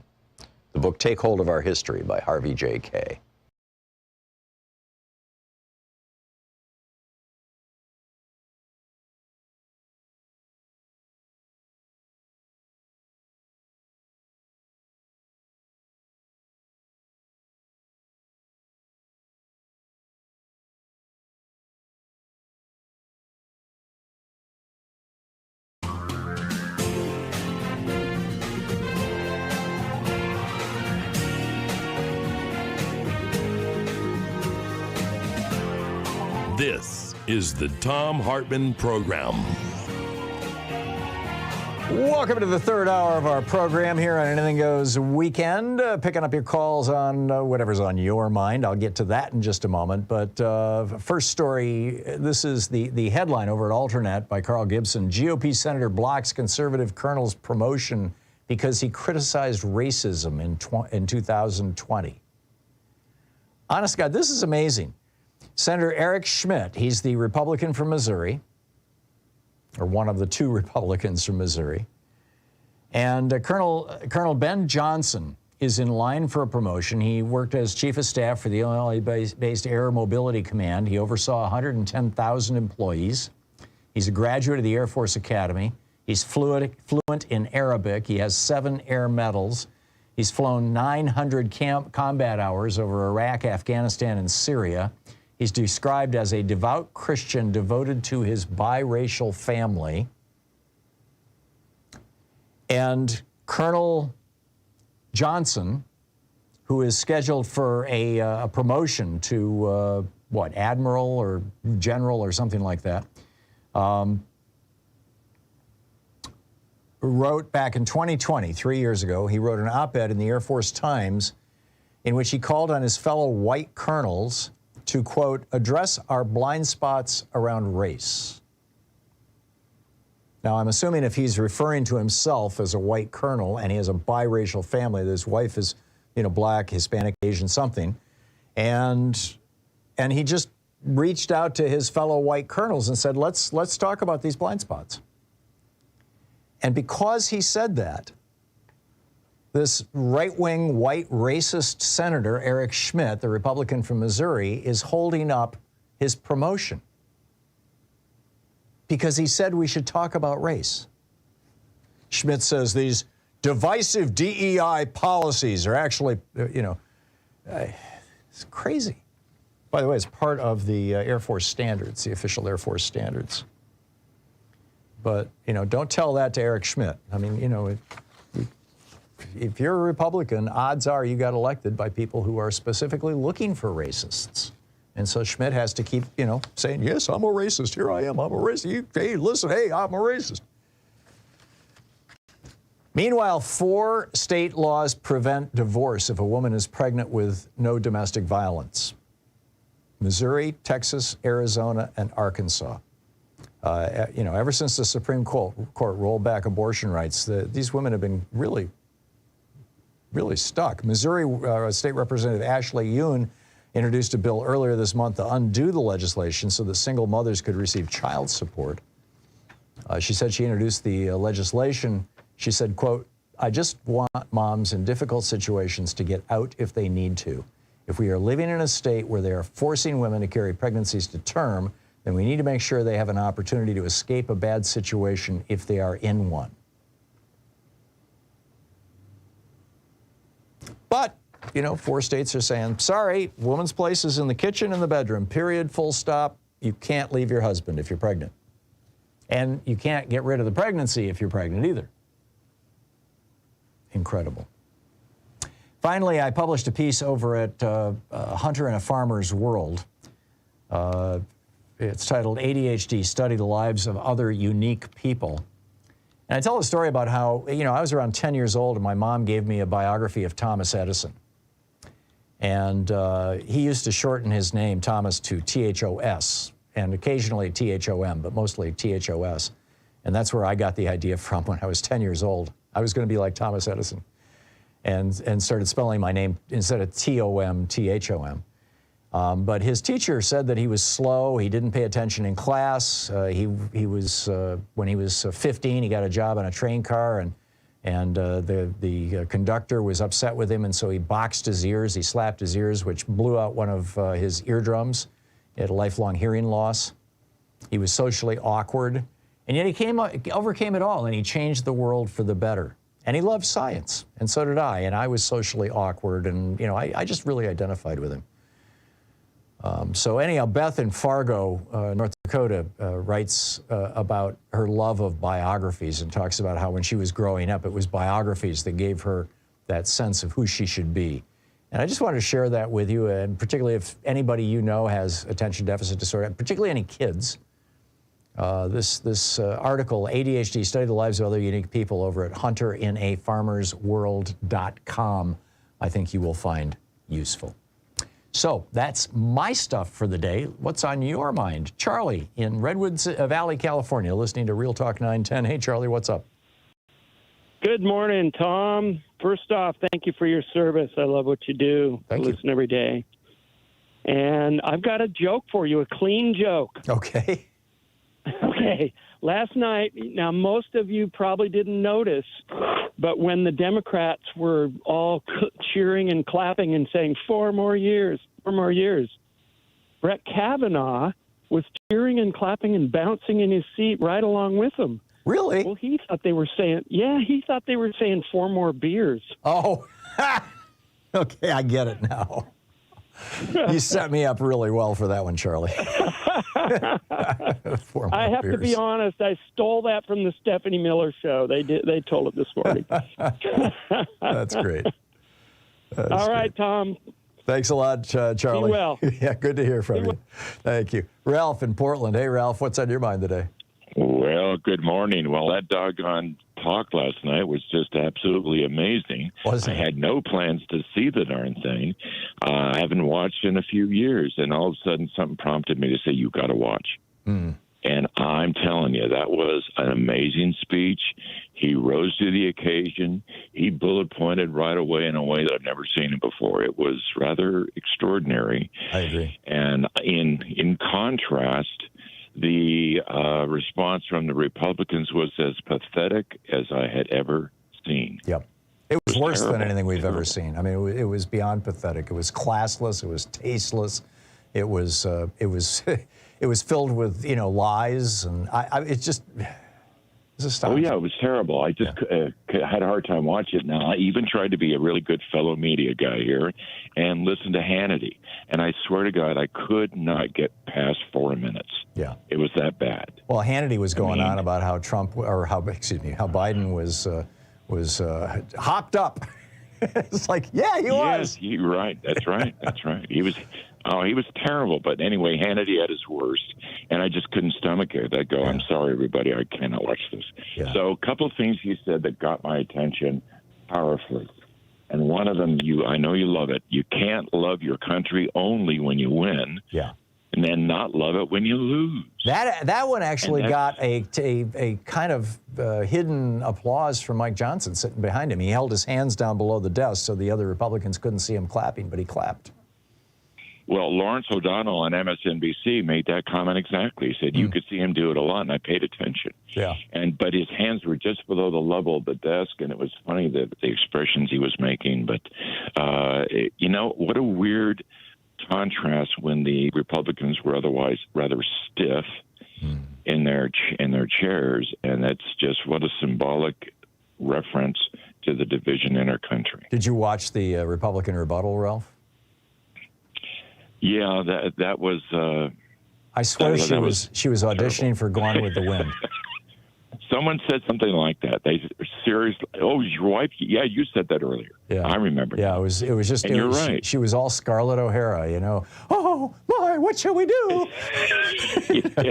The book Take Hold of Our History by Harvey J. Kaye. This is the Thom Hartmann Program. Welcome to the third hour of our program here on Anything Goes Weekend. Picking up your calls on whatever's on your mind. I'll get to that in just a moment. But first story, this is the headline over at Alternet by Carl Gibson. GOP Senator blocks conservative colonel's promotion because he criticized racism in 2020. Honest God, this is amazing. Senator Eric Schmitt, he's the Republican from Missouri, or one of the two Republicans from Missouri. And Colonel Ben Johnson is in line for a promotion. He worked as Chief of Staff for the Illinois-based Air Mobility Command. He oversaw 110,000 employees. He's a graduate of the Air Force Academy. He's fluent in Arabic. He has 7 air medals. He's flown 900 combat hours over Iraq, Afghanistan, and Syria. He's described as a devout Christian devoted to his biracial family. And Colonel Johnson, who is scheduled for a promotion to, admiral or general or something like that, wrote back in 2020, 3 years ago, he wrote an op-ed in the Air Force Times in which he called on his fellow white colonels to, quote, address our blind spots around race. Now, I'm assuming if he's referring to himself as a white colonel and he has a biracial family, that his wife is, black, Hispanic, Asian, something, and he just reached out to his fellow white colonels and said, let's talk about these blind spots. And because he said that, this right-wing, white, racist senator, Eric Schmitt, the Republican from Missouri, is holding up his promotion because he said we should talk about race. Schmitt says these divisive DEI policies are actually, it's crazy. By the way, it's part of the Air Force standards, the official Air Force standards. But, don't tell that to Eric Schmitt. I mean, if you're a Republican, odds are you got elected by people who are specifically looking for racists. And so Schmitt has to keep, saying, yes, I'm a racist. Here I am. I'm a racist. Hey, listen, hey, I'm a racist. Meanwhile, 4 state laws prevent divorce if a woman is pregnant with no domestic violence. Missouri, Texas, Arizona, and Arkansas. Ever since the Supreme Court rolled back abortion rights, these women have been really stuck. Missouri State Representative Ashley Yoon introduced a bill earlier this month to undo the legislation so that single mothers could receive child support. She said she introduced the legislation. She said, quote, I just want moms in difficult situations to get out if they need to. If we are living in a state where they are forcing women to carry pregnancies to term, then we need to make sure they have an opportunity to escape a bad situation if they are in one. But, 4 states are saying, sorry, woman's place is in the kitchen and the bedroom, period, full stop. You can't leave your husband if you're pregnant. And you can't get rid of the pregnancy if you're pregnant either. Incredible. Finally, I published a piece over at Hunter and a Farmer's World. It's titled ADHD, Study the Lives of Other Unique People. And I tell a story about how, I was around 10 years old and my mom gave me a biography of Thomas Edison. And he used to shorten his name, Thomas, to THOS, and occasionally THOM, but mostly THOS. And that's where I got the idea from when I was 10 years old. I was going to be like Thomas Edison and started spelling my name instead of TOM, THOM. But his teacher said that he was slow. He didn't pay attention in class. He was when he was 15, he got a job on a train car, and the conductor was upset with him, and so he boxed his ears. He slapped his ears, which blew out one of his eardrums. He had a lifelong hearing loss. He was socially awkward, and yet he overcame it all, and he changed the world for the better. And he loved science, and so did I. And I was socially awkward, and I just really identified with him. So anyhow, Beth in Fargo, North Dakota, writes about her love of biographies and talks about how when she was growing up, it was biographies that gave her that sense of who she should be. And I just wanted to share that with you, and particularly if anybody you know has attention deficit disorder, particularly any kids. This article, ADHD, Study the Lives of Other Unique People, over at hunterinAfarmersworld.com, I think you will find useful. So that's my stuff for the day. What's on your mind? Charlie in Redwood Valley, California, listening to Real Talk 910. Hey, Charlie, what's up? Good morning, Tom. First off, thank you for your service. I love what you do. Thank you. Listen every day. And I've got a joke for you, a clean joke. Okay. Okay. Last night, now most of you probably didn't notice, but when the Democrats were all cheering and clapping and saying 4 more years, 4 more years, Brett Kavanaugh was cheering and clapping and bouncing in his seat right along with them. Really? Well, he thought they were saying 4 more beers. Oh, okay, I get it now. You set me up really well for that one, Charlie. I have to be honest. I stole that from the Stephanie Miller show. They told it this morning. That's great. All right, Tom. Thanks a lot, Charlie. Be well. Yeah, good to hear from you. Thank you. Ralph in Portland. Hey, Ralph, what's on your mind today? Well, good morning. Well, that doggone talk last night was just absolutely amazing. I had no plans to see the darn thing. I haven't watched in a few years, and all of a sudden something prompted me to say, you got to watch. Mm. And I'm telling you, that was an amazing speech. He rose to the occasion. He bullet pointed right away in a way that I've never seen it before. It was rather extraordinary. I agree. And in contrast, the response from the Republicans was as pathetic as I had ever seen. Yep. It was worse terrible. than anything we've ever seen. I mean, it was beyond pathetic. It was classless. It was tasteless. It was it was filled with lies, and it's just astonishing. Oh yeah, it was terrible. I just had a hard time watching it. Now I even tried to be a really good fellow media guy here and listen to Hannity, and I swear to God, I could not get past 4 minutes. Yeah, it was that bad. Well, Hannity was going on about how how Biden was hopped up. It's like, yeah, he was. Yes, you're right. That's right. That's right. He was terrible. But anyway, Hannity at his worst, and I just couldn't stomach it. I go, I'm sorry, everybody, I cannot watch this. Yeah. So a couple of things he said that got my attention powerfully. And one of them, I know you love it. You can't love your country only when you win. Yeah. And then not love it when you lose. That one actually got a kind of hidden applause from Mike Johnson sitting behind him. He held his hands down below the desk so the other Republicans couldn't see him clapping, but he clapped. Well, Lawrence O'Donnell on MSNBC made that comment exactly. He said you could see him do it a lot, and I paid attention. Yeah. But his hands were just below the level of the desk, and it was funny the expressions he was making. But what a weird contrast when the Republicans were otherwise rather stiff in their chairs, and that's just what a symbolic reference to the division in our country. Did you watch the Republican rebuttal, Ralph? Yeah, that was. I swear she was auditioning for Gone with the Wind. Someone said something like that. They seriously. Oh, your wife? Yeah, you said that earlier. Yeah, I remember. Yeah, it was just. And you're right. She was all Scarlett O'Hara, Oh my, what shall we do? It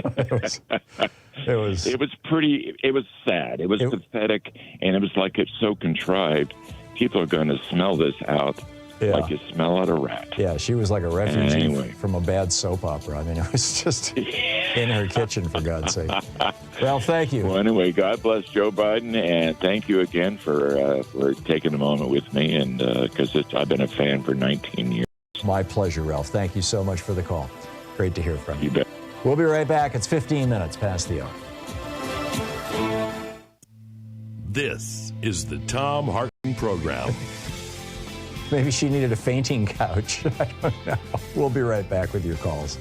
was pretty. It was sad. It was pathetic, and it was like it's so contrived. People are going to smell this out. Yeah. Like you smell out a rat. Yeah, she was like a refugee from a bad soap opera. I mean, it was just in her kitchen, for God's sake. Well, thank you. Well, anyway, God bless Joe Biden, and thank you again for taking a moment with me, and because I've been a fan for 19 years. My pleasure, Ralph. Thank you so much for the call. Great to hear from you. You bet. We'll be right back. It's 15 minutes past the hour. This is the Thom Hartmann Program. Maybe she needed a fainting couch. I don't know. We'll be right back with your calls.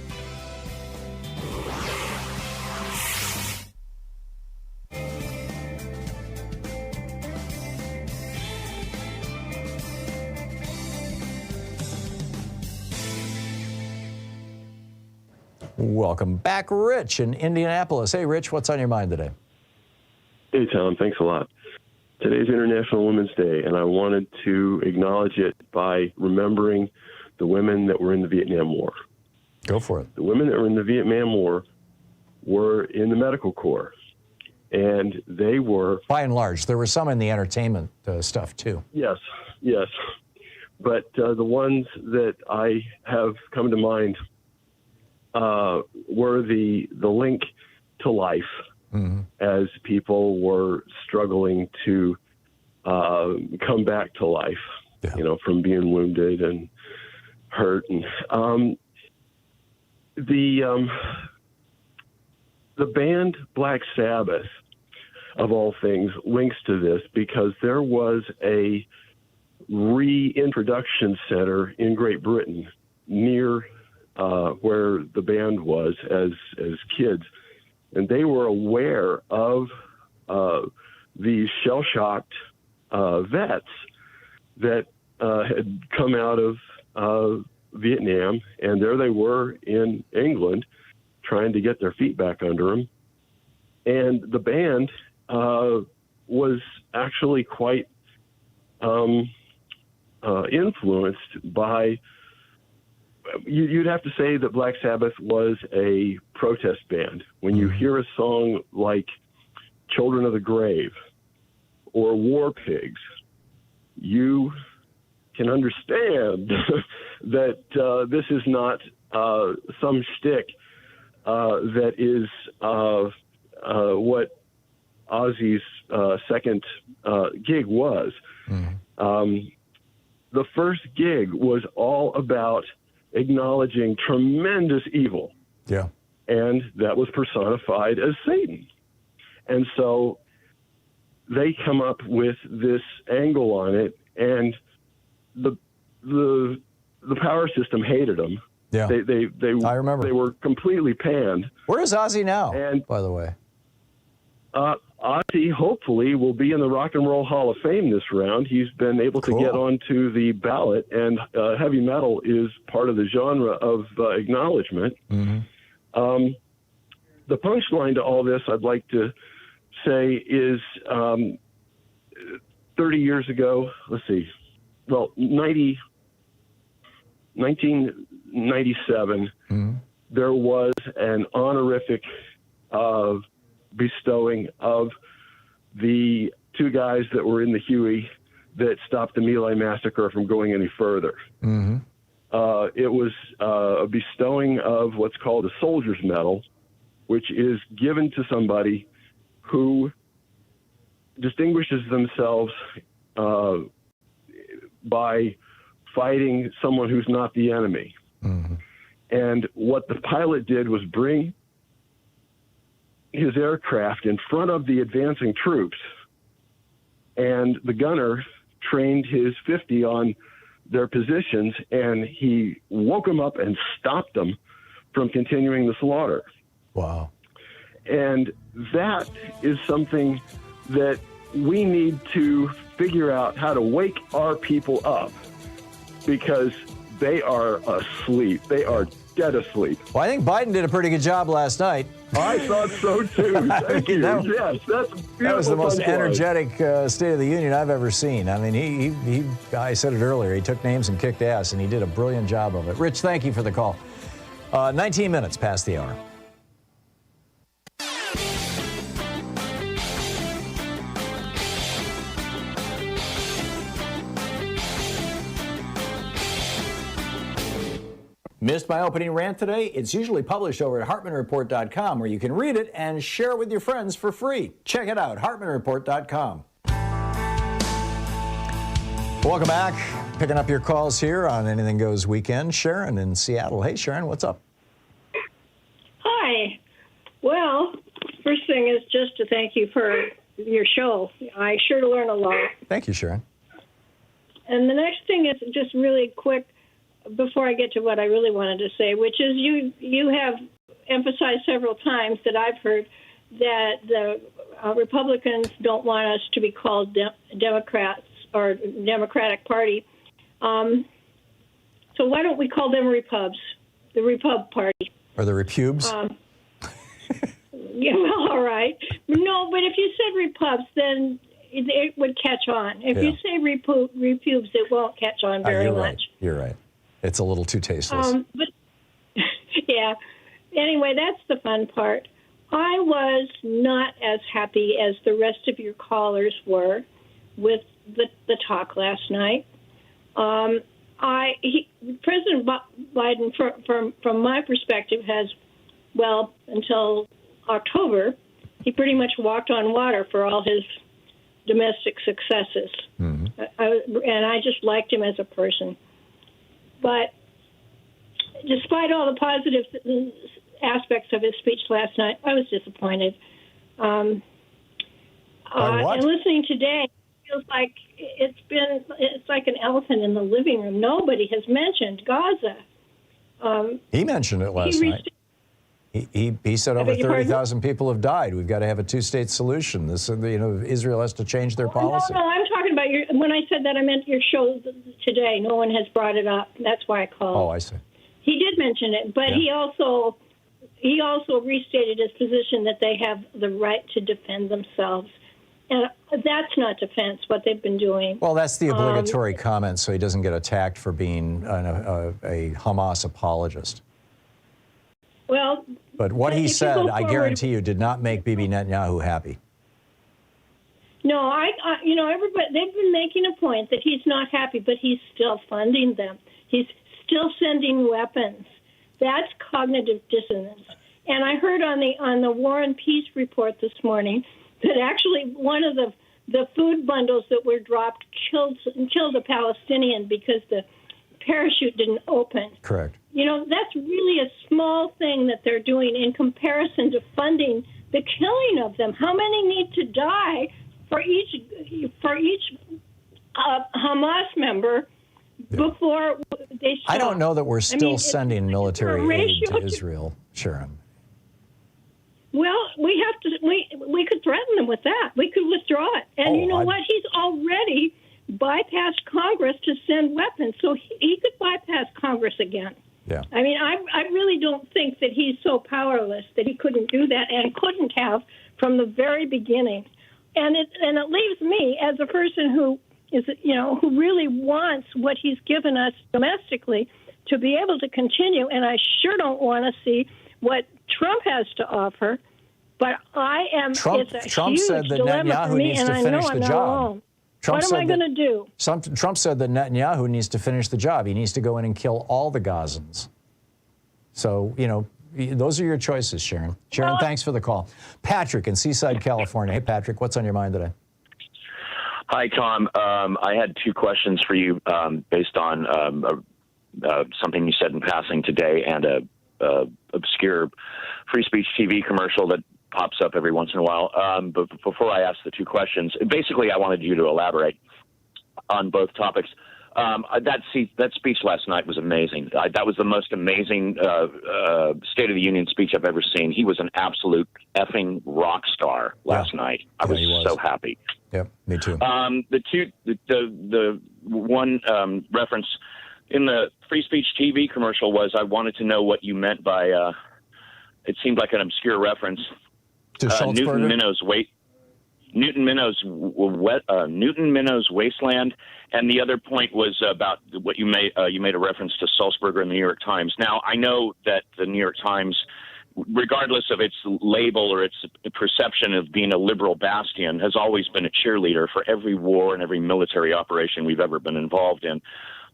Welcome back, Rich in Indianapolis. Hey, Rich, what's on your mind today? Hey, Tom. Thanks a lot. Today's International Women's Day, and I wanted to acknowledge it by remembering the women that were in the Vietnam War. Go for it. The women that were in the Vietnam War were in the medical corps, and they were... By and large. There were some in the entertainment stuff, too. Yes, yes. But the ones that I have come to mind were the link to life as people were struggling to come back to life, you know, from being wounded and hurt. And the band Black Sabbath, of all things, links to this because there was a reintroduction center in Great Britain near where the band was as kids, and they were aware of these shell-shocked vets that had come out of Vietnam, and there they were in England trying to get their feet back under them. And the band was actually quite influenced by, you'd have to say that Black Sabbath was a protest band. When you hear a song like Children of the Grave or War Pigs, you can understand that this is not some shtick that is what Ozzy's second gig was. The first gig was all about acknowledging tremendous evil. Yeah. And that was personified as Satan. And so they come up with this angle on it, and the power system hated them. Yeah. I remember. They were completely panned. Where is Ozzy now, by the way? Ozzy hopefully will be in the Rock and Roll Hall of Fame this round. He's been able to get onto the ballot, and heavy metal is part of the genre of acknowledgement. The punchline to all this, I'd like to say, is 30 years ago, let's see, well, 1997, there was an honorific bestowing of the two guys that were in the Huey that stopped the My Lai massacre from going any further. It was a bestowing of what's called a soldier's medal, which is given to somebody who distinguishes themselves by fighting someone who's not the enemy. And what the pilot did was bring his aircraft in front of the advancing troops, and the gunner trained his 50 on their positions, and he woke them up and stopped them from continuing the slaughter. Wow. And that is something that we need to figure out how to wake our people up, because they are asleep. They are dead asleep. Well, I think Biden did a pretty good job last night. I thought so too. Thank you. Yes, that's beautiful. That was the most energetic State of the Union I've ever seen. I mean, I said it earlier, he took names and kicked ass, and he did a brilliant job of it. Rich, thank you for the call. 19 minutes past the hour. Missed my opening rant today? It's usually published over at HartmannReport.com, where you can read it and share it with your friends for free. Check it out, HartmannReport.com. Welcome back. Picking up your calls here on Anything Goes Weekend. Sharon in Seattle. Hey, Sharon, what's up? Hi. Well, first thing is just to thank you for your show. I sure learn a lot. Thank you, Sharon. And the next thing is just really quick, before I get to what I really wanted to say, which is you have emphasized several times that I've heard that the Republicans don't want us to be called Democrats or Democratic Party. So why don't we call them Repubs, the Repub Party? Or the Repubes? Yeah, well, all right. No, but if you said Repubs, then it would catch on. If you say repubes, it won't catch on very you're much. Right. You're right. It's a little too tasteless. But yeah. Anyway, that's the fun part. I was not as happy as the rest of your callers were with the talk last night. President Biden, from my perspective, has, well, until October, he pretty much walked on water for all his domestic successes. Mm-hmm. And I just liked him as a person. But despite all the positive aspects of his speech last night, I was disappointed. And listening today, it feels like it's like an elephant in the living room. Nobody has mentioned Gaza. He mentioned it last night. He said over 30,000 people have died. We've got to have a two-state solution. This, Israel has to change their policy. No, I'm talking about when I said that, I meant your show today. No one has brought it up. That's why I called. Oh, I see. He did mention it, but he also restated his position that they have the right to defend themselves. And that's not defense, what they've been doing. Well, that's the obligatory comment, so he doesn't get attacked for being a Hamas apologist. Well, but what he said, I guarantee you, did not make Bibi Netanyahu happy. No, everybody, they've been making a point that he's not happy, but he's still funding them. He's still sending weapons. That's cognitive dissonance. And I heard on the War and Peace report this morning that actually one of the food bundles that were dropped killed a Palestinian because the parachute didn't open. Correct. That's really a small thing that they're doing in comparison to funding the killing of them. How many need to die for each Hamas member before they stop? I don't know that we're still sending military aid to Israel, Sharon. Well, we could threaten them with that. We could withdraw it. And you know what? He's already bypassed Congress to send weapons, so he could bypass Congress again. Yeah. I mean, I really don't think that he's so powerless that he couldn't do that and couldn't have from the very beginning. And it leaves me as a person who is, who really wants what he's given us domestically to be able to continue. And I sure don't want to see what Trump has to offer. But I am. Trump said that Netanyahu needs to finish the job. What am I going to do? Trump said that Netanyahu needs to finish the job. He needs to go in and kill all the Gazans. So, those are your choices, Sharon. Sharon, thanks for the call. Patrick in Seaside, California. Hey, Patrick, what's on your mind today? Hi, Tom. I had two questions for you based on something you said in passing today and a obscure free speech TV commercial that pops up every once in a while. But before I ask the two questions, basically I wanted you to elaborate on both topics. That speech last night was amazing. That was the most amazing State of the Union speech I've ever seen. He was an absolute effing rock star last night. I was so happy. Yep, me too. The one reference in the free speech TV commercial was I wanted to know what you meant by it seemed like an obscure reference. Newton Minnow's Wasteland, and the other point was about what you made a reference to Sulzberger in the New York Times. Now, I know that the New York Times, regardless of its label or its perception of being a liberal bastion, has always been a cheerleader for every war and every military operation we've ever been involved in.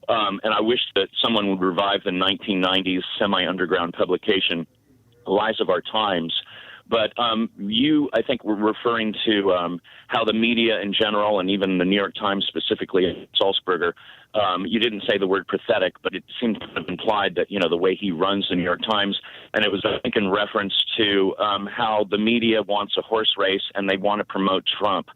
And I wish that someone would revive the 1990s semi-underground publication, Lies of Our Times. But you, I think, were referring to how the media in general, and even the New York Times specifically, Sulzberger, you didn't say the word pathetic, but it seemed to have implied that, the way he runs the New York Times, and it was, I think, in reference to how the media wants a horse race and they want to promote Trump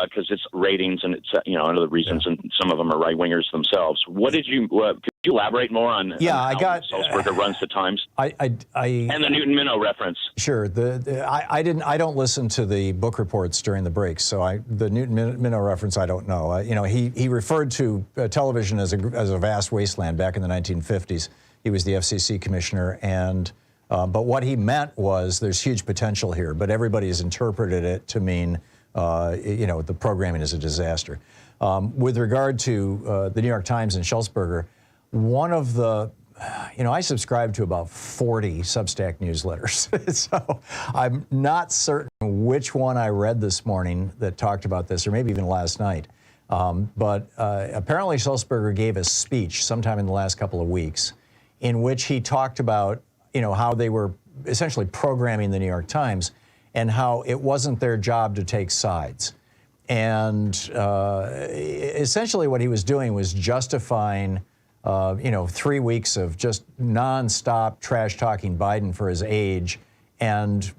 because it's ratings and it's, other reasons, and some of them are right-wingers themselves. What did you could you elaborate more on I got Sulzberger runs the Times? And the Newton Minnow reference. Sure. I don't listen to the book reports during the breaks, so the Newton Minnow reference I don't know. He referred to television as a vast wasteland back in the 1950s. He was the FCC commissioner, and but what he meant was there's huge potential here, but everybody's interpreted it to mean the programming is a disaster. With regard to the New York Times and Schultzberger, one of the, I subscribe to about 40 Substack newsletters. So I'm not certain which one I read this morning that talked about this, or maybe even last night. But apparently Schultzberger gave a speech sometime in the last couple of weeks in which he talked about, how they were essentially programming the New York Times and how it wasn't their job to take sides. And essentially what he was doing was justifying 3 weeks of just nonstop trash talking Biden for his age and,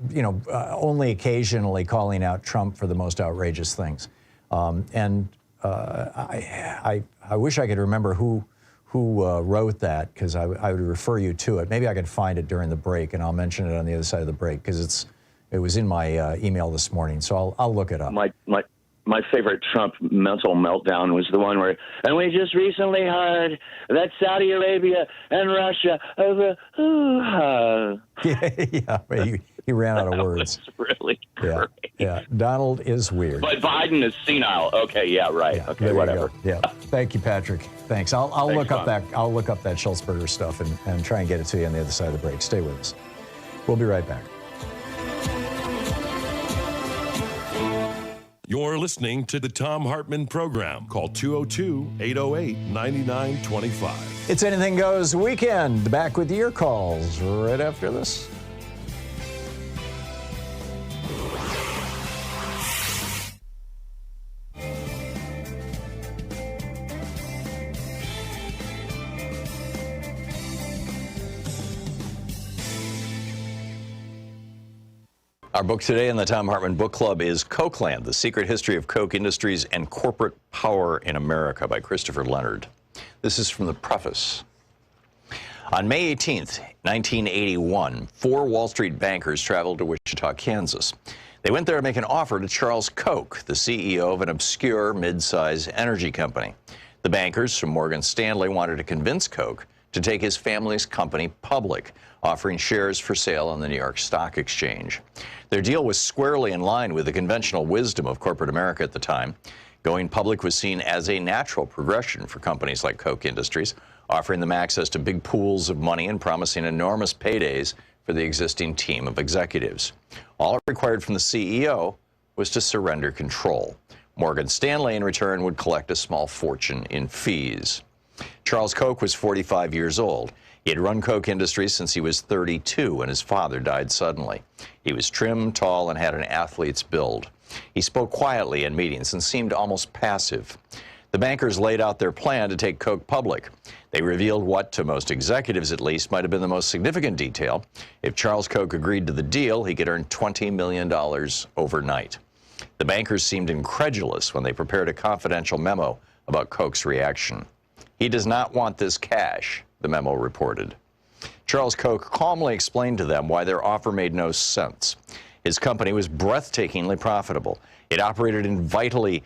only occasionally calling out Trump for the most outrageous things. I wish I could remember who wrote that, because I would refer you to it. Maybe I could find it during the break, and I'll mention it on the other side of the break, because it was in my email this morning, so I'll look it up. My favorite Trump mental meltdown was the one where, and we just recently heard that Saudi Arabia and Russia he ran out of words. That was really great. Yeah, Donald is weird. But Biden is senile. Okay, yeah, right. Yeah, okay, whatever. Yeah, thank you, Patrick. Thanks. I'll look up that Schultzberger stuff and try and get it to you on the other side of the break. Stay with us. We'll be right back. You're listening to the Thom Hartmann Program. Call 202-808-9925. It's Anything Goes Weekend. Back with your calls right after this. Our book today in the Thom Hartmann Book Club is Cokeland, The Secret History of Coke Industries and Corporate Power in America by Christopher Leonard. This is from the preface. On May 18th, 1981, 4 Wall Street bankers traveled to Wichita, Kansas. They went there to make an offer to Charles Koch, the CEO of an obscure mid-size energy company. The bankers from Morgan Stanley wanted to convince Koch to take his family's company public, offering shares for sale on the New York Stock Exchange. Their deal was squarely in line with the conventional wisdom of corporate America at the time. Going public was seen as a natural progression for companies like Koch Industries, offering them access to big pools of money and promising enormous paydays for the existing team of executives. All it required from the CEO was to surrender control. Morgan Stanley, in return, would collect a small fortune in fees. Charles Koch was 45 years old. He had run Koch Industries since he was 32 when his father died suddenly. He was trim, tall, and had an athlete's build. He spoke quietly in meetings and seemed almost passive. The bankers laid out their plan to take Koch public. They revealed what, to most executives at least, might have been the most significant detail. If Charles Koch agreed to the deal, he could earn $20 million overnight. The bankers seemed incredulous when they prepared a confidential memo about Koch's reaction. He does not want this cash, the memo reported. Charles Koch calmly explained to them why their offer made no sense. His company was breathtakingly profitable. It operated in vital,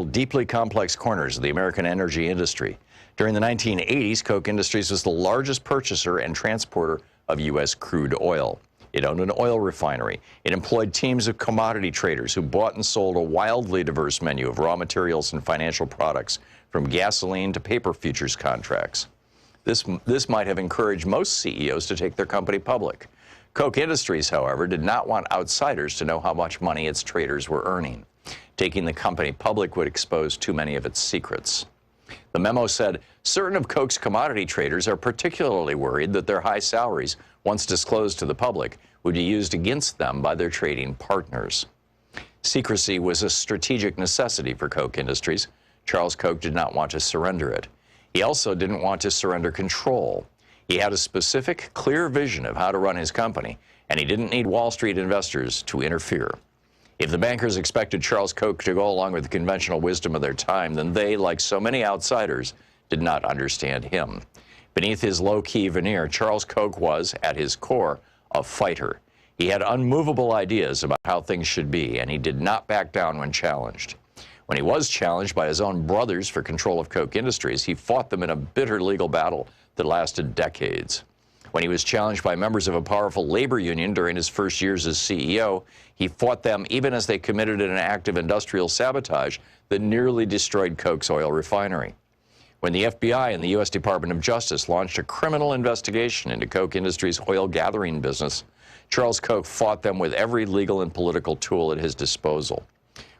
deeply complex corners of the American energy industry. During the 1980s, Koch Industries was the largest purchaser and transporter of U.S. crude oil. It owned an oil refinery. It employed teams of commodity traders who bought and sold a wildly diverse menu of raw materials and financial products, from gasoline to paper futures contracts. This might have encouraged most CEOs to take their company public. Koch Industries, however, did not want outsiders to know how much money its traders were earning. Taking the company public would expose too many of its secrets. The memo said, certain of Koch's commodity traders are particularly worried that their high salaries, once disclosed to the public, would be used against them by their trading partners. Secrecy was a strategic necessity for Koch Industries. Charles Koch did not want to surrender it. He also didn't want to surrender control. He had a specific, clear vision of how to run his company, and he didn't need Wall Street investors to interfere. If the bankers expected Charles Koch to go along with the conventional wisdom of their time, then they, like so many outsiders, did not understand him. Beneath his low-key veneer, Charles Koch was, at his core, a fighter. He had unmovable ideas about how things should be, and he did not back down when challenged. When he was challenged by his own brothers for control of Koch Industries, he fought them in a bitter legal battle that lasted decades. When he was challenged by members of a powerful labor union during his first years as CEO, he fought them even as they committed an act of industrial sabotage that nearly destroyed Koch's oil refinery. When the FBI and the U.S. Department of Justice launched a criminal investigation into Koch Industries' oil gathering business, Charles Koch fought them with every legal and political tool at his disposal.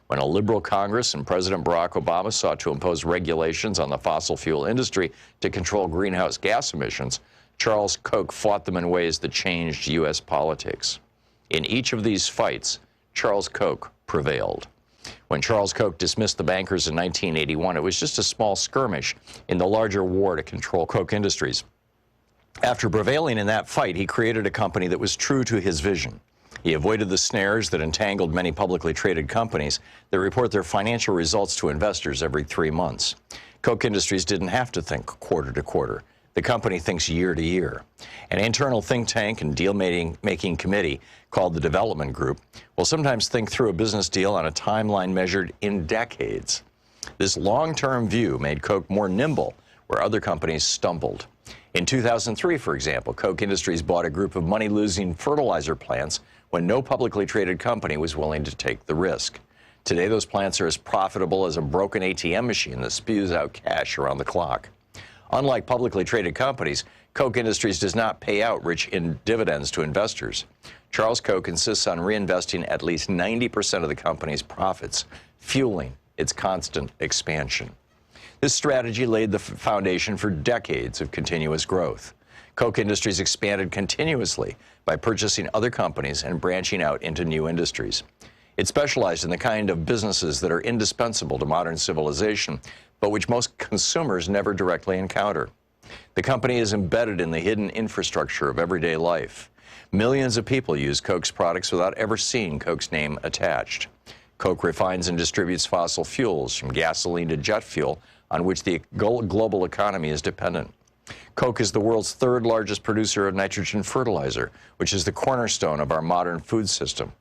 When a liberal Congress and President Barack Obama sought to impose regulations on the fossil fuel industry to control greenhouse gas emissions, Charles Koch fought them in ways that changed U.S. politics. In each of these fights, Charles Koch prevailed. When Charles Koch dismissed the bankers in 1981, it was just a small skirmish in the larger war to control Koch Industries. After prevailing in that fight, he created a company that was true to his vision. He avoided the snares that entangled many publicly traded companies that report their financial results to investors every 3 months. Koch Industries didn't have to think quarter to quarter. The company thinks year to year. An internal think tank and deal-making committee called the Development Group will sometimes think through a business deal on a timeline measured in decades. This long-term view made Koch more nimble where other companies stumbled. In 2003, for example, Koch Industries bought a group of money-losing fertilizer plants when no publicly traded company was willing to take the risk. Today, those plants are as profitable as a broken ATM machine that spews out cash around the clock. Unlike publicly traded companies, Koch Industries does not pay out rich in dividends to investors. Charles Koch insists on reinvesting at least 90% of the company's profits, fueling its constant expansion. This strategy laid the foundation for decades of continuous growth. Koch Industries expanded continuously by purchasing other companies and branching out into new industries. It specialized in the kind of businesses that are indispensable to modern civilization, but which most consumers never directly encounter. The company is embedded in the hidden infrastructure of everyday life. Millions of people use Koch's products without ever seeing Koch's name attached. Koch refines and distributes fossil fuels, from gasoline to jet fuel, on which the global economy is dependent. Koch is the world's third largest producer of nitrogen fertilizer, which is the cornerstone of our modern food system.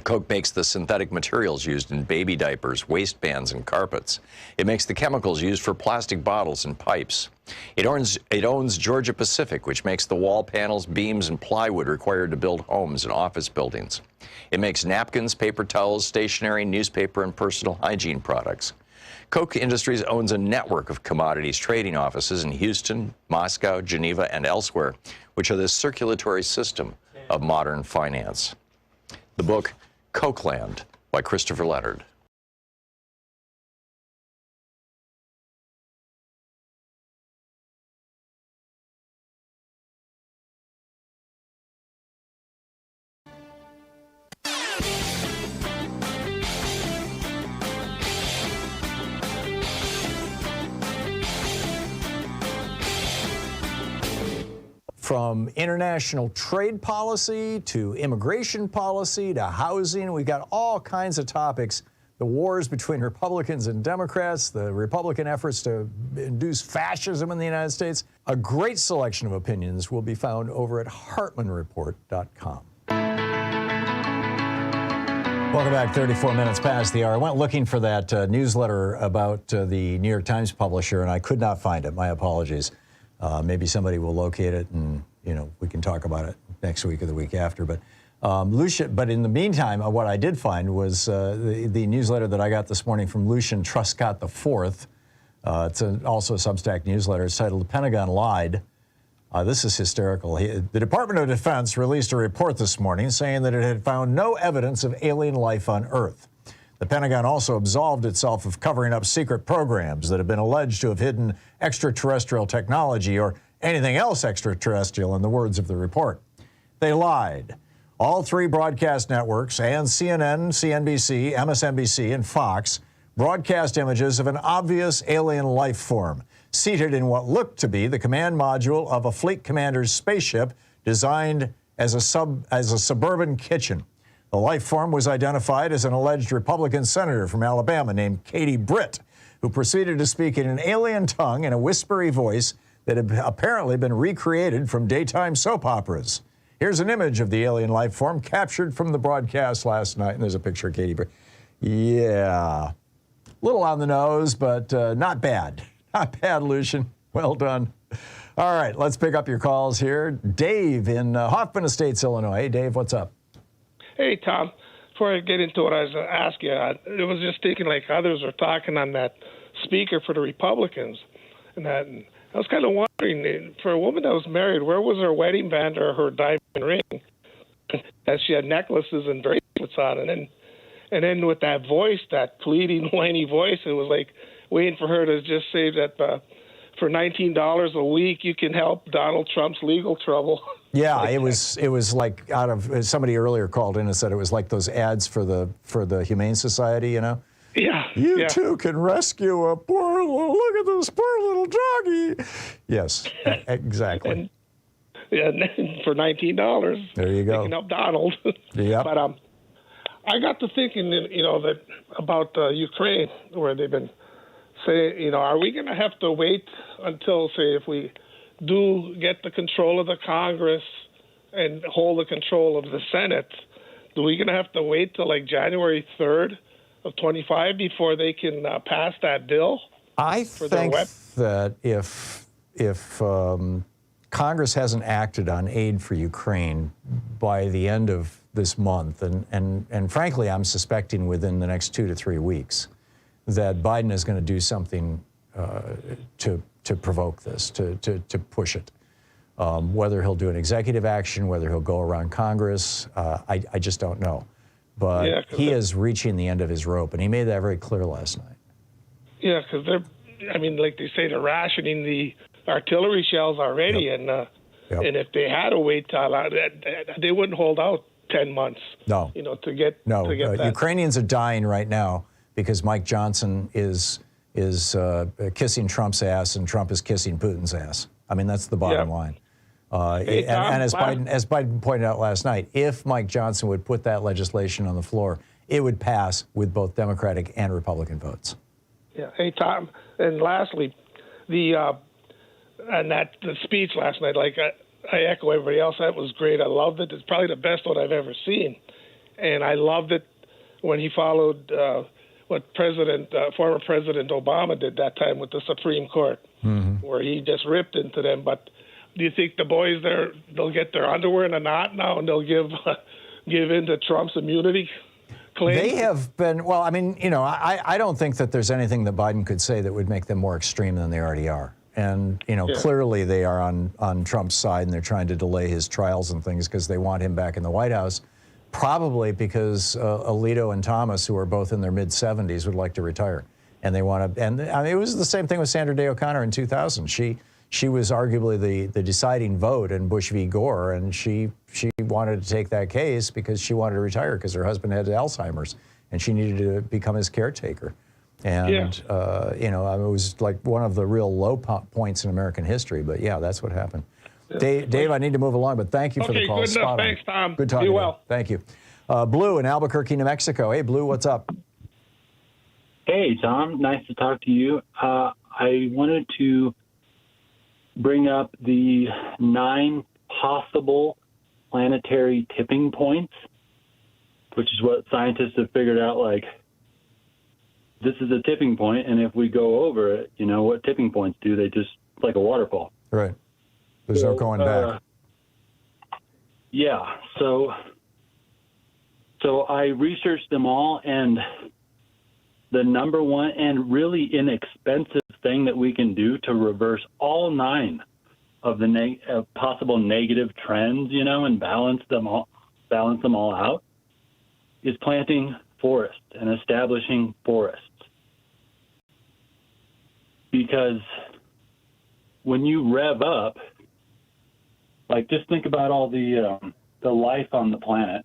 Koch makes the synthetic materials used in baby diapers, waistbands, and carpets. It makes the chemicals used for plastic bottles and pipes. It owns Georgia Pacific, which makes the wall panels, beams, and plywood required to build homes and office buildings. It makes napkins, paper towels, stationery, newspaper, and personal hygiene products. Koch Industries owns a network of commodities trading offices in Houston, Moscow, Geneva, and elsewhere, which are the circulatory system of modern finance. The book, Kochland, by Christopher Leonard. From international trade policy to immigration policy to housing, we've got all kinds of topics. The wars between Republicans and Democrats, the Republican efforts to induce fascism in the United States. A great selection of opinions will be found over at HartmannReport.com. Welcome back, 34 minutes past the hour. I went looking for that newsletter about the New York Times publisher, and I could not find it. My apologies. Maybe somebody will locate it, and we can talk about it next week or the week after. But Lucian, but in the meantime, what I did find was the newsletter that I got this morning from Lucian Truscott IV. It's also a Substack newsletter. It's titled "The Pentagon Lied." This is hysterical. The Department of Defense released a report this morning saying that it had found no evidence of alien life on Earth. The Pentagon also absolved itself of covering up secret programs that have been alleged to have hidden extraterrestrial technology or anything else extraterrestrial, in the words of the report. They lied. All three broadcast networks and CNN, CNBC, MSNBC, and Fox broadcast images of an obvious alien life form seated in what looked to be the command module of a fleet commander's spaceship designed as a suburban kitchen. The life form was identified as an alleged Republican senator from Alabama named Katie Britt, who proceeded to speak in an alien tongue and a whispery voice that had apparently been recreated from daytime soap operas. Here's an image of the alien life form captured from the broadcast last night, and there's a picture of Katie Britt. Yeah, a little on the nose, but not bad. Not bad, Lucian. Well done. All right, let's pick up your calls here. Dave in Hoffman Estates, Illinois. Hey, Dave, what's up? Hey, Tom. Before I get into what I was going to ask you, I was just thinking like others are talking on that speaker for the Republicans. And I was kind of wondering, for a woman that was married, where was her wedding band or her diamond ring? As she had necklaces and bracelets on. And then with that voice, that pleading, whiny voice, it was like waiting for her to just say that for $19 a week, you can help Donald Trump's legal trouble. Yeah, like it was like out of, somebody earlier called in and said it was like those ads for the Humane Society, you know? Yeah. You too can rescue a poor little, look at this poor little doggy. Yes, exactly. And for $19. There you go. You can help Donald. Yeah. But I got to thinking, that about Ukraine, where they've been saying, are we going to have to wait until, say, if we do get the control of the Congress and hold the control of the Senate, are we going to have to wait till like January 3rd of 25 before they can pass that bill? I think that if Congress hasn't acted on aid for Ukraine by the end of this month, and frankly, I'm suspecting within the next 2 to 3 weeks, that Biden is going to do something to provoke this, to push it. Whether he'll do an executive action, whether he'll go around Congress, I just don't know. But he is reaching the end of his rope, and he made that very clear last night. Yeah, because like they say, they're rationing the artillery shells already, Yep. And if they had to wait till they wouldn't hold out 10 months. No. To get that. Ukrainians are dying right now because Mike Johnson is kissing Trump's ass and Trump is kissing Putin's ass. I mean, that's the bottom line. Hey, Tom, and as Biden pointed out last night, if Mike Johnson would put that legislation on the floor, it would pass with both Democratic and Republican votes. Yeah. Hey, Tom. And lastly, the speech last night, like I echo everybody else, that was great. I loved it. It's probably the best one I've ever seen. And I loved it when he followed what former President Obama did that time with the Supreme Court, where he just ripped into them. But do you think the boys there, they'll get their underwear in a knot now and they'll give in to Trump's immunity claim? They have been, well, I mean, I don't think that there's anything that Biden could say that would make them more extreme than they already are. And, clearly they are on Trump's side and they're trying to delay his trials and things because they want him back in the White House, probably because Alito and Thomas, who are both in their mid-70s, would like to retire. And they want to, and I mean, it was the same thing with Sandra Day O'Connor in 2000. She was arguably the deciding vote in Bush v. Gore, and she wanted to take that case because she wanted to retire because her husband had Alzheimer's and she needed to become his caretaker. And, it was like one of the real low points in American history. But, yeah, that's what happened. Dave, I need to move along, but thank you for the call. Good enough. Thanks, Tom. Good talking to you. Well. Thank you. Blue in Albuquerque, New Mexico. Hey, Blue, what's up? Hey, Tom. Nice to talk to you. I wanted to bring up the 9 possible planetary tipping points, which is what scientists have figured out, like, this is a tipping point, and if we go over it, what tipping points do? They just, like a waterfall. Right. There's no going back. Yeah. So I researched them all, and the number one and really inexpensive thing that we can do to reverse all 9 of the possible negative trends, and balance them all out, is planting forests and establishing forests. Because when you rev up, like, just think about all the life on the planet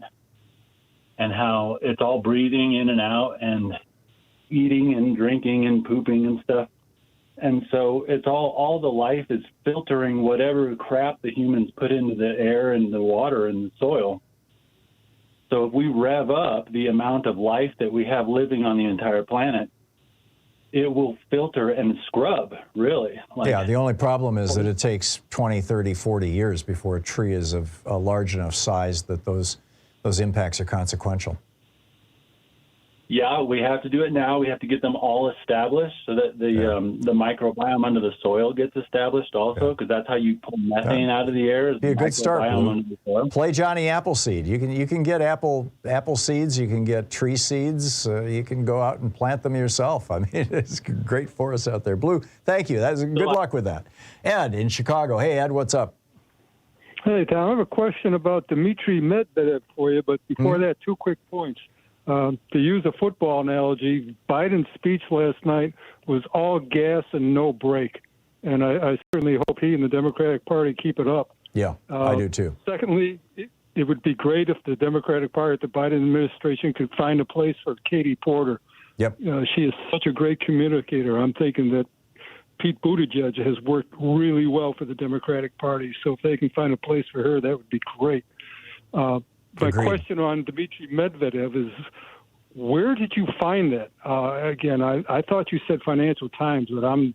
and how it's all breathing in and out and eating and drinking and pooping and stuff. And so it's all the life is filtering whatever crap the humans put into the air and the water and the soil. So if we rev up the amount of life that we have living on the entire planet, it will filter and scrub, really. Yeah, the only problem is that it takes 20, 30, 40 years before a tree is of a large enough size that those impacts are consequential. Yeah, we have to do it now. We have to get them all established so that the microbiome under the soil gets established also, because that's how you pull methane out of the air. Be a good start. Play Johnny Appleseed. You can get apple seeds. You can get tree seeds. You can go out and plant them yourself. I mean, it's great forests out there. Blue, thank you. Good luck with that. Ed in Chicago. Hey, Ed, what's up? Hey, Tom. I have a question about Dmitry Medvedev for you, but before that, 2 quick points. To use a football analogy, Biden's speech last night was all gas and no brake, and I certainly hope he and the Democratic Party keep it up. Yeah, I do too. Secondly, it would be great if the Democratic Party, the Biden administration, could find a place for Katie Porter. Yep. She is such a great communicator. I'm thinking that Pete Buttigieg has worked really well for the Democratic Party, so if they can find a place for her, that would be great. My question on Dmitry Medvedev is, where did you find that? Again, I thought you said Financial Times, but I'm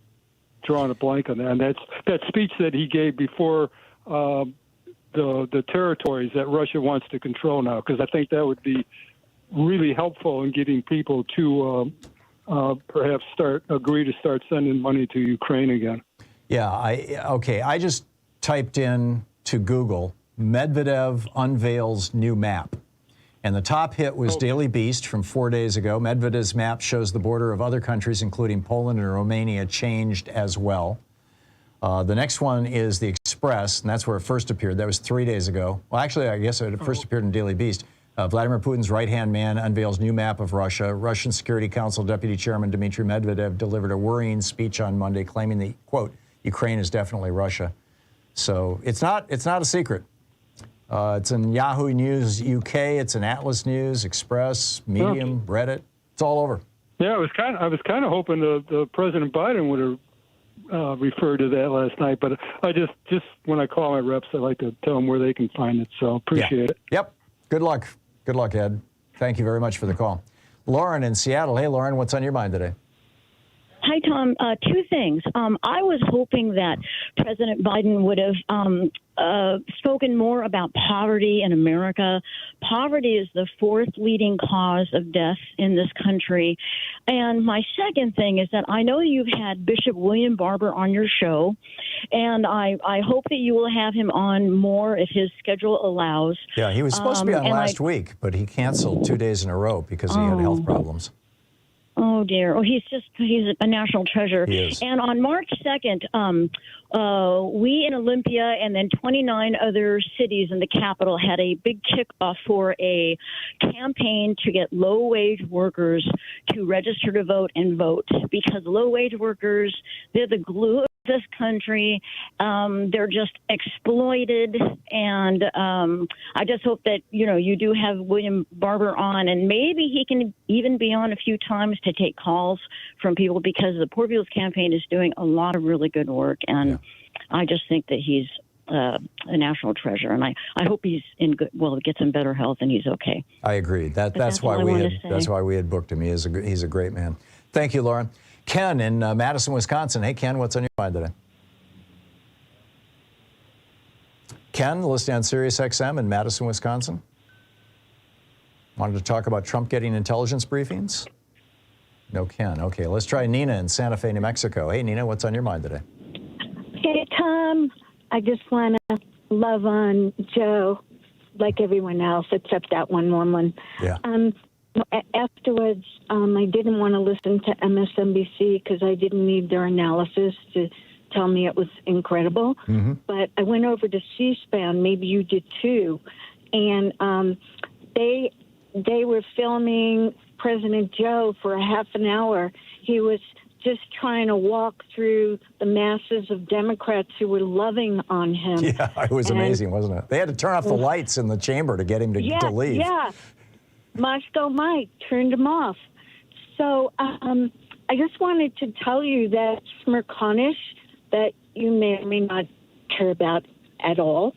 drawing a blank on that. And that's that speech that he gave before the territories that Russia wants to control now, because I think that would be really helpful in getting people to perhaps agree to start sending money to Ukraine again. Yeah, I just typed in to Google, Medvedev unveils new map. And the top hit was Daily Beast from 4 days ago. Medvedev's map shows the border of other countries, including Poland and Romania, changed as well. The next one is The Express, and that's where it first appeared. That was 3 days ago. Well, actually, I guess it first appeared in Daily Beast. Vladimir Putin's right-hand man unveils new map of Russia. Russian Security Council Deputy Chairman Dmitry Medvedev delivered a worrying speech on Monday, claiming that, quote, Ukraine is definitely Russia. So it's not a secret. It's in Yahoo News UK. It's in Atlas News, Express, Medium, Reddit. It's all over. Yeah, I was kind of hoping the President Biden would have referred to that last night, but I just when I call my reps, I like to tell them where they can find it. So appreciate it. Yep. Good luck. Good luck, Ed. Thank you very much for the call. Lauren in Seattle. Hey, Lauren, what's on your mind today? Hi, Tom. 2 things. I was hoping that President Biden would have spoken more about poverty in America. Poverty is the 4th leading cause of death in this country. And my second thing is that I know you've had Bishop William Barber on your show, and I hope that you will have him on more if his schedule allows. Yeah, he was supposed to be on last week, but he canceled 2 days in a row because he had health problems. Oh, dear. Oh, he's a national treasure. He is. And on March 2nd, we in Olympia and then 29 other cities in the capital had a big kickoff for a campaign to get low-wage workers to register to vote and vote, because low-wage workers, they're the glue of this country. They're just exploited, and I just hope that you do have William Barber on, and maybe he can even be on a few times to take calls from people, because the Poor People's Campaign is doing a lot of really good work, and I just think that he's a national treasure, and I hope he's in good. Well, gets in better health and he's okay. I agree. That's why we had booked him. He's a great man. Thank you, Lauren. Ken in Madison, Wisconsin. Hey, Ken, what's on your mind today? Ken, listening on Sirius XM in Madison, Wisconsin. Wanted to talk about Trump getting intelligence briefings? No, Ken. Okay, let's try Nina in Santa Fe, New Mexico. Hey, Nina, what's on your mind today? Hey, Tom. I just want to love on Joe like everyone else except that one woman. Yeah. Afterwards, I didn't want to listen to MSNBC because I didn't need their analysis to tell me it was incredible. Mm-hmm. But I went over to C-SPAN, maybe you did too, and they were filming President Joe for a half an hour. He was just trying to walk through the masses of Democrats who were loving on him. Yeah, it was amazing, wasn't it? They had to turn off the lights in the chamber to get him to leave. Yeah, Moscow Mike turned him off. So I just wanted to tell you that Smirkanish, that you may or may not care about at all,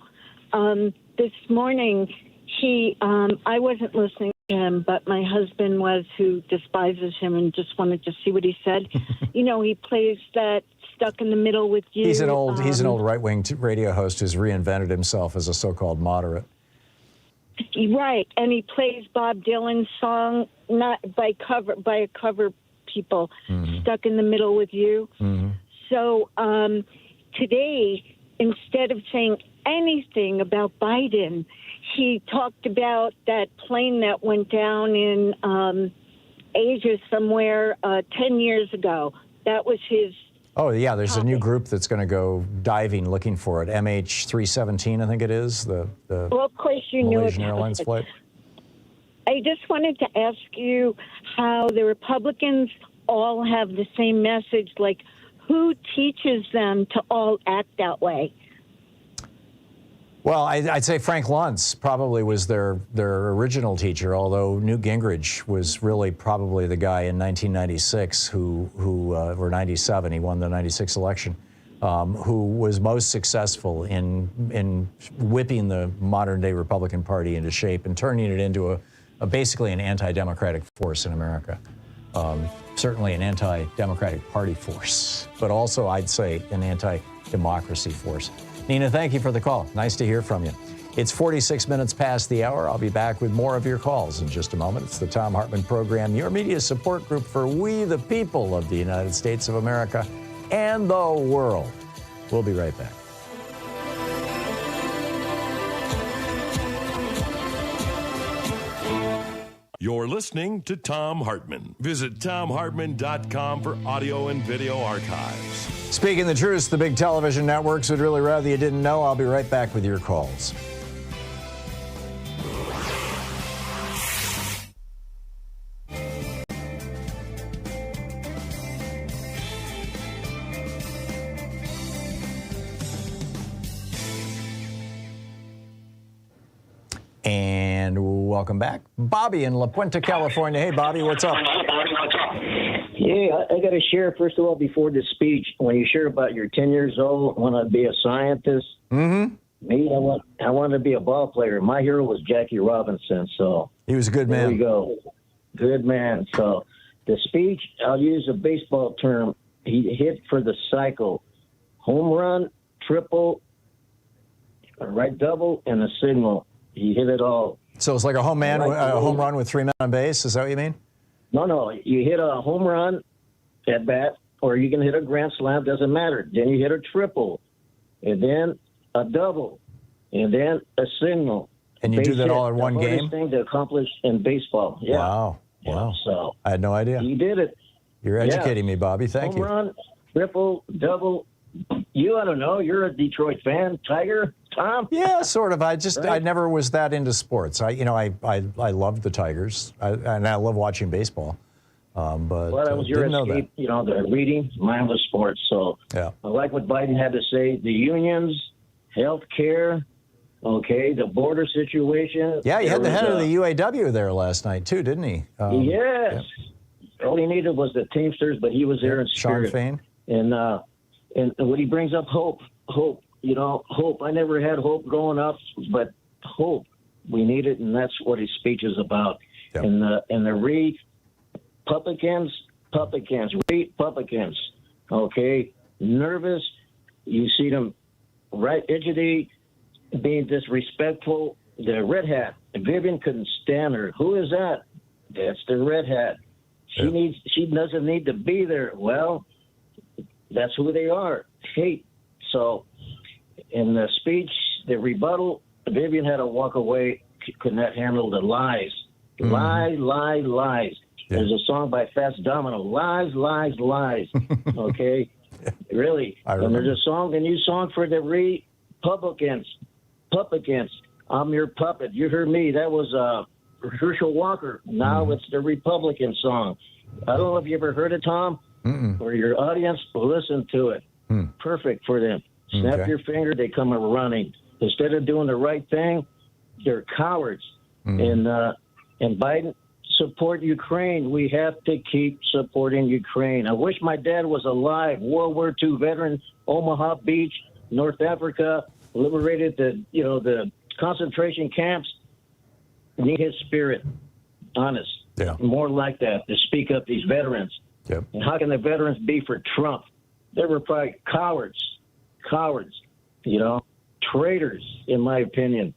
this morning I wasn't listening to him, but my husband was, who despises him, and just wanted to see what he said. He plays that Stuck in the Middle with You. He's an old right-wing radio host who's reinvented himself as a so-called moderate. Right, and he plays Bob Dylan's song, not by a cover people, Stuck in the Middle with You. So today, instead of saying anything about Biden, he talked about that plane that went down in Asia somewhere 10 years ago. That was his. Oh, yeah, there's a new group that's going to go diving looking for it. MH317, I think it is, the well, of course you Malaysian knew Airlines flight. I just wanted to ask you how the Republicans all have the same message. Like, who teaches them to all act that way? Well, I'd say Frank Luntz probably was their original teacher, although Newt Gingrich was really probably the guy in 1996 or 97, he won the 96 election, who was most successful in whipping the modern-day Republican Party into shape and turning it into basically an anti-democratic force in America. Certainly an anti-democratic party force, but also I'd say an anti-democracy force. Nina, thank you for the call. Nice to hear from you. It's 46 minutes past the hour. I'll be back with more of your calls in just a moment. It's the Thom Hartmann Program, your media support group for we the people of the United States of America and the world. We'll be right back. You're listening to Thom Hartmann. Visit thomhartmann.com for audio and video archives. Speaking the truth, the big television networks would really rather you didn't know. I'll be right back with your calls. And welcome back. Bobby in La Puente, California. Hey, Bobby, what's up? Yeah, I got to share, first of all, before this speech, when you share about your 10 years old, want to be a scientist. Me, I wanted to be a ball player. My hero was Jackie Robinson, so. He was a good man. There we go. Good man. So the speech, I'll use a baseball term. He hit for the cycle. Home run, triple, a right double, and a single. He hit it all. So it's like a home run with 3 men on base? Is that what you mean? No. You hit a home run at bat, or you can hit a grand slam, doesn't matter. Then you hit a triple, and then a double, and then a single. And you do that all in one game? The hardest thing to accomplish in baseball. Yeah. Wow. So I had no idea. He did it. You're educating me, Bobby. Thank you. Home run, triple, double. I don't know. You're a Detroit fan, Tiger, Tom? Yeah, sort of. I never was that into sports. I loved the Tigers, and I love watching baseball. But that was your escape. The reading. Mine was sports. So yeah. I like what Biden had to say. The unions, health care, the border situation. Yeah, he had the head of the UAW there last night too, didn't he? Yes. Yeah. All he needed was the Teamsters, but he was there in spirit. Sean Fain. And what he brings up, hope. Hope. I never had hope growing up, but hope. We need it, and that's what his speech is about. Yep. And the Republicans, nervous. You see them right edgity, being disrespectful. The red hat. Vivian couldn't stand her. Who is that? That's the red hat. She doesn't need to be there. Well, that's who they are. Hate. So in the speech, the rebuttal, Vivian had to walk away, could not handle the lies. Lies. Yeah. There's a song by Fats Domino, lies. Okay? Really. And there's a new song for the Republicans. I'm your puppet. You heard me. That was Herschel Walker. Now it's the Republican song. I don't know if you ever heard it, Tom. Or your audience, listen to it. Perfect for them. Snap your finger, they come running. Instead of doing the right thing, they're cowards. And Biden, support Ukraine. We have to keep supporting Ukraine. I wish my dad was alive. World War II veteran, Omaha Beach, North Africa, liberated the concentration camps. Need his spirit. Honest. Yeah. More like that to speak up these veterans. Yep. And how can the veterans be for Trump? They were probably cowards, traitors, in my opinion.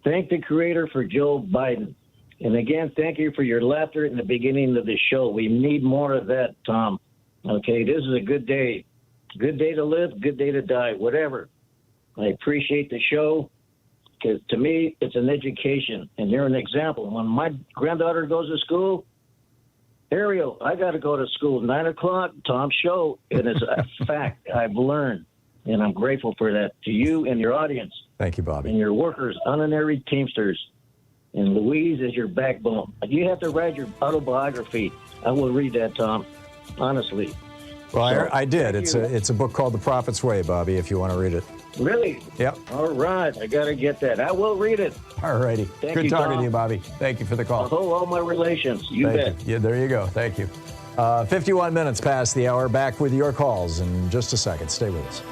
Thank the Creator for Joe Biden. And again, thank you for your laughter in the beginning of the show. We need more of that, Tom. Okay, this is a good day. Good day to live, good day to die, whatever. I appreciate the show because to me, it's an education. And you're an example. When my granddaughter goes to school, Ariel, I got to go to school 9 o'clock, Tom's show. It is a fact I've learned, and I'm grateful for that to you and your audience. Thank you, Bobby. And your workers, honorary Teamsters. And Louise is your backbone. You have to write your autobiography. I will read that, Tom, honestly. Well, So, I did. It's a book called The Prophet's Way, Bobby, if you want to read it. Really? Yep. All right. I got to get that. I will read it. All righty. Thank Good you, talking Tom. to you, Bobby. Thank you for the call. All my relations. You Thank bet. you. Yeah, there you go. Thank you. 51 minutes past the hour. Back with your calls in just a second. Stay with us.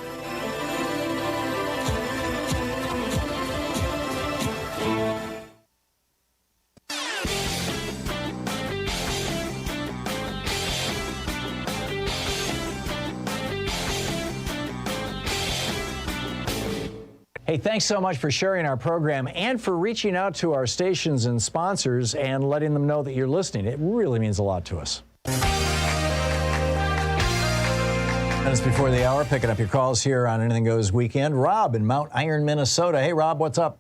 Hey, thanks so much for sharing our program and for reaching out to our stations and sponsors and letting them know that you're listening. It really means a lot to us. Minutes before the hour, picking up your calls here on Anything Goes Weekend. Rob in Mount Iron, Minnesota. Hey, Rob, what's up?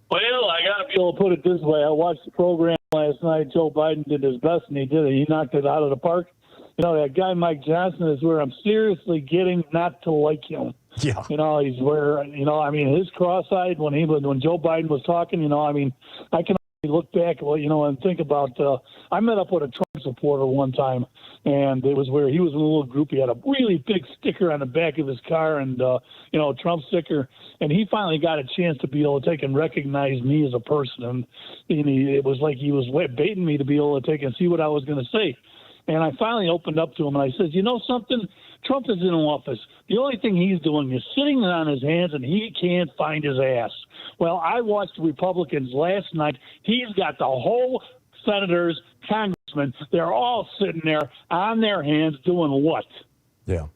Well, I got to be able to put it this way. I watched the program last night. Joe Biden did his best, and he did it. He knocked it out of the park. You know, that guy Mike Johnson is where I'm seriously getting not to like him. Yeah. You know, he's where, you know, I mean, his cross-eyed when Joe Biden was talking, you know, I mean, I can look back, you know, and think about, I met up with a Trump supporter one time, and it was where he was in a little group. He had a really big sticker on the back of his car and, you know, a Trump sticker, and he finally got a chance to be able to take and recognize me as a person. And it was like he was baiting me to be able to take and see what I was going to say. And I finally opened up to him, and I said, you know something? Trump is in office. The only thing he's doing is sitting on his hands, and he can't find his ass. Well, I watched Republicans last night. He's got the whole senators, congressmen. They're all sitting there on their hands doing what? Yeah.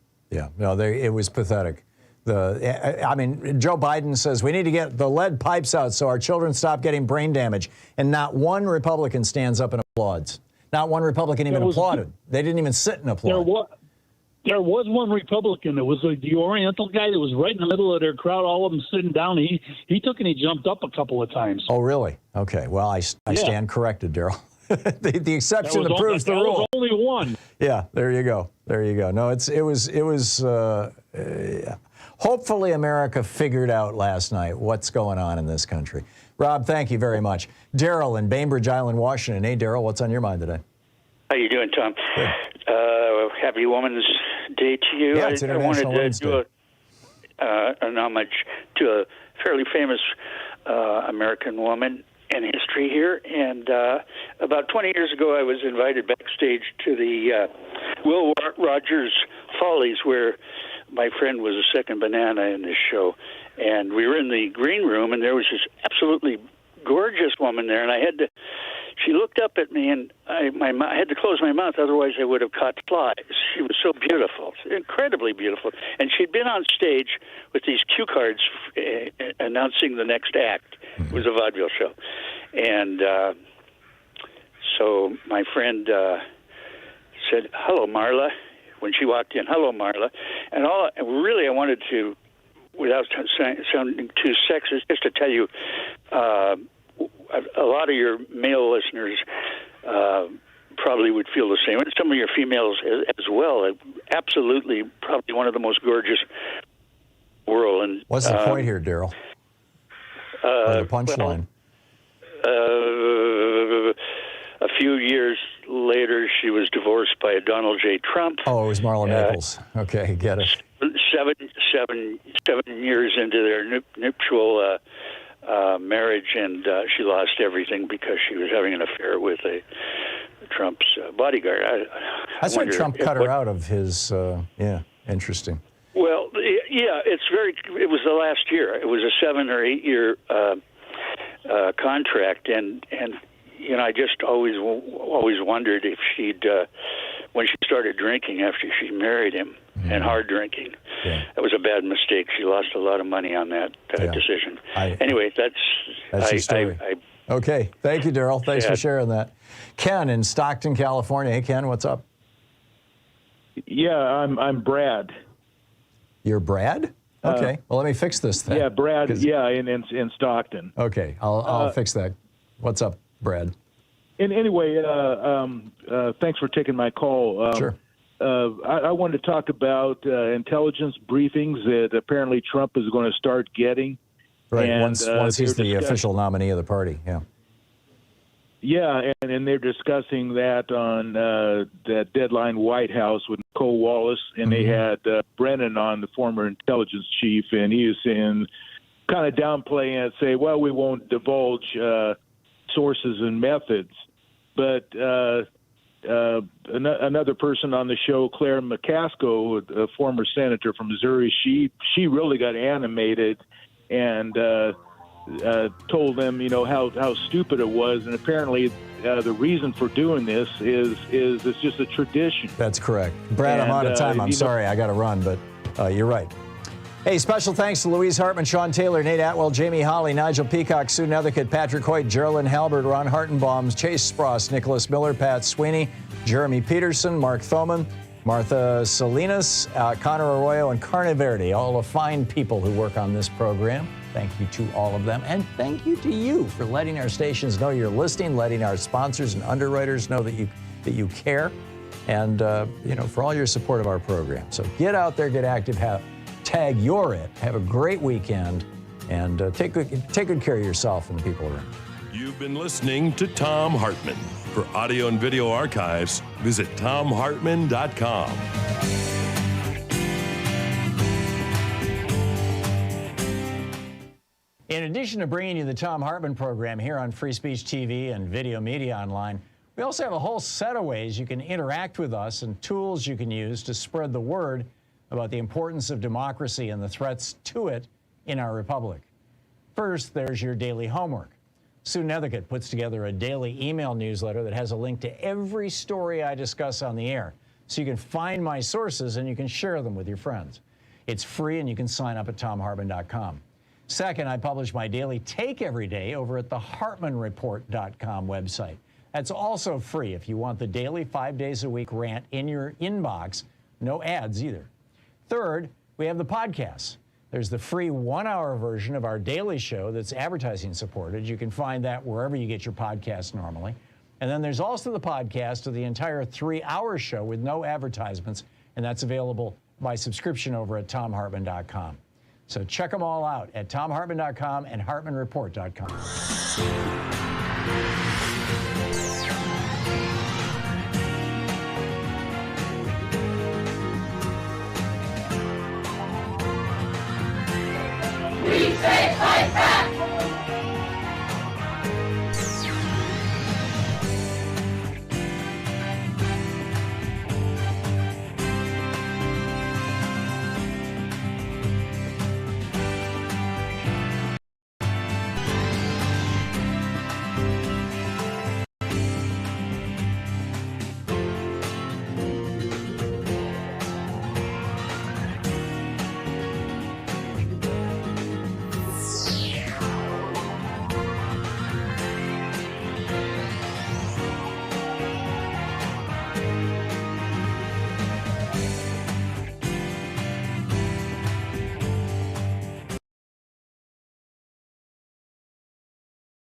No, it was pathetic. I mean, Joe Biden says we need to get the lead pipes out so our children stop getting brain damage, and not one Republican stands up and applauds. Not one Republican even applauded. They didn't even sit and applaud. There was one Republican. It was the Oriental guy that was right in the middle of their crowd, all of them sitting down. He took and he jumped up a couple of times. Oh, really? Okay. Well, I stand corrected, Daryl. the exception that proves the rule. There was only one. Yeah, there you go. No, it was. Hopefully, America figured out last night what's going on in this country. Rob, thank you very much. Daryl in Bainbridge Island, Washington. Hey, Daryl, what's on your mind today? How you doing, Tom? Good. Happy Women's Day to you. Yeah, it's International Women's Day. I wanted to do an homage to a fairly famous American woman in history here. And about 20 years ago, I was invited backstage to the Will Rogers Follies, where my friend was a second banana in this show. And we were in the green room, and there was this absolutely gorgeous woman there, and she looked up at me, and I had to close my mouth, otherwise I would have caught flies. She was so beautiful, incredibly beautiful. And she'd been on stage with these cue cards announcing the next act. It was a vaudeville show. And so my friend said, "Hello, Marla," when she walked in. "Hello, Marla." And I wanted to, without sounding too sexist, just to tell you, a lot of your male listeners probably would feel the same. And some of your females as well. Absolutely, probably one of the most gorgeous in the world. And what's the point here, Daryl? Or the punchline? A few years later, she was divorced by Donald J. Trump. Oh, it was Marla Maples. Okay, get it. 7 years into their nuptial marriage, and she lost everything because she was having an affair with Trump's bodyguard. That's why Trump cut her out of his. Interesting. Well, yeah, it was the last year. It was a 7 or 8 year contract, and you know, I just always wondered if she'd when she started drinking after she married him, and hard drinking. That was a bad mistake. She lost a lot of money on that decision. Anyway, that's the story. Okay. Thank you, Daryl. Thanks for sharing that. Ken in Stockton, California. Hey, Ken, what's up? Yeah, I'm Brad. You're Brad? Okay. Well, let me fix this thing. Yeah, Brad. Yeah, in Stockton. Okay. I'll fix that. What's up, Brad? And anyway, thanks for taking my call. Sure. I wanted to talk about intelligence briefings that apparently Trump is going to start getting. Right. And, once he's the official nominee of the party. Yeah. Yeah, and they're discussing that on that Deadline White House with Nicole Wallace, and they had Brennan on, the former intelligence chief, and he was saying, kind of downplaying it, say, well, we won't divulge sources and methods. But another person on the show, Claire McCaskill, a former senator from Missouri, she really got animated and told them, how stupid it was, and apparently the reason for doing this is it's just a tradition. That's correct, Brad. I'm out of time. I'm sorry, I got to run, but you're right. Hey, special thanks to Louise Hartman, Sean Taylor, Nate Atwell, Jamie Holly, Nigel Peacock, Sue Nethercutt, Patrick Hoyt, Geraldine Halbert, Ron Hartenbaum, Chase Spross, Nicholas Miller, Pat Sweeney, Jeremy Peterson, Mark Thoman, Martha Salinas, Connor Arroyo, and Carne Verde, all the fine people who work on this program. Thank you to all of them. And thank you to you for letting our stations know you're listening, letting our sponsors and underwriters know that you care, and for all your support of our program. So get out there, get active, tag you're it. Have a great weekend, and take good care of yourself and the people around you. You've been listening to Thom Hartmann. For audio and video archives, visit thomhartmann.com. In addition to bringing you the Thom Hartmann Program here on Free Speech TV and Video Media Online, we also have a whole set of ways you can interact with us and tools you can use to spread the word about the importance of democracy and the threats to it in our republic. First, there's your daily homework. Sue Nethercutt puts together a daily email newsletter that has a link to every story I discuss on the air, so you can find my sources and you can share them with your friends. It's free, and you can sign up at thomhartmann.com. Second, I publish my daily take every day over at the HartmannReport.com website. That's also free if you want the daily 5 days a week rant in your inbox. No ads either. Third, we have the podcasts. There's the free 1-hour version of our daily show that's advertising supported. You can find that wherever you get your podcasts normally. And then there's also the podcast of the entire 3-hour show with no advertisements, and that's available by subscription over at thomhartmann.com. So check them all out at thomhartmann.com and hartmannreport.com.